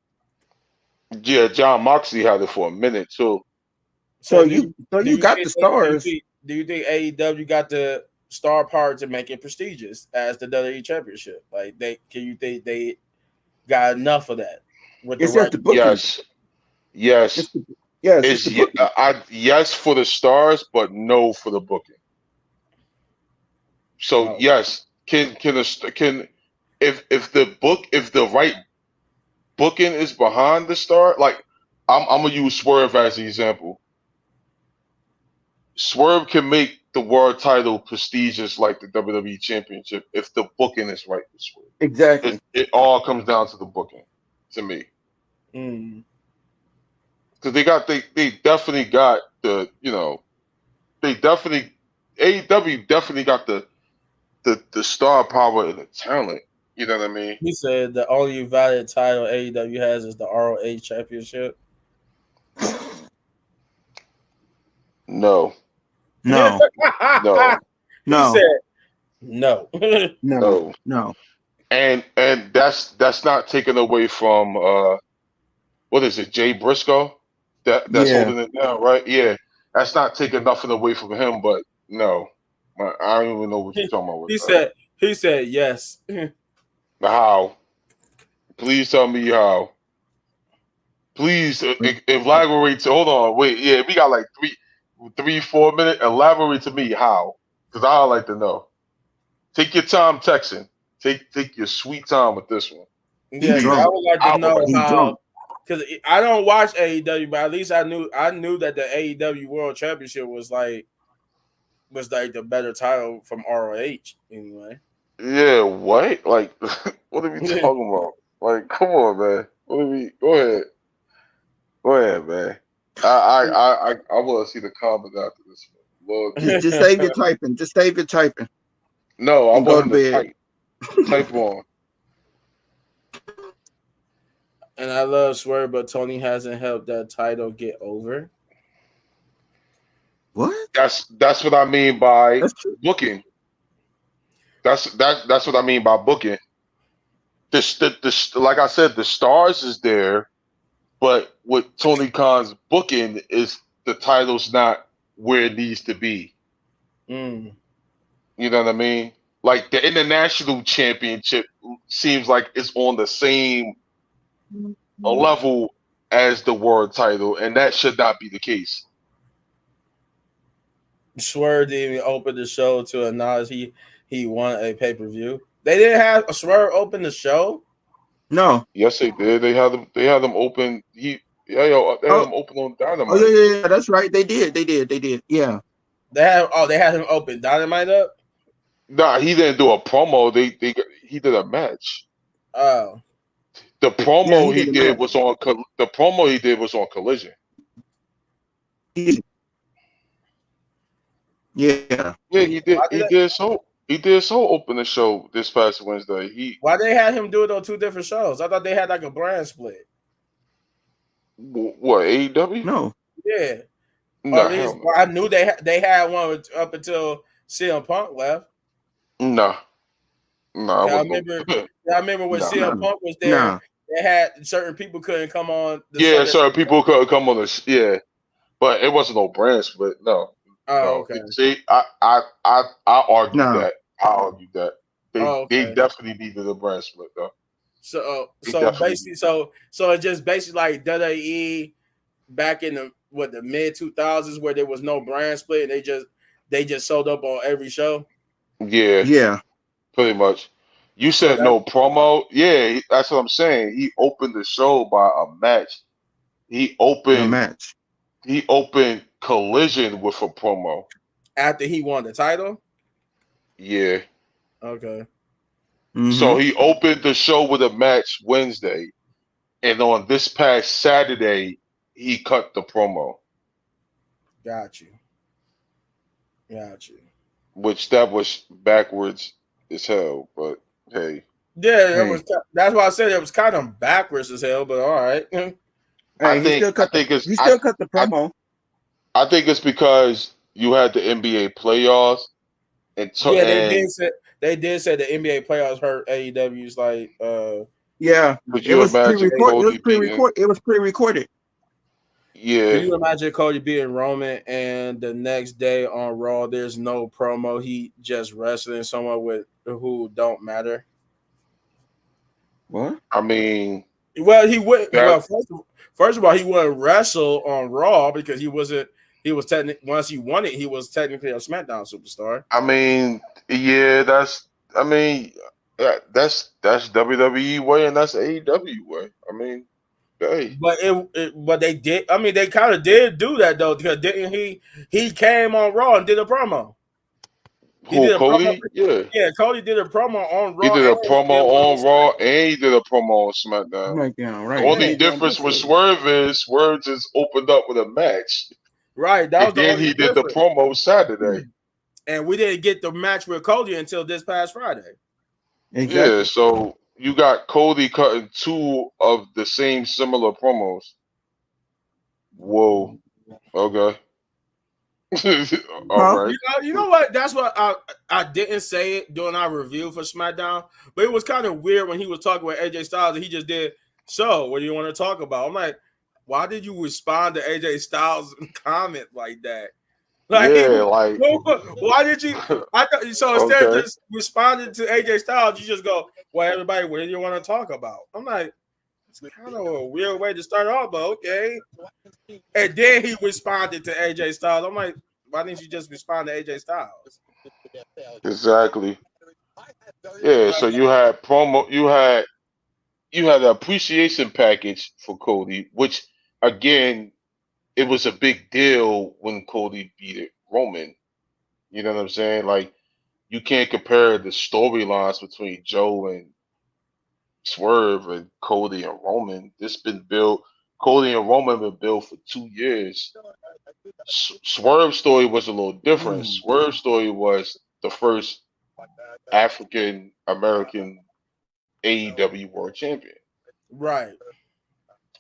Yeah, John Moxley had it for a minute too.
So
So
you got the stars.
do you think AEW got the star power to make it prestigious as the WWE Championship? Like, you think they got enough of that with the
It's just
right?
the booking.
Yes, yes,
It's the, yes, it's
is
the booking.
yes for the stars, but no for the booking. So
No.
yes, can if the right booking is behind the star, like I'm gonna use Swerve as the example. Swerve can make the world title prestigious like the WWE Championship if the booking is right for Swerve.
Exactly.
It all comes down to the booking to me.
Mm.
Because they definitely got the they definitely AEW definitely got the star power and the talent. You know what I mean?
He said the only valid title AEW has is the ROH Championship.
No,
No,
no,
He
no,
said no.
no,
no.
no.
And that's not taken away from what is it, Jay Briscoe? That's
Yeah.
holding it down, right? Yeah. That's not taking nothing away from him, but no. I don't even know what you're talking about with
he
that.
said he said yes.
How? Please tell me how. Please elaborate to hold on, wait, yeah, we got like 4 minutes. Elaborate to me how. Because I'd like to know. Take your time texting. Take your sweet time with this one.
He
Yes, I
Please.
drunk.
would like to
I would
know
like
He
to know.
how,
drunk.
because I don't watch AEW, but at least I knew that the AEW World Championship was like the better title from ROH anyway.
Yeah, what? Like, what are we talking about? Like, come on, man. What are we? Go ahead, man. I want to see the comment after this one. Lord
Just
Jesus.
save your typing. Just save your typing
No, I
and go
want
to
him to
bed.
type on.
And I love Swerve, but Tony hasn't helped that title get over.
What?
That's what I mean by
That's true.
booking. That's what I mean by booking. Like I said, the stars is there, but with Tony Khan's booking is the title's not where it needs to be.
Mm.
You know what I mean? Like the international championship seems like it's on the same level as the world title, and that should not be the case.
Swerve didn't even open the show to announce he won a pay-per-view. They didn't have a Swerve open the show.
No.
Yes, they did. They had them. They had them open. They had
Oh,
them open on
oh yeah,
Dynamite.
yeah. That's right. They did. They did. They did. Yeah.
They had him open Dynamite up.
Nah, he didn't do a promo. He did a match.
Oh,
The
Yeah. He
promo he
did a
did
match.
was on. The promo he did was on Collision.
Yeah.
Yeah, he did.
why did
He did so open the show this past Wednesday.
why they had him do it on two different shows? I thought they had like a brand split.
What AEW?
No.
Yeah, or
Nah,
at least
hell
well, I knew they had one up until CM Punk left.
no. Nah, I
I
wasn't.
remember. I remember when
Nah.
CM Punk was there.
Nah.
They had certain people couldn't come on the
Yeah,
Sunday.
sorry, people could come on this. Yeah, but it wasn't no brand split. No,
Oh,
no.
okay.
See, I argued
Nah.
that. I argued that
Oh,
they
okay.
definitely needed a brand split though. They
So
definitely
basically,
needed.
so it's just basically like WWE back in the mid 2000s where there was no brand split. And they just sold up on every show.
Yeah,
Yeah.
pretty much. You
So
said no promo. Yeah, that's what I'm saying. He opened the show by a match. He
In a
opened
match.
he opened Collision with a promo.
after he won the title.
Yeah.
Okay.
Mm-hmm.
So he opened the show with a match Wednesday, and on this past Saturday, he cut the promo,
Got you. Got you.
which that was backwards as hell. But hey,
Yeah, it
Hey,
was. That's why I said it was kind of backwards as hell. But all right.
hey, he still cut the promo.
I think it's because you had the NBA playoffs
Yeah,
and
they did say the NBA playoffs hurt AEW's like.
Yeah,
could
it
you
was
imagine
pre-recorded. It was
Cody beating?
pre-recorded. It was pre-recorded.
Can
Yeah,
you imagine Cody being Roman and the next day on Raw there's no promo? He just wrestling someone with who don't matter.
What?
I mean
Well, he would.
that.
Well, first of all, he wouldn't wrestle on Raw because he wasn't. He was technically once he won it, he was technically a SmackDown superstar.
I mean, yeah, that's. I mean, that's WWE way and that's AEW way. I mean, hey,
But but they did. I mean, they kind of did do that though because didn't he? He came on Raw and did a promo. He
who
did a promo.
Cody? Yeah,
Yeah, Cody did a promo on
he
Raw
did
and
a
he did
promo
one on
on Raw
SmackDown.
and he did a promo on SmackDown.
SmackDown,
The
right?
only
He done
difference
both
with
ways.
Swerve just opened up with a match,
Right, that
and
was the
then
only
he did the
difference.
promo Saturday.
And we didn't get the match with Cody until this past Friday.
Yeah,
Exactly.
so you got Cody cutting two of the same similar promos. Whoa, okay. All
Huh?
right.
You know what? That's what I didn't say it during our review for SmackDown, but it was kind of weird when he was talking with AJ Styles and he just did. So, what do you want to talk about? I'm like, why did you respond to AJ Styles' comment like that? Like,
Yeah, like
why did you? I thought so. Instead of
okay.
just responding to AJ Styles, you just go, "Well, everybody, what do you want to talk about?" I'm like, it's kind of a weird way to start off, but okay. And then he responded to AJ Styles. I'm like, why didn't you just respond to AJ Styles?
Exactly. Yeah, so you had an appreciation package for Cody, which again, it was a big deal when Cody beat Roman. You know what I'm saying? Like you can't compare the storylines between Joe and Swerve and Cody and Roman. This been built. Cody and Roman been built for 2 years. Swerve's story was a little different. Swerve's story was the first African American AEW World Champion.
Right.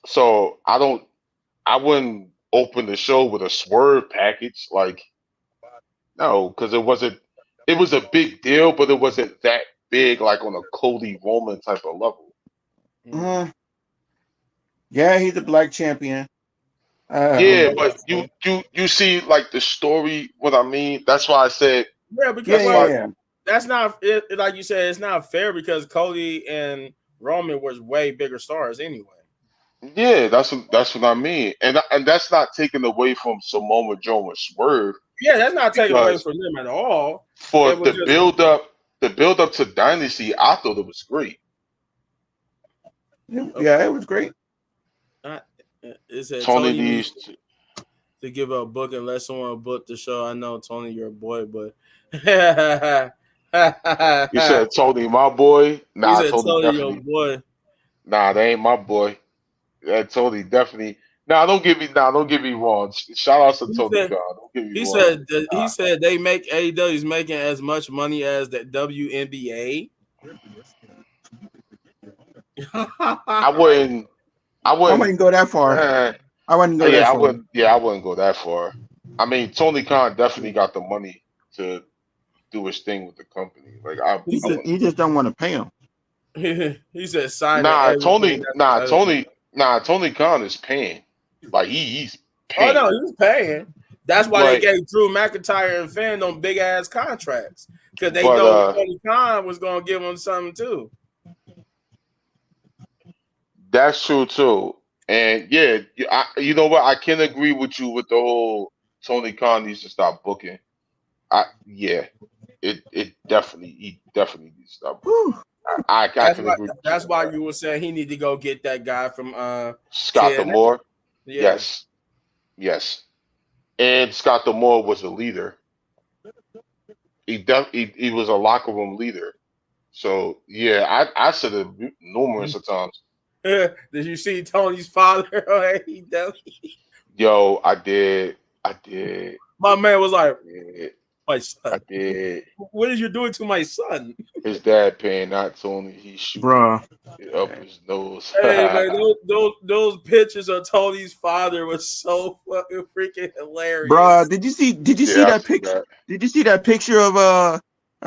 So I wouldn't open the show with a Swerve package. Like no, because it was a big deal, but it wasn't that big like on a Cody Roman type of level.
Uh, yeah, he's a black champion.
Yeah,
Um,
but you see like the story. What I mean, that's why I said
Yeah, because
yeah,
that's
yeah,
why.
yeah.
that's not like you said. It's not fair because Cody and Roman was way bigger stars anyway.
Yeah, that's what I mean, and that's not taken away from Samoa Joe and Swerve
Yeah, that's not taken away
because
from them at all.
for
It was just
the build up to Dynasty, I thought it was great.
Yeah, it was great.
uh, it said
Tony
Tony needs
needs to,
to give a book and let someone book the show. I know Tony, you're a boy, but
you said Tony, my boy.
he
Nah,
said
Tony
Tony, your
definitely.
boy.
Nah, that ain't my boy. That Tony definitely. Don't get me wrong. Shout out to
He
Tony
said
Khan. Don't get me
he
wrong.
said he said they make AEW's making as much money as the WNBA.
I wouldn't. I
I
wouldn't.
wouldn't go that far.
Eh,
I wouldn't go that
yeah, I
far.
wouldn't. Yeah, I wouldn't go that far. I mean, Tony Khan definitely got the money to do his thing with the company. Like I
he said
wouldn't.
You just don't want to pay him.
he said signing everything that's available.
Tony Khan is paying. Like he's
Oh no,
paying.
he's paying. That's why they
But
gave Drew McIntyre and Finn them big ass contracts because they
but
know Tony Khan was gonna give them something too.
that's true too. And yeah, you know what? I can agree with you with the whole Tony Khan needs to stop booking. Yeah, it definitely he definitely needs to stop booking.
Whew.
I can agree with
That's
you
why
on that.
you were saying he need to go get that guy from
Scott
TNA.
D'Amore,
Yeah.
yes, and Scott D'Amore was a leader. He was a locker room leader. So yeah, I said it numerous of times.
Did you see Tony's father on AEW?
Yo, I did,
My man was like,
I
my son.
did.
What are you doing to my son?
His dad paying not only he's shooting
Bruh.
it up his nose.
Hey man, those pictures of Tony's father was so fucking freaking hilarious.
Bruh, did you see
Yeah, I
that
see
picture?
that.
Did you see that picture of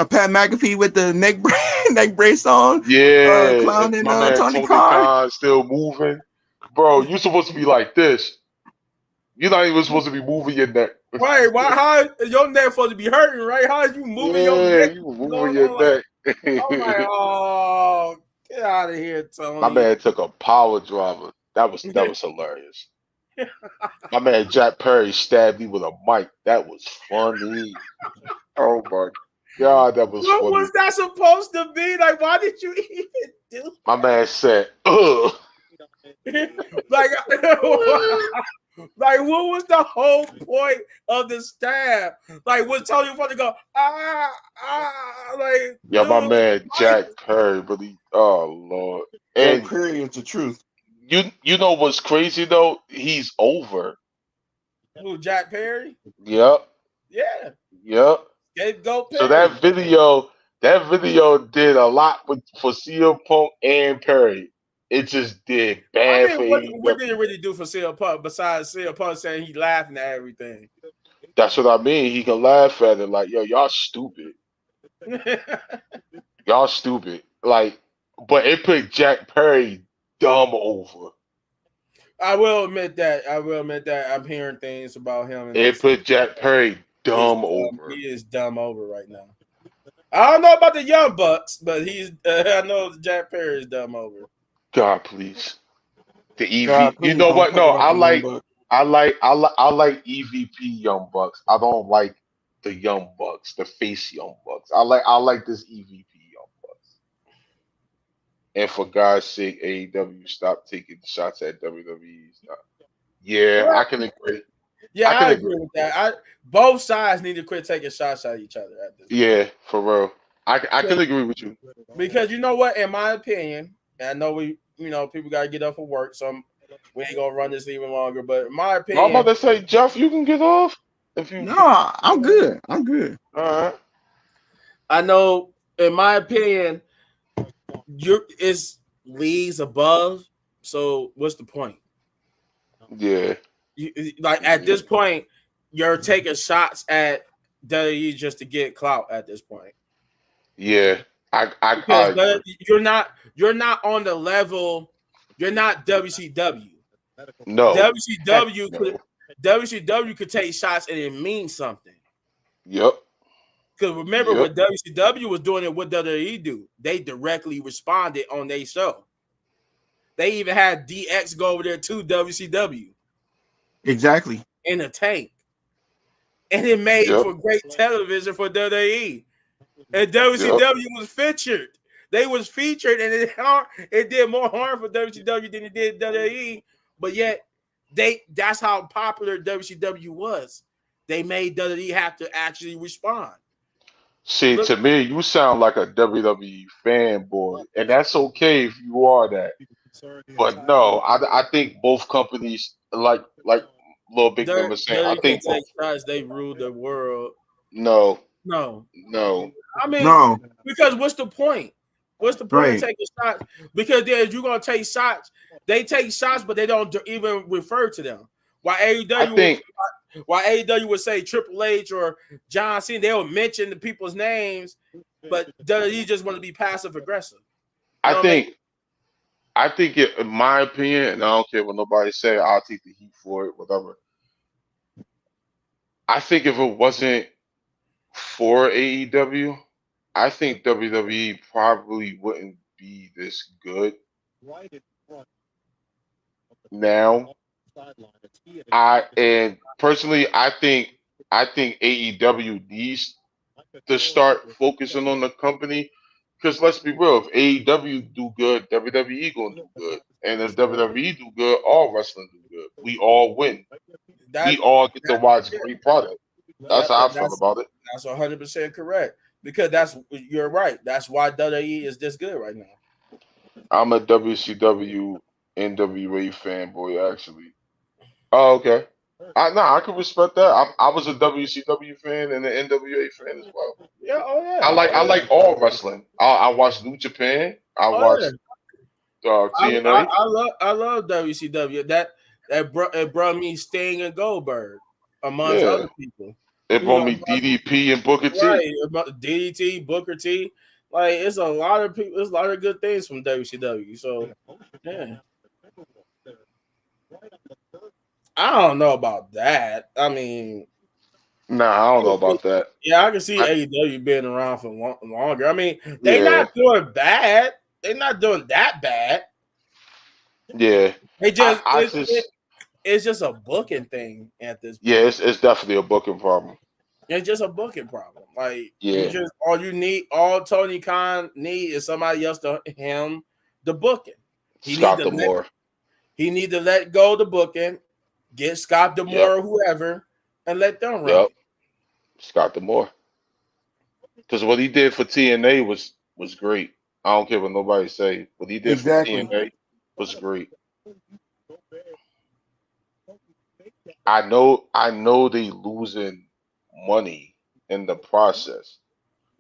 Pat McAfee with the neck brace on?
Yeah, and
Clowning
my man
Tony
Tony
Khan?
Khan still moving. Bro, you supposed to be like this. You're not even supposed to be moving your neck.
Right? Why? How your neck supposed to be hurting? Right? How are you moving your
Yeah,
neck?
you moving
Going
your
on like
neck.
I'm like, oh, get out of here,
My
Tony.
man took a power driver. That was hilarious. My man Jack Perry stabbed me with a mic. That was funny. Oh my god, that was
What
funny.
was that supposed to be? Like, why did you even do
My man said, "Ugh."
like, like, what was the whole point of the stab? Like, was Tony supposed to go, like,
Yeah, my
dude,
man
like,
Jack Perry really. Oh Lord.
Jack
And
Perry is the truth.
you know what's crazy though? He's over.
who, Jack Perry?
Yep.
Yeah,
Yep.
Scapegoat
So
Perry.
that video did a lot for CM Punk and Perry. It just did
I
bad
mean,
for
what
AEW.
did it really do for CM Punk besides CM Punk saying he laughing at everything?
That's what I mean. He can laugh at it like, yo, y'all stupid. Y'all stupid. Like, but it put Jack Perry dumb over.
I will admit that. I'm hearing things about him, and they
It
say
put Jack Perry
he's
dumb
dumb. He
over.
is dumb over right now. I don't know about the Young Bucks, but he's. I know Jack Perry is dumb over.
God, please. The
God,
EV. You
please
know
don't
what?
talk
No,
about
I
the Young
like,
Bucks.
I like EVP Young Bucks. I don't like the Young Bucks, the face Young Bucks. I like this EVP Young Bucks. And for God's sake, AEW stop taking shots at WWE. Stop. Yeah, I
Well,
can agree.
yeah,
I can
I agree
agree.
with that. Both sides need to quit taking shots at each other at this point.
Yeah, for real. I can agree with you.
Because you know what, in my opinion, and I know people got to get up for work, so we ain't gonna run this even longer. But in my
No, I'm about
opinion,
to say, Jeff, you can get off if you.
No, I'm good. I'm good.
All right.
I know, in my opinion, it's leagues above. So what's the point?
Yeah.
Like at
Yeah.
this point, you're taking shots at WWE just to get clout at this point.
Yeah. I
Because
agree.
you're not on the level. You're not WCW.
No. Heck no.
WCW could take shots and it means something.
Yep.
Because remember
Yep.
when WCW was doing it, what WWE do? They directly responded on their show. They even had DX go over there to WCW
Exactly.
in a tank. And it made
Yep.
for great television for WWE. And
Yep.
WCW was featured. They was featured, and it did more harm for WCW than it did WWE. But yet, that's how popular WCW was. They made WWE have to actually respond.
See,
Look,
to me, you sound like a WWE fanboy, and that's okay if you are that. But no, I think both companies, like Little Big Man was saying, I
WWE can
think
take
both.
shots. They ruled the world.
No,
No,
no.
I mean,
No,
because what's the point? What's the point of
right.
taking shots? Because then you're gonna take shots. They take shots, but they don't even refer to them. Why
I
AEW
think
why AEW would say Triple H or John Cena, they'll mention the people's names, but WWE just want to be passive aggressive. It
I
don't make
think I think it, in my opinion, and I don't care what nobody say, I'll take the heat for it, whatever. I think if it wasn't for AEW, I think WWE probably wouldn't be this good now. And personally, I think AEW needs to start focusing on the company because let's be real, if AEW do good, WWE gonna do good, and if WWE do good, all wrestling do good. We all win. We
That
all get to
that
watch great product. That's
yep,
how I
and
feel about it.
that's 100% correct because you're right. That's why WWE is this good right now.
I'm a WCW NWA fanboy, actually. Oh, okay. I can respect that. I was a WCW fan and an NWA fan as well.
Yeah, oh
I
yeah,
like
oh
I
yeah,
like all wrestling. I watched New Japan. I
oh yeah.
watched TNA.
I love WCW. It brought me Sting and Goldberg amongst
Yeah,
other people.
it
You
brought
know,
me DDP and Booker T.
right? About DDT, Booker T. Like it's a lot of people. It's a lot of good things from WCW. So yeah, I don't know about that. I mean,
Nah, I don't know about that.
yeah, I can see
I,
AEW being around for longer. I mean, they
yeah,
not doing bad. They're not doing that bad.
yeah.
They just
I just
it's just a booking thing at this
yeah,
point.
it's definitely a booking problem.
It's just a booking problem. Like
Yeah,
all Tony Khan need is somebody else to him the booking. He need
Scott
to let
Demore.
he need to let go the booking, get Scott
Yep,
Demore or whoever, and let them run
yep.
it.
Scott Demore. Because what he did for TNA was great. I don't care what nobody say. What he did for
Exactly.
TNA was great. I know they losing money in the process,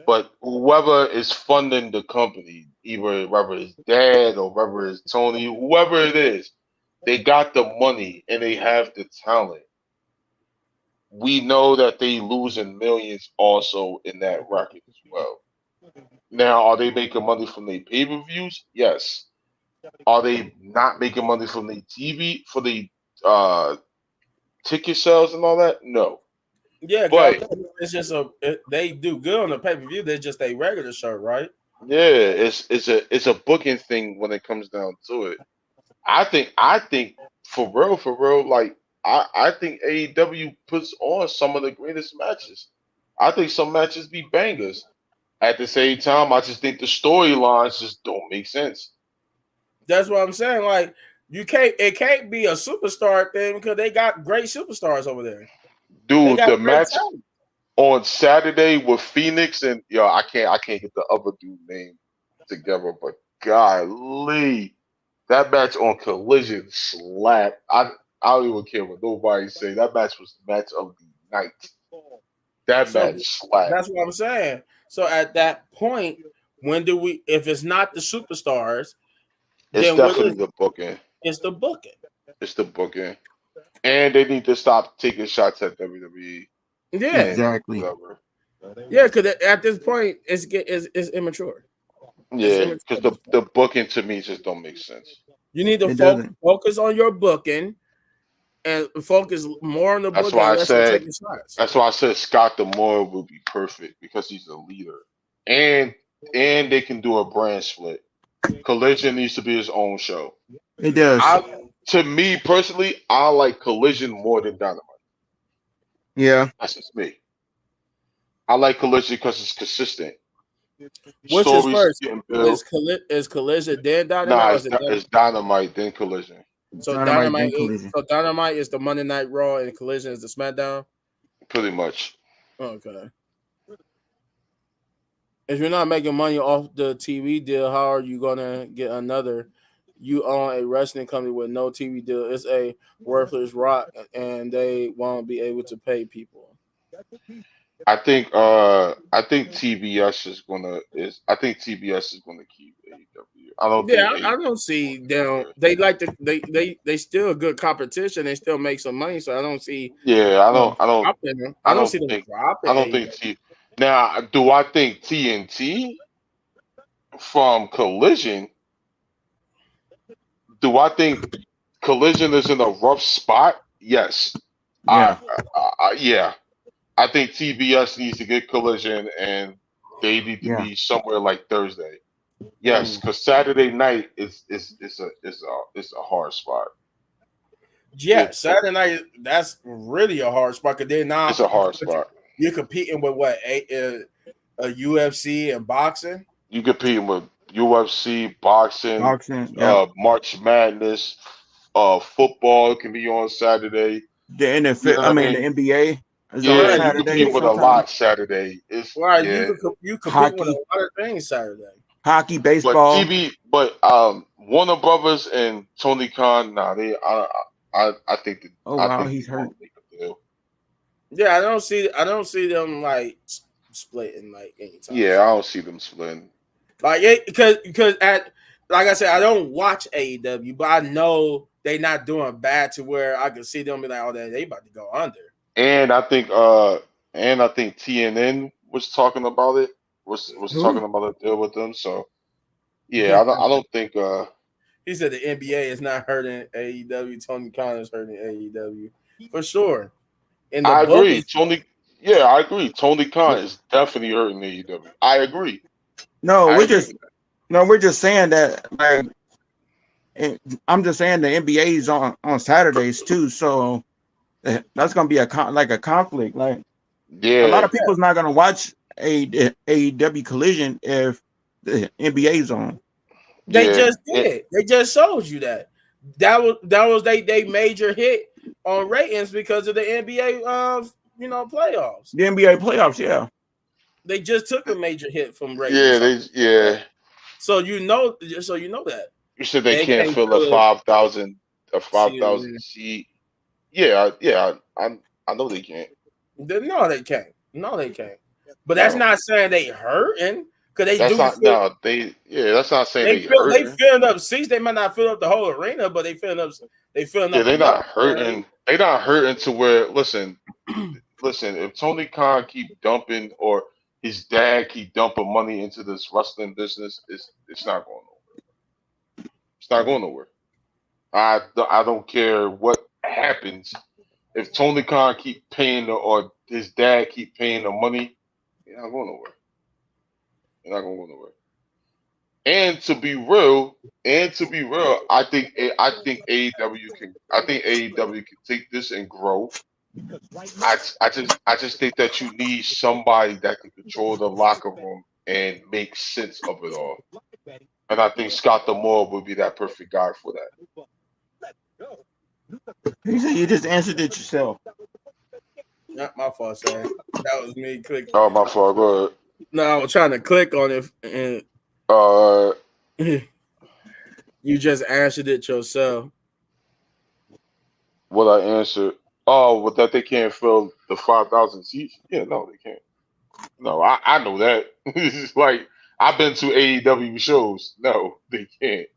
but whoever is funding the company, either whether it's Dad or whether it's Tony, whoever it is, they got the money and they have the talent. We know that they losing millions also in that record as well. Now, are they making money from their pay-per-views? Yes. Are they not making money from the TV for the uh, ticket sales and all that? No.
Yeah,
But
it's just they do good on the pay per view. They're just a regular show, right?
yeah, it's a booking thing when it comes down to it. I think for real, like I think AEW puts on some of the greatest matches. I think some matches be bangers. At the same time, I just think the storylines just don't make sense.
That's what I'm saying. Like you can't, it can't be a superstar thing because they got great superstars over there. They
Dude,
got
the
great
match
talent.
on Saturday with Phoenix and I can't get the other dude name together, but golly, that match on Collision slapped. I don't even care what nobody say. That match was the match of the night. That
So
match slapped.
that's what I'm saying. So at that point, when do we? If it's not the superstars,
It's
then what is
definitely the booking.
it's the booking?
It's the booking. And they need to stop taking shots at WWE
Yeah,
and
Exactly.
whatever.
yeah. Because at this point, it's immature. It's
Yeah,
immature
because
at
the
this point.
the booking to me just don't make sense.
You need to
It doesn't.
focus on your booking and focus more on the
That's
booking
why
and
I
less on
said
taking shots.
that's why I said Scott Demore would be perfect because he's a leader. And and they can do a brand split. Collision needs to be his own show.
It does.
To me personally, I like Collision more than Dynamite.
Yeah.
That's just me. I like Collision because it's consistent.
Which is
Stories
first?
getting built.
Is Collision then Dynamite
Nah,
or is it
it's Dynamite then Collision.
So
Dynamite then Collision.
Dynamite is the Monday Night Raw and Collision is the SmackDown.
Pretty much.
Okay. If you're not making money off the TV deal, how are you gonna get another? You own a wrestling company with no TV deal. It's a worthless rock, and they won't be able to pay people.
I think TBS is gonna keep AEW. I don't
Yeah,
think
I
AEW
don't
is
see
going
them.
anywhere.
They like to. They still a good competition. They still make some money. So I don't see
Yeah,
them dropping them. I
I
don't
don't
see them
think
dropping
I don't think
AEW.
T now do I think TNT from Collision, do I think Collision is in a rough spot? Yes. I,
Yeah.
yeah. I think TBS needs to get Collision and they need to
Yeah.
be somewhere like Thursday. Yes,
Mm.
because Saturday night is a hard spot.
Yeah,
It's
Saturday night. That's really a hard spot because they're
it's
not.
a hard spot.
You're competing with what a UFC and boxing.
You competing with UFC, boxing,
Boxing, yeah.
March Madness, football can be on Saturday.
The
You
NFL,
know
I
what I
mean the
mean?
NBA is on
Yeah,
Right,
you
Saturday
compete with a
sometimes.
lot Saturday. It's
right.
yeah,
You compete with a
Hockey,
lot of things Saturday.
hockey,
but
baseball.
Warner Brothers and Tony Khan, nah, I think
Oh
I
wow,
think
he's
they're gonna
hurt.
make a deal.
Yeah, I don't see them like splitting like anytime
Yeah,
soon.
I don't see them splitting.
Like it because at like I said, I don't watch AEW, but I know they not doing bad to where I can see them be like, oh, they about to go under.
And I think TNN was talking about it. Was talking
Who?
about a deal with them. So yeah, I don't think
He said the NBA is not hurting AEW. Tony Khan is hurting AEW for sure. In the
I
book
agree.
is
I agree. Tony Khan is definitely hurting AEW. I agree.
No,
I
we're
agree
just
with that.
no, we're just saying that like I'm just saying the NBA is on Saturdays too, so that's gonna be like a conflict. Like a lot
Yeah,
of people's not gonna watch a AEW Collision if the NBA's on.
they
yeah.
just did. They just showed you that. That was they major hit on ratings because of the NBA playoffs.
The NBA playoffs, yeah.
They just took a major hit from ratings.
Yeah, yeah.
So you know that.
You said they
They
can't
can't
fill
fill it.
5,000
See,
seat. Yeah, yeah. I know they can't.
no, they can't. No, they can't. But that's
No,
not saying they hurting because they
that's
do
not.
feel
No, that's not saying they
they
hurting.
filling up seats. They might not fill up the whole arena, but they filling
Yeah,
up
they're
enough.
not hurting. They're not hurting to where. Listen. If Tony Khan keep dumping or his dad keep dumping money into this wrestling business, it's not going nowhere. It's not going nowhere. I don't care what happens. If Tony Khan keep paying or his dad keep paying the money, you're not going nowhere. You're not going to go nowhere. And to be real, I think AEW can take this and grow. I just think that you need somebody that can control the locker room and make sense of it all. And I think Scott Demore would be that perfect guy for that.
You said you just answered it yourself.
Not my fault, Sam. That was me click.
Oh, my fault. Go ahead.
No, I was trying to click on it, and
Uh,
you just answered it yourself.
what I answered? Oh, but that they can't fill the 5,000 seats? Yeah, no, they can't. No, I know that. It's just like I've been to AEW shows. No, they can't.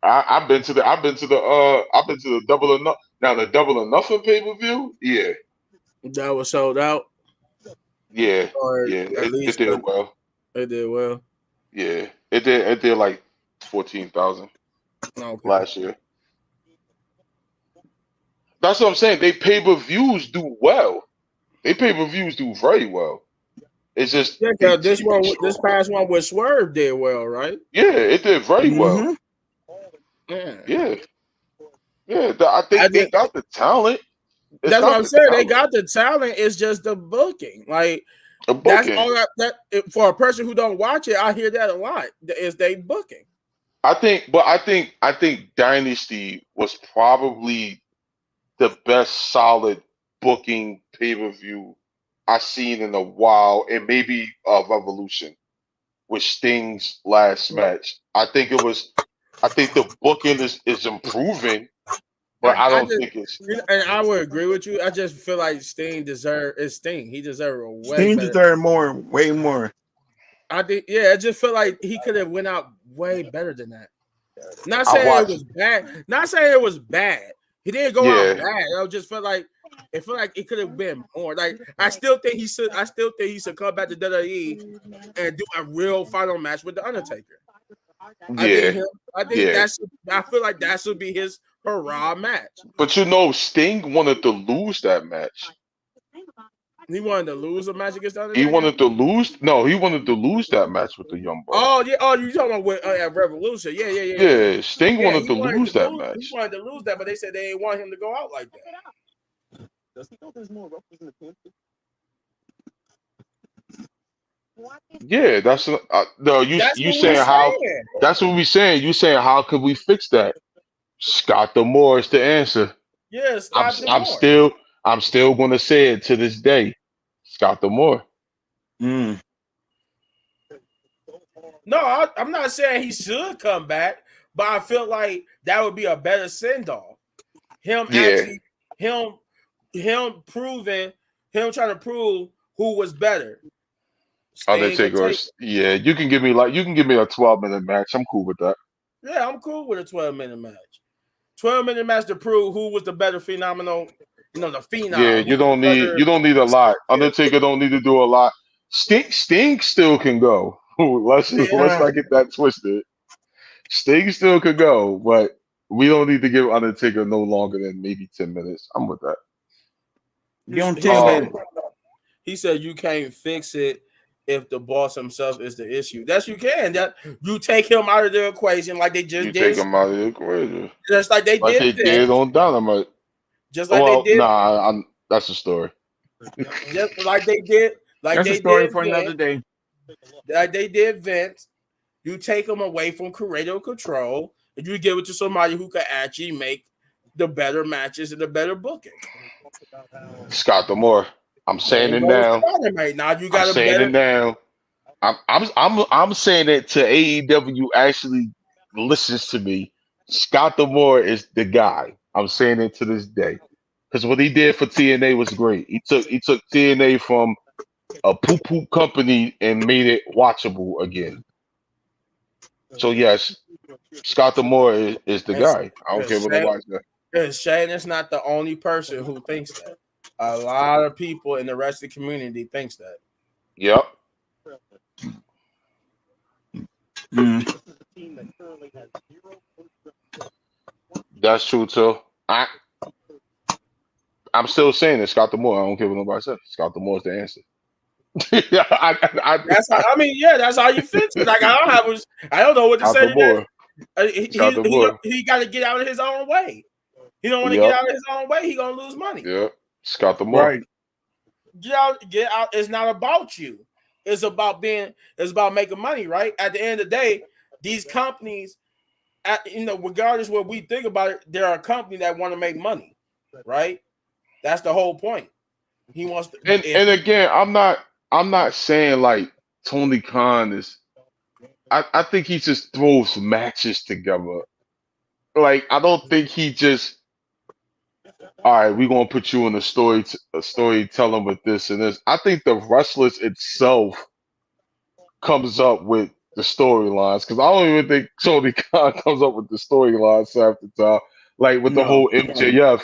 I've been to the double or nothing. Now the double or nothing pay per view. Yeah,
That was sold out,
yeah,
or
yeah.
at
It
least
did well.
it did well.
Yeah, it did like 14,000
Okay.
last year. That's what I'm saying. They pay per views do well. They pay per views do very well. It's just
Yeah,
they
'cause
TV
this
strong.
past one with Swerve did well, right?
Yeah, it did very well.
Mm-hmm.
Yeah.
Yeah, yeah. I
I
think they
just
got the talent. It's
that's what
not
I'm
the
saying. They
talent.
got the talent. It's just the booking. Like
A
that's
booking.
all for a person who don't watch it. I hear that a lot. Is they booking?
I think Dynasty was probably the best solid booking pay per view I've seen in a while, and maybe Revolution with Sting's last match. I think the booking is improving, but I
I
don't
just
think it's
and I would agree with you. I just feel like Sting. He deserved a way
Sting
better.
deserved more, way more.
I did. Yeah, I just feel like he could have went out way better than that. Not
I
saying it
watched.
was bad. Not saying it was bad. He didn't go out
Yeah,
bad. I just felt like it could have been more. Like I still think he should. I still think he should come back to WWE and do a real final match with the Undertaker. I think
yeah,
him. I think
yeah.
that's. I feel like that should be his hurrah match.
But Sting wanted to lose that match.
He wanted to lose a match against the
He
Undertaker.
wanted to lose. No, he wanted to lose that match with the Young
Oh
Bucks.
yeah. Oh, you talking about with Revolution? Yeah, yeah, yeah, yeah.
Yeah, Sting
Yeah,
wanted
he
to
wanted
lose
to
that
lose. He
match.
wanted to lose that, but they said they didn't want him to go out like that.
Yeah, that's no.
That's
You
what we're
saying how?
saying.
That's what we saying. You saying how could we fix that? Scott Demore is the answer.
Yeah,
I'm
Scott
I'm
Demore.
still I'm still gonna say it to this day. Scott Demore.
Mm.
No, I'm not saying he should come back, but I feel like that would be a better send off. Him
Yeah.
actually, him, him proving, him trying to prove who was better, Sting or
Undertaker.
Taker.
Yeah, you can give me a 12-minute match. I'm cool with that.
Yeah, I'm cool with a 12-minute match. 12-minute match to prove who was the better phenomenal, the
Yeah,
phenom, who was the
you
better
don't need a lot.
champion.
Undertaker don't need to do a lot. Sting still can go. Let's
Yeah.
not get that twisted. Sting still could go, but we don't need to give Undertaker no longer than maybe 10 minutes. I'm with that.
Give him
He
10
said,
minutes.
he said you can't fix it if the boss himself is the issue. That's you can. That you take him out of the equation like they just
You take
did,
him out of the equation,
just like they
like
did
they did
Vince,
on Dynamite.
just like they
Well,
did,
nah, that's a story.
just like they did,
That's a story for another day.
like they did Vince. You take him away from creative control, and you give it to somebody who can actually make the better matches and the better booking.
Scott Demore. I'm
There
saying
you
it
go with
now.
Dynamite. Now you
I'm
got a
saying
better.
it now. I'm saying it to AEW actually listens to me. Scott Demore is the guy. I'm saying it to this day because what he did for TNA was great. He took TNA from a poo poo company and made it watchable again. So yes, Scott Demore is the
And
guy. I don't care what nobody says.
Shane is not the only person who thinks that. A lot of people in the rest of the community thinks that.
Yep.
Mm.
That's true too. I'm still saying it, Scott Demore. I don't care what nobody says. Scott Demore is the answer. Yeah,
That's how. I mean, yeah, that's how you fix it. Like I don't know what to
Scott
say to that.
Demore. Scott Demore.
He got to get out of his own way. He don't want to get
Yep.
out of his own way. He gonna lose money.
Yep. Scott Demore.
Right.
Get out. It's not about you. It's about making money, right? At the end of the day, these companies, regardless what we think about it, there are companies that want to make money, right? That's the whole point. He wants to.
And again, I'm not saying like Tony Khan is. I think he just throws matches together. Like I don't think he just. All right, we're gonna put you in a storytelling with this and this. I think the wrestlers itself comes up with the storylines because I don't even think Tony Khan comes up with the storylines half the time. Like with the
No.
whole MJF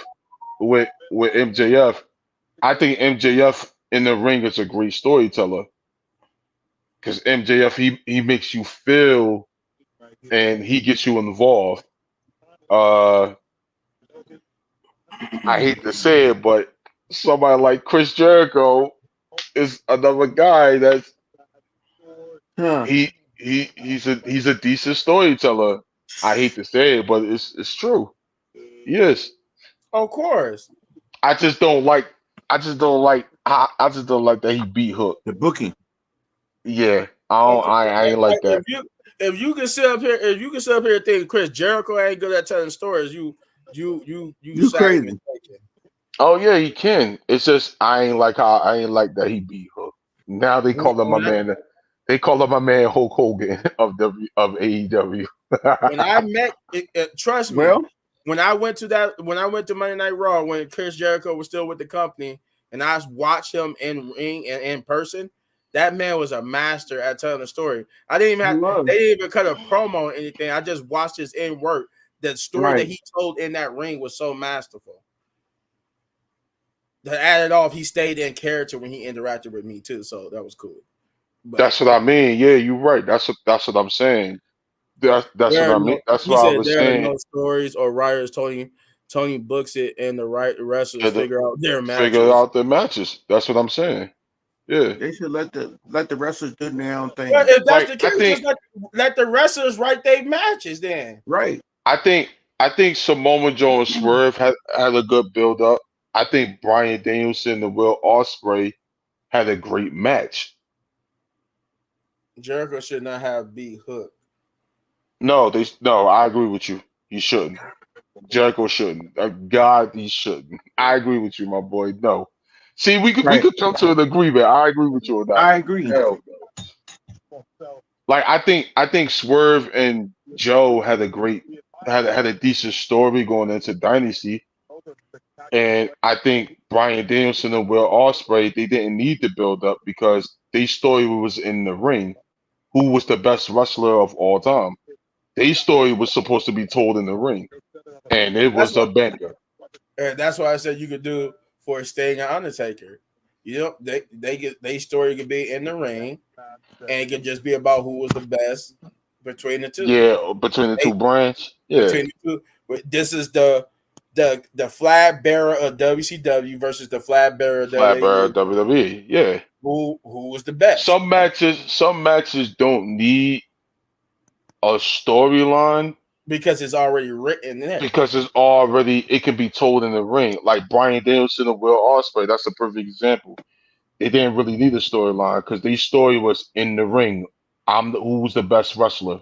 with MJF, I think MJF in the ring is a great storyteller because MJF he makes you feel and he gets you involved. Uh, I hate to say it, but somebody like Chris Jericho is another guy that's
Huh.
he's a decent storyteller. I hate to say it, but it's true. Yes.
Of course.
I just don't like I just don't like that he beat Hook.
The booking.
Yeah.
Okay.
I ain't like that.
If you can sit up here and think Chris Jericho ain't good at telling stories, you
You
sadly
crazy.
mistaken.
Oh yeah, he can. It's just I ain't like that he beat Hook. Now they call him my man Hulk Hogan of AEW.
When I met, trust me,
Well,
when I went to Monday Night Raw when Chris Jericho was still with the company, and I watched him in ring and in person, that man was a master at telling a story. I didn't even
he was.
they didn't even cut a promo or anything. I just watched his in work. The story that
Right.
he told in that ring was so masterful. To add it off, he stayed in character when he interacted with me too, so that was cool. But
That's what I mean. Yeah, you're right. That's what I'm saying. That's what I mean. That's
he
what I
said
was
there are
saying.
no stories or writers. Tony books it, and the wrestlers
Yeah,
figure out their
figure
matches.
out the matches. That's what I'm saying. Yeah.
They should let the wrestlers do their own thing.
Well, if that's
Like
the case, just let the wrestlers write their matches then.
Right.
I think Samoa Joe and Swerve had a good build up. I think Bryan Danielson and Will Ospreay had a great match.
Jericho should not have beat Hook.
No, I agree with you. He shouldn't. Jericho shouldn't. God, he shouldn't. I agree with you, my boy. No. See, we
Right.
could come to an agreement. I agree with you on that.
I agree.
Hell no. Like I think Swerve and Joe had a decent story going into Dynasty, and I think Bryan Danielson and Will Ospreay they didn't need to build up because their story was in the ring. Who was the best wrestler of all time? Their story was supposed to be told in the ring, and it
That's
was a
what.
banger.
And that's why I said you could do for Sting and Undertaker. You know, they story could be in the ring, and it could just be about who was the best between the two.
Yeah, between the two brands. Yeah,
Between the two, this is the flag bearer of WCW versus the flag bearer of
Flatbear
WWE.
WWE. Yeah.
Who was the best?
Some matches don't need a storyline
Because it's already written there.
because it can be told in the ring. Like Bryan Danielson and Will Ospreay, that's a perfect example. They didn't really need a storyline because their story was in the ring. Who's the best wrestler.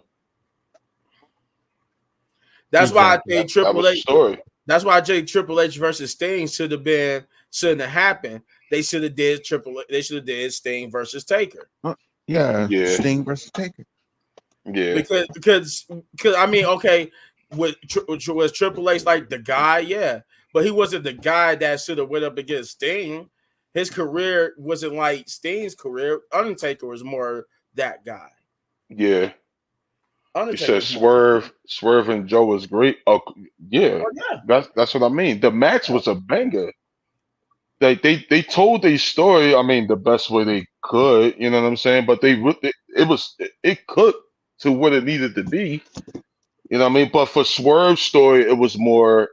That's why I think
That
Triple
was the
H.
story.
That's why I think Triple H versus Sting shouldn't have happened. They should have did They should have did Sting versus Taker.
Yeah.
Yeah.
Sting versus Taker.
Yeah.
Because I mean, okay, was Triple H like the guy? Yeah, but he wasn't the guy that should have went up against Sting. His career wasn't like Sting's career. Undertaker was more that guy.
Yeah. You
Undertaker.
said Swerve and Joe was great. Oh yeah.
Oh, yeah.
That's what I mean. The match was a banger. They told their story. I mean, the best way they could. You know what I'm saying? But it cooked to what it needed to be. You know what I mean? But for Swerve's story, it was more.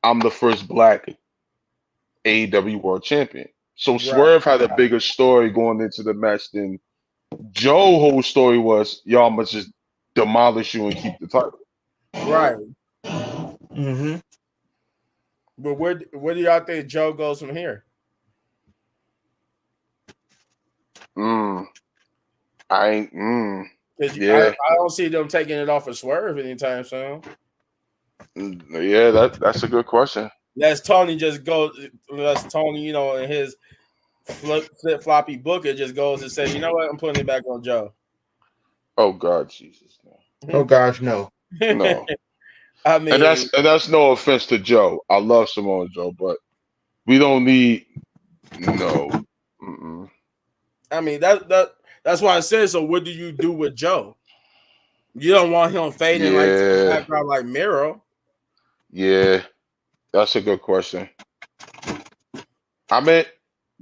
I'm the first black AEW World Champion. So Swerve had a bigger story going into the match than Joe's whole story was. Y'all must just demolish you and keep the title.
Right.
Mm-hmm.
But where do y'all think Joe goes from here?
Yeah.
I don't see them taking it off of Swerve anytime soon.
Yeah, that's a good question.
Unless Tony, in his flip floppy book, it just goes and say, you know what, I'm putting it back on Joe.
Oh God, Jesus, no.
Oh gosh, no.
No.
I mean,
and that's no offense to Joe. I love Samoa Joe, but we don't need no. Mm-mm.
I mean that's why I said. So what do you do with Joe? You don't want him fading like to the background like Miro.
Yeah, that's a good question. I mean,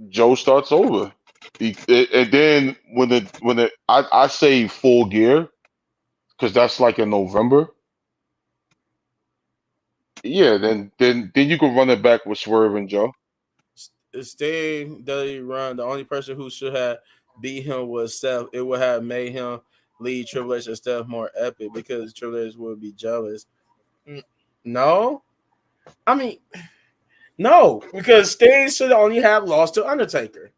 Joe starts over, and then when I say Full Gear, because that's like in November. Yeah, then you can run it back with Swerve and Joe.
Sting does run. The only person who should have beat him was Seth. It would have made him lead Triple H and Steph more epic because Triple H would be jealous. No, I mean, no, because Sting should only have lost to Undertaker.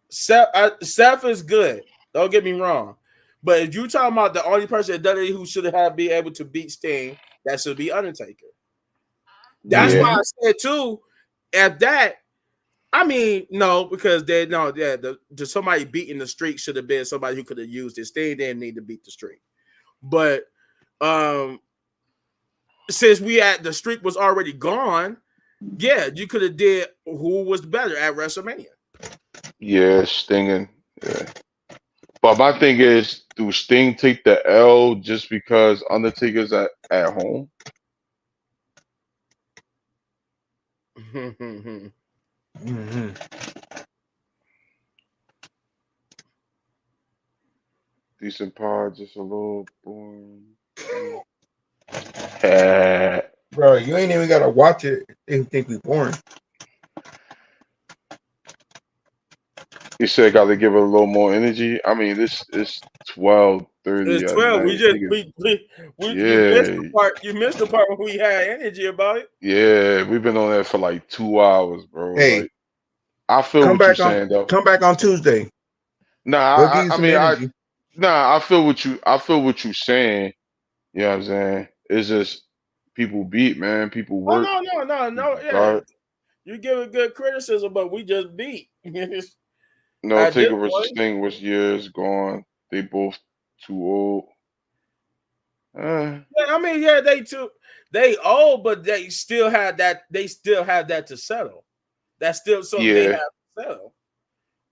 Seth is good. Don't get me wrong, but if you talking about the only person who should have been able to beat Sting, that should be Undertaker. That's why I said too. At that, I mean, no, because somebody beating the streak should have been somebody who could have used it. Sting didn't need to beat the streak, but since the streak was already gone, yeah, you could have did who was better at WrestleMania.
Yeah, Sting yeah. But my thing is, do Sting take the L just because Undertaker's at home?
Mm-hmm.
Decent pod, just a little boring.
Bro, you ain't even gotta watch it if you think we boring.
You said got to give it a little more energy. I mean, this is 12:30.
It's 12. We just you missed the part. You missed the part when we had energy about it.
Yeah, we've been on that for like 2 hours, bro.
Hey,
like, I feel what you're saying though.
Come back on Tuesday.
Nah,
He'll give you some
mean,
energy.
I feel what you saying. You know what I'm saying? It's just people beat, man. People
Oh
work.
no.
People
Yeah,
guard.
you give a good criticism, but we just beat.
No,
At this
Taker versus
point,
Sting was years gone. They both too old.
yeah, I mean, yeah, they old, but they still have that. They still have that to settle. That's still something they have
Yeah.
to settle.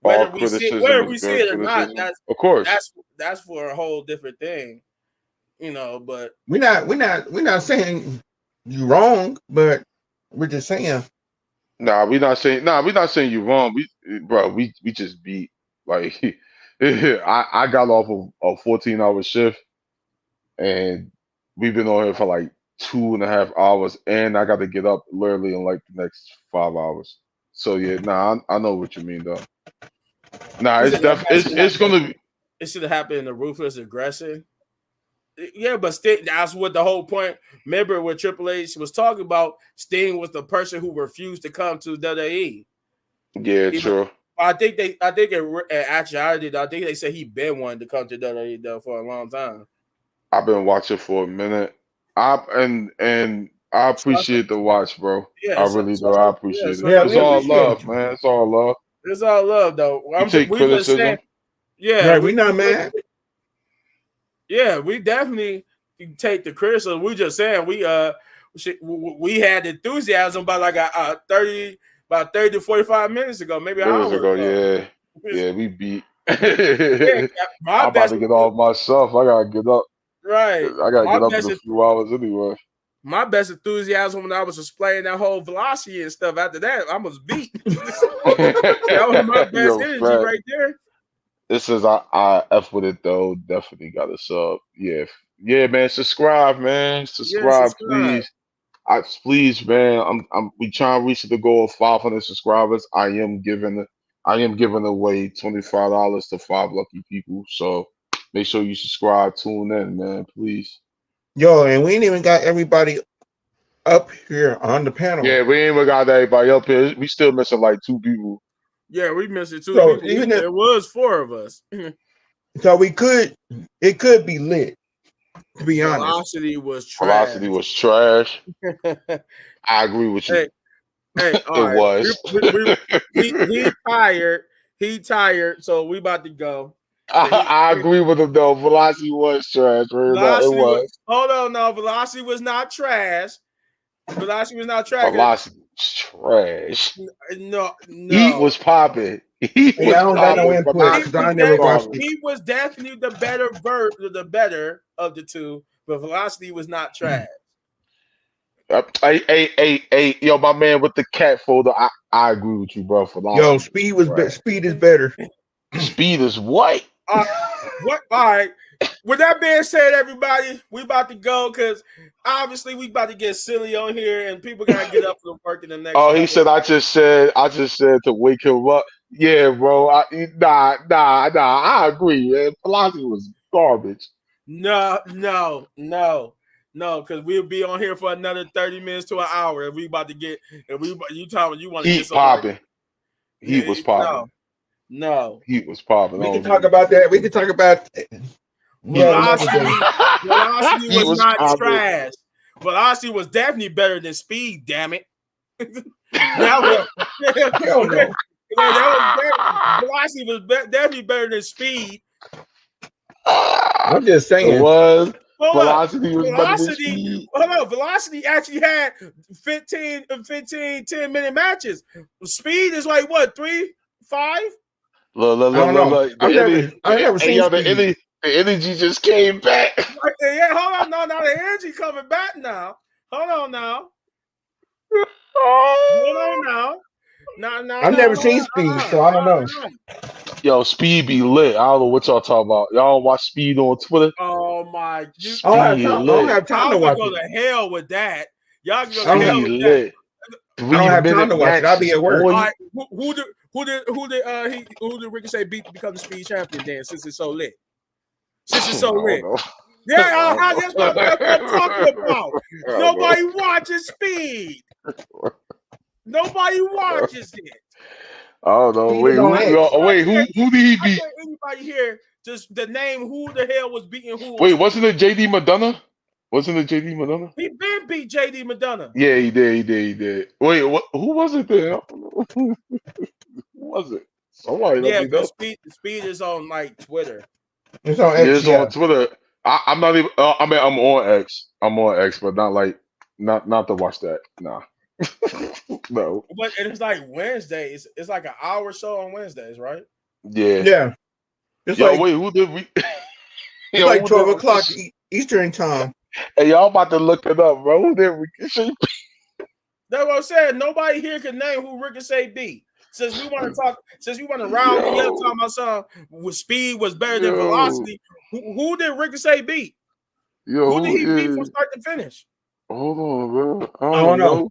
All
Whether
criticism is
we see
good
it or not,
criticism. Of course.
that's for a whole different thing, But
We're not saying you wrong, but we're just saying.
We're not saying you're wrong. We just beat like I got off of a 14-hour shift and we've been on here for like 2.5 hours and I got to get up literally in like the next 5 hours. So yeah, I know what you mean though.
you
It's
said that match
it's gonna be
it should have happened in the ruthless aggression. Yeah, but Sting, that's what the whole point. Remember what Triple H was talking about? Sting was the person who refused to come to WWE.
yeah,
Even,
true.
I think in actuality, I think they said he been wanting to come to WWE though for a long time.
I've been watching for a minute. And I appreciate the watch, bro. I really do. I appreciate it.
Yeah,
It's
we
all
appreciate
love,
you.
man. It's all love.
It's all love though.
We take
We just saying,
criticism.
yeah,
Right, we're not mad.
Yeah, we definitely take the criticism. We just saying we had enthusiasm by like a 30 to 45 minutes ago, maybe an
Minutes
hour
ago,
ago.
yeah, we beat.
Yeah, my
I'm about
best
to get off myself. I gotta get up.
right.
I gotta
My
get up in
best
a few hours anyway.
my best enthusiasm when I was explaining that whole velocity and stuff. After that, I was beat. That was my best
Yo,
energy
Fred,
right there.
it says I F with it though. Definitely got a sub. Yeah, man. Subscribe, man.
Yeah,
Subscribe,
subscribe.
please. Please, man. We trying to reach the goal of 500 subscribers. I am giving away $25 to 5 lucky people. So make sure you subscribe, tune in, man. Please.
Yo, and we ain't even got everybody up here on the panel.
Yeah, we ain't even got everybody up here. We still missing like 2 people.
Yeah, we missed it too.
So
People,
even if
it was 4 of us.
it could be lit, to be honest.
Velocity was trash.
Velocity was trash. I agree with you.
Hey, all
It
right.
was.
He tired. He tired. So we about to go.
I agree with him though. Velocity was trash.
Velocity
It was.
hold on, no. Velocity was not trash. Velocity was not trash.
Velocity was trash.
No.
Heat was popping. Heat
Hey,
was
I don't got no
popping.
input
Velocity
because I
was
never watched
garbage.
it.
He was definitely the better of the two, but Velocity was not trash.
Hey, yo, my man with the cat folder. I agree with you, bro. Velocity.
Yo, speed is better.
Speed is what?
What? All right. With that being said, everybody, we about to go because obviously we about to get silly on here, and people gotta get up for work in the next.
Oh, he said. I just said to wake him up. Yeah, bro. Nah. I agree, man. Velocity was garbage.
No, because we'll be on here for another 30 minutes to an hour, and we about to get. And you talking you want to get
Heat
some
popping. Heat was popping.
No.
Heat was popping.
We can talk about that. We can talk about
Velocity
Heat
was not
popping.
trash. Velocity was definitely better than speed. Damn it!
Hell no.
Velocity was definitely better than speed.
I'm just saying.
It was.
Hold
Velocity
up.
was better than speed.
Hold on. Velocity actually had 10-minute matches. Speed is like what, 3, 5?
Look.
I've never seen
the energy just came back.
Yeah, hold on. No, now the energy coming back now. Hold on now.
I've never seen Speed, so I don't know.
Yo, Speed be lit. I don't know what y'all talking about. Y'all don't watch Speed on Twitter?
Oh my!
I don't have time to watch
go
it.
to hell with that. Y'all can go
I
to hell
don't
with
lit.
that.
I don't have time to watch it. I'll be at work.
All right, who did Ricochet beat to become the Speed champion? Then, since it's so lit. Yeah, that's what I'm talking about. Nobody watches Speed. Nobody watches it.
I don't know. Wait, who did he beat?
nobody here just the name who the hell was beating who.
Wait, wasn't it JD Madonna? Wasn't it JD Madonna?
He been beat JD Madonna.
Yeah, he did. Wait, what? Who was it then? Who was it? Somebody let
Yeah,
me
but
know.
speed is on like Twitter.
It's on
Yeah,
X.
it's
Yeah.
on Twitter. I'm not even. I mean, I'm on X. I'm on X, but not like not to watch that. Nah, no.
But it's like Wednesdays. It's like an hour show on Wednesdays, right?
Yeah.
Yeah. It's
Yo,
like
wait, who did we?
it's
Yo,
like
who
12
did
o'clock
Ricochet?
Eastern time.
Hey, y'all about to look it up, bro. Who did Ricochet?
That's what I said. Nobody here can name who Ricochet beat. Since we want to round me up,
Yo,
talking about something with speed was better than
yo,
velocity. Who did Ricochet beat?
yo,
Who did
who
he beat from
is?
start to finish?
Hold on, bro. I
I don't
don't
know.
know.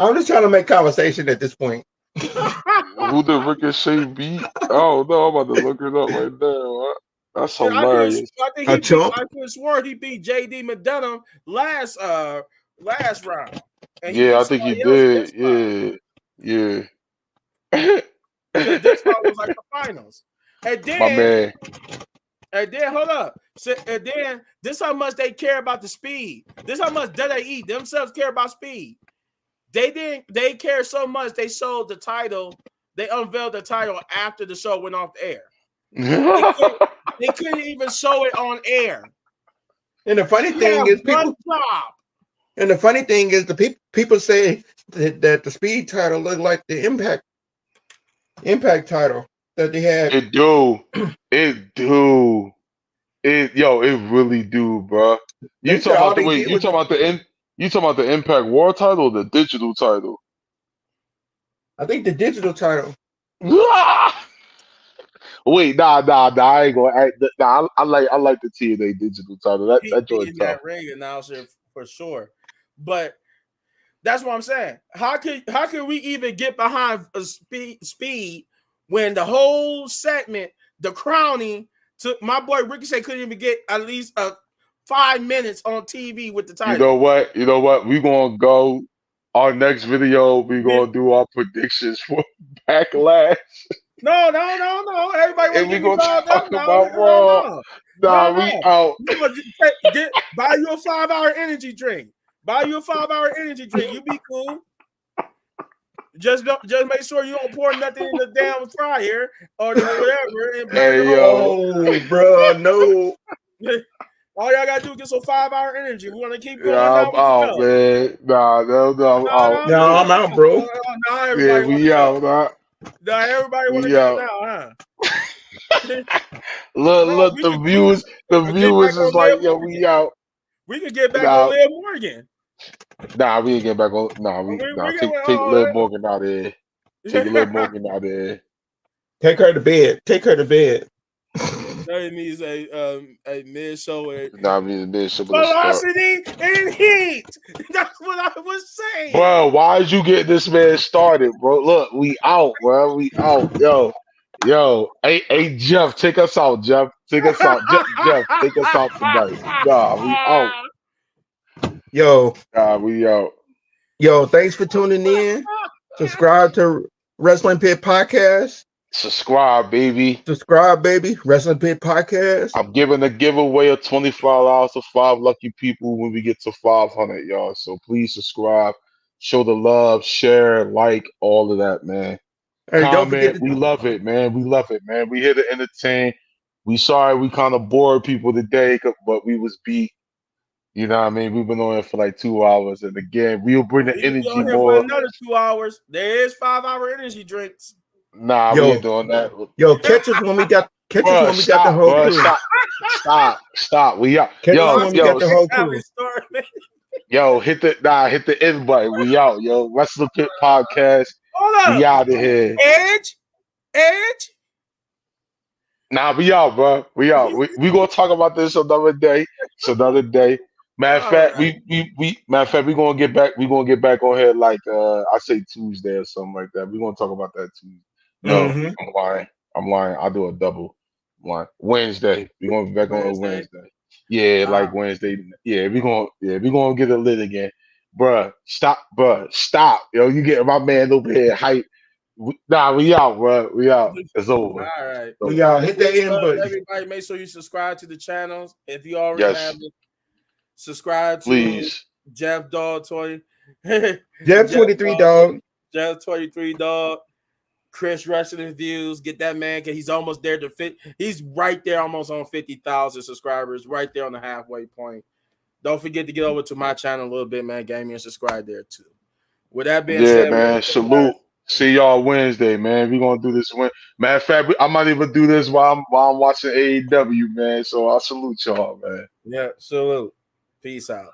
I'm just trying to make conversation at this point.
Who did Ricochet beat? Oh no, I'm about to look it up right now. Huh? That's
I
hilarious.
think
A
he beat.
chump?
I could have sworn he beat JD Madonna last round, and he
Yeah,
beat
I think he
somebody else this round
did. Yeah.
because this round was like the finals. And
My
then
man.
hold up. So, and then this how much they care about the speed. This how much WWE themselves care about speed. They care so much they sold the title. They unveiled the title after the show went off the air. They couldn't even show it on air.
And the funny
He
thing
had
is,
one
people.
job.
And the funny thing is, the people say that the speed title looked like the impact title that they had.
It do. It do. It really do, bro.
They
You
said
talking
all
about the
they
wait,
did was
you talking about the Impact War title or the digital title?
I think the digital title.
Wait, nah. I ain't going. I like the TNA digital title.
He
That joint
beating
tough.
that ring announcer for sure. But that's what I'm saying. How could we even get behind a speed when the whole segment, the crowning, took my boy Ricochet couldn't even get at least 5 minutes on TV with the
You
title.
know what? We gonna go. Our next video, we gonna do our predictions for Backlash,
No. Everybody want
and
to
we
get me
gonna
riled up
talk
now.
about Raw. Nah, we
No.
out.
You gonna buy you a 5-hour energy drink. Buy you a 5-hour energy drink. You be cool. Just make sure you don't pour nothing in the damn fryer or whatever and burn the
Hey
whole.
Oh, bro, no.
All y'all gotta do is get some 5-hour energy. We want to keep going
Yeah,
now
I'm
with the
out,
show.
man. Nah, no, I'm out.
No, I'm out, bro.
Now
Yeah,
everybody want
we
to go.
out. Nah.
Now everybody want to
We
go
out.
now, huh? Bro,
Look, the
we could get back
viewers is
on
like,
Liv
yo, we
Morgan.
out.
We could get back on
Nah,
Liv Morgan.
nah, we ain't get back on. Take Liv Morgan out of here. Take Liv Morgan out of here.
Take her to bed. Take her to bed.
That means a mid show
Nah, we in this shit with a start.
velocity and heat. That's what I was saying.
Bro, why did you get this man started, bro? Look, we out, bro. We out. Yo. Hey, Jeff, take us out, Jeff. Take us out. Jeff, take us out tonight. Nah, we out.
Yo,
Nah, we out.
thanks for tuning in. Subscribe to Wrestling Pit Podcast.
Subscribe, baby.
Subscribe, baby. Wrestling Pit Podcast.
I'm giving a giveaway of $25 to 5 lucky people when we get to 500, y'all. So please subscribe, show the love, share, like, all of that, man.
And don't forget
Comment. We love it, man. We love it, man. We here to entertain. We sorry we kind of bored people today, but we was beat. You know what I mean? We've been on here for like 2 hours. And again, we'll bring the
We can be
energy
on here for
more.
another 2 hours. There is 5-hour energy drinks.
Nah, we ain't doing that.
catch us when we got the
Stop,
whole
bro.
crew.
Stop. We out.
Catch us when we got the whole crew.
Hit the end button. We out, yo. Wrestling Pit Podcast.
Hold up.
We out of here.
Edge.
Nah, we out, bro. We out. We gonna talk about this another day. It's another day. Matter of fact,
right.
we gonna get back. We gonna get back on here like I say Tuesday or something like that. We gonna talk about that Tuesday. No, I'm lying. I'll do a double one. Wednesday. We gonna be back on Wednesday. Yeah, like Wednesday. Yeah, we gonna get it lit again. Bruh, stop. Yo, you get my man over here hype. We out, bro. We out. It's over.
All right.
We all hit that end button.
Everybody, make sure you subscribe to the channels. If you already
Yes.
have it, subscribe to
Please.
Jeff Dog Toy.
Jeff 23 dog.
Jeff 23 Dog. Chris Wrestling Reviews. Get that man, because he's almost there to fit. He's right there, almost on 50,000 subscribers, right there on the halfway point. Don't forget to get over to my channel a little bit, man. Gaming, and subscribe there too. With that being said,
man. Salute. See y'all Wednesday, man. We're gonna do this win. Matter of fact, I might even do this while I'm watching AEW, man. So I'll salute y'all, man.
Yeah, salute. Peace out.